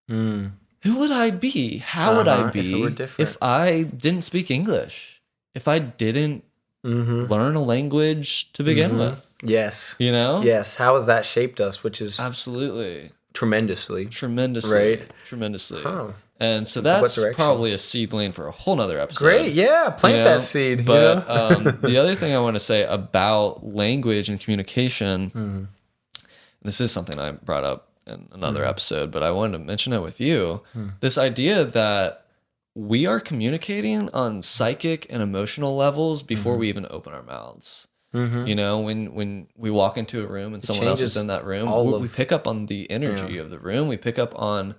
who would I be? How would I be if I didn't speak English? If I didn't learn a language to begin with? Yes. You know? Yes. How has that shaped us? Which is absolutely tremendously. Right? Tremendously. Huh. And so that's probably a seedling for a whole nother episode. Great. Yeah. Plant that seed. But the other thing I want to say about language and communication, this is something I brought up in another episode, but I wanted to mention it with you. This idea that we are communicating on psychic and emotional levels before we even open our mouths. You know, when we walk into a room and someone else is in that room, we pick up on the energy of the room. We pick up on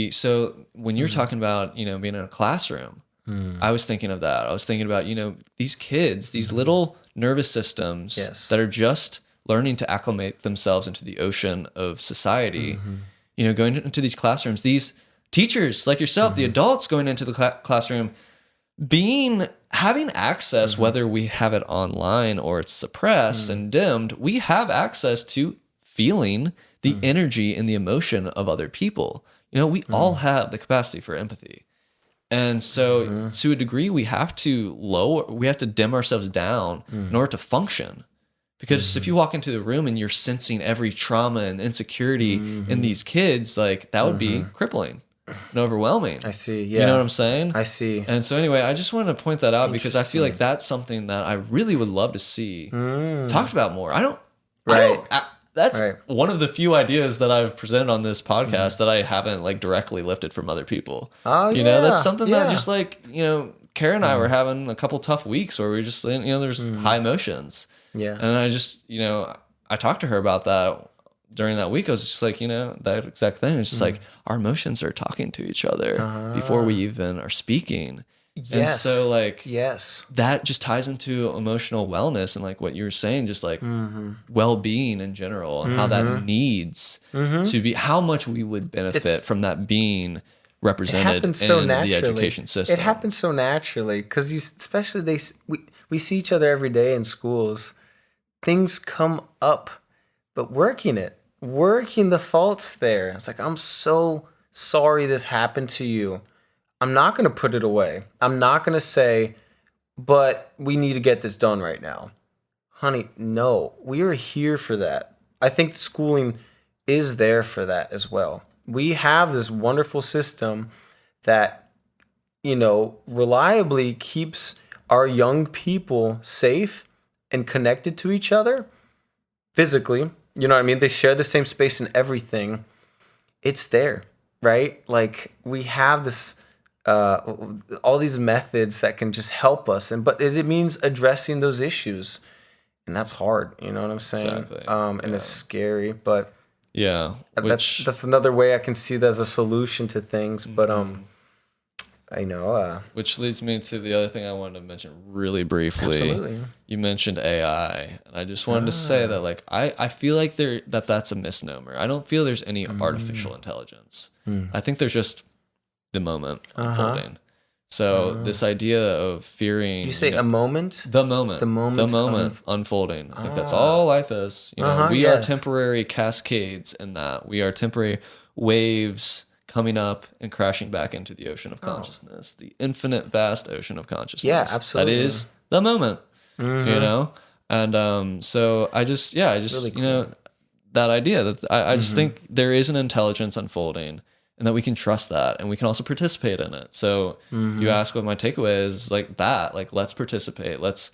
so when you're talking about, you know, being in a classroom, I was thinking of that. I was thinking about, these kids, these little nervous systems that are just learning to acclimate themselves into the ocean of society, going into these classrooms, these teachers like yourself, the adults going into the classroom, having access, whether we have it online or it's suppressed and dimmed, we have access to feeling the energy and the emotion of other people. We all have the capacity for empathy. And so to a degree, we have to dim ourselves down in order to function. Because if you walk into the room and you're sensing every trauma and insecurity in these kids, like that would be crippling and overwhelming. I see. Yeah. You know what I'm saying? I see. And so anyway, I just wanted to point that out because I feel like that's something that I really would love to see talked about more. That's one of the few ideas that I've presented on this podcast that I haven't like directly lifted from other people. Oh, That's something that just like, Kara and I were having a couple tough weeks where we just, there's high emotions. Yeah. And I just, I talked to her about that during that week. I was just like, that exact thing. It's just like our emotions are talking to each other before we even are speaking. Yes. And so like, yes, that just ties into emotional wellness and like what you were saying, just like well-being in general and how that needs to be, how much we would benefit from that being represented in the education system. It happens so naturally because we see each other every day in schools. Things come up, but working the faults there. It's like, I'm so sorry this happened to you. I'm not going to put it away. I'm not going to say, but we need to get this done right now. Honey, no, we are here for that. I think schooling is there for that as well. We have this wonderful system that, reliably keeps our young people safe and connected to each other physically. You know what I mean? They share the same space and everything. It's there, right? Like we have this, all these methods that can just help us, but it means addressing those issues, and that's hard. You know what I'm saying? Exactly. And it's scary, but that's another way I can see that as a solution to things. But I know. Which leads me to the other thing I wanted to mention really briefly. Absolutely. You mentioned AI, and I just wanted to say that like I feel like that's a misnomer. I don't feel there's any artificial intelligence. I think there's just the moment unfolding. So this idea of fearing, you say a moment, the moment unfolding. I think that's all life is. We are temporary cascades in that. We are temporary waves coming up and crashing back into the ocean of consciousness, the infinite vast ocean of consciousness. Yeah, absolutely. That is the moment, And so I just really cool. That idea that I just think there is an intelligence unfolding and that we can trust that and we can also participate in it. So you ask what my takeaway is, like that, like let's participate. Let's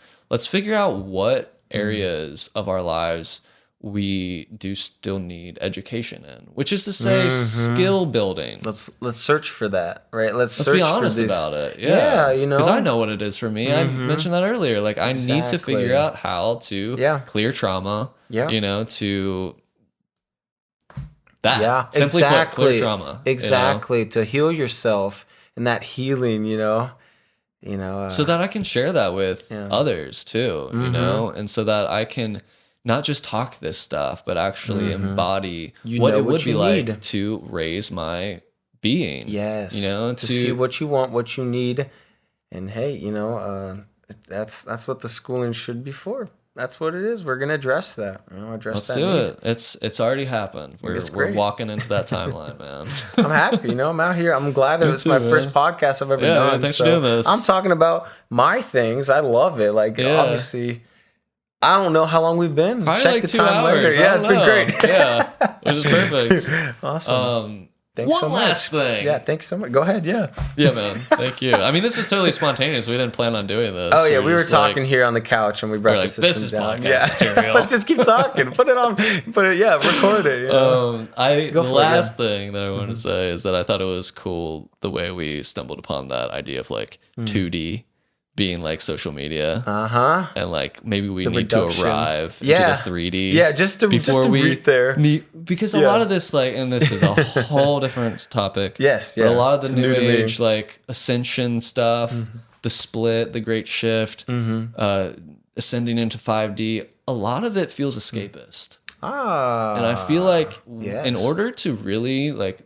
figure out what areas of our lives we do still need education in, which is to say skill building. Let's search for that, right? Let's be honest about it. Yeah, because I know what it is for me. I mentioned that earlier. Like I need to figure out how to clear trauma. To that. Yeah, simply put, clear trauma. Exactly, to heal yourself and that healing. So that I can share that with others too. And so that I can not just talk this stuff, but actually embody what it would be like to raise my being. Yes. To see what you want, what you need. And hey, that's what the schooling should be for. That's what it is. We're going to address that. Let's do it. It's already happened. We're walking into that timeline, man. I'm happy. I'm out here. I'm glad it's my first podcast I've ever done. Man, thanks for doing this. I'm talking about my things. I love it. Like, obviously, I don't know how long we've been. Probably Check like the 2 time hours. later. Yeah, it's been great. Yeah, which is perfect. Awesome. Thanks One so much. last thing. Yeah, thanks so much. Go ahead. Yeah. Yeah, man. Thank you. I mean, this is totally spontaneous. We didn't plan on doing this. Oh yeah, we were talking here on the couch and we brought the system this is down. podcast material. Let's just keep talking. Put it on. Record it. The last thing that I want to say is that I thought it was cool the way we stumbled upon that idea of like 2D being like social media. And like maybe we need reduction. to arrive into the 3D. Yeah, just to read there. Because a lot of this, like, and this is a whole different topic. Yes, but a lot of the new age, like ascension stuff, the split, the great shift, ascending into 5D, a lot of it feels escapist. And I feel like in order to really like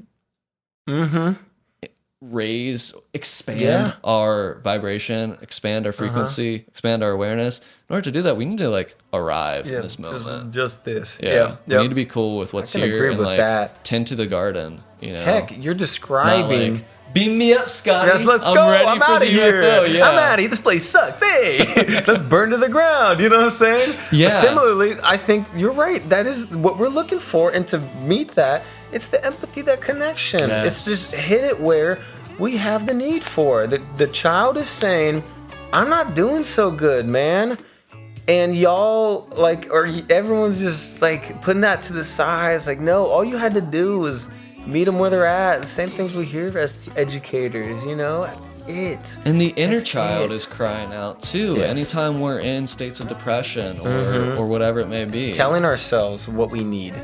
expand our vibration, expand our frequency, expand our awareness, in order to do that, we need to like arrive in this moment. Just this. Yeah. We need to be cool with what's here and like tend to the garden, you know. Heck, you're describing... Like, beam me up, Scotty. Yes, let's go. I'm out of here. I'm out of here. This place sucks. Hey, let's burn to the ground. You know what I'm saying? Yeah. But similarly, I think you're right. That is what we're looking for. And to meet that, it's the empathy, that connection. Yes. It's just hit it where we have the need for. The child is saying, I'm not doing so good, man. And y'all, like, or everyone's just like putting that to the side. It's like, no, all you had to do was meet them where they're at. The same things we hear as educators, you know? And the inner child is crying out too. Yes. Anytime we're in states of depression or whatever it may be. It's telling ourselves what we need.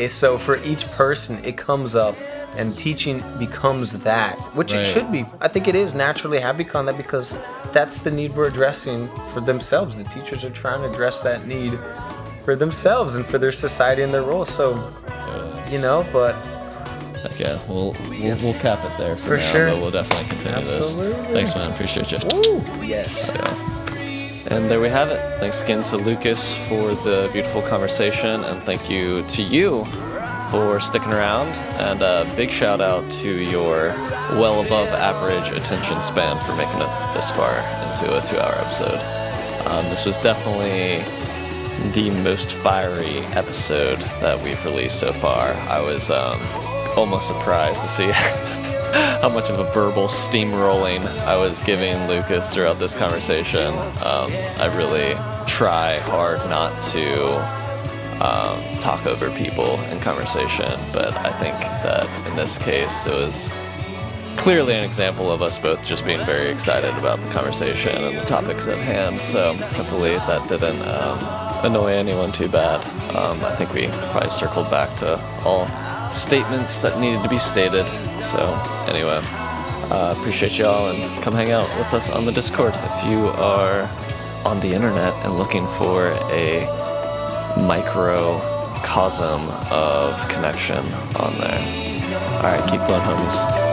So for each person, it comes up and teaching becomes that, which it should be. I think it is naturally have become that because that's the need we're addressing for themselves. The teachers are trying to address that need for themselves and for their society and their role. So, you know, but... Okay, we'll cap it there for now, sure. But we'll definitely continue this. Thanks, man. Appreciate you. Ooh, yes. Yeah. And there we have it. Thanks again to Lucas for the beautiful conversation, and thank you to you for sticking around. And a big shout out to your well above average attention span for making it this far into a 2-hour episode. This was definitely the most fiery episode that we've released so far. I was almost surprised to see how much of a verbal steamrolling I was giving Lucas throughout this conversation. I really try hard not to talk over people in conversation, but I think that in this case it was clearly an example of us both just being very excited about the conversation and the topics at hand, so hopefully that didn't annoy anyone too bad. I think we probably circled back to all statements that needed to be stated. So anyway, appreciate y'all, and come hang out with us on the Discord if you are on the internet and looking for a microcosm of connection on there. All right, keep going, homies.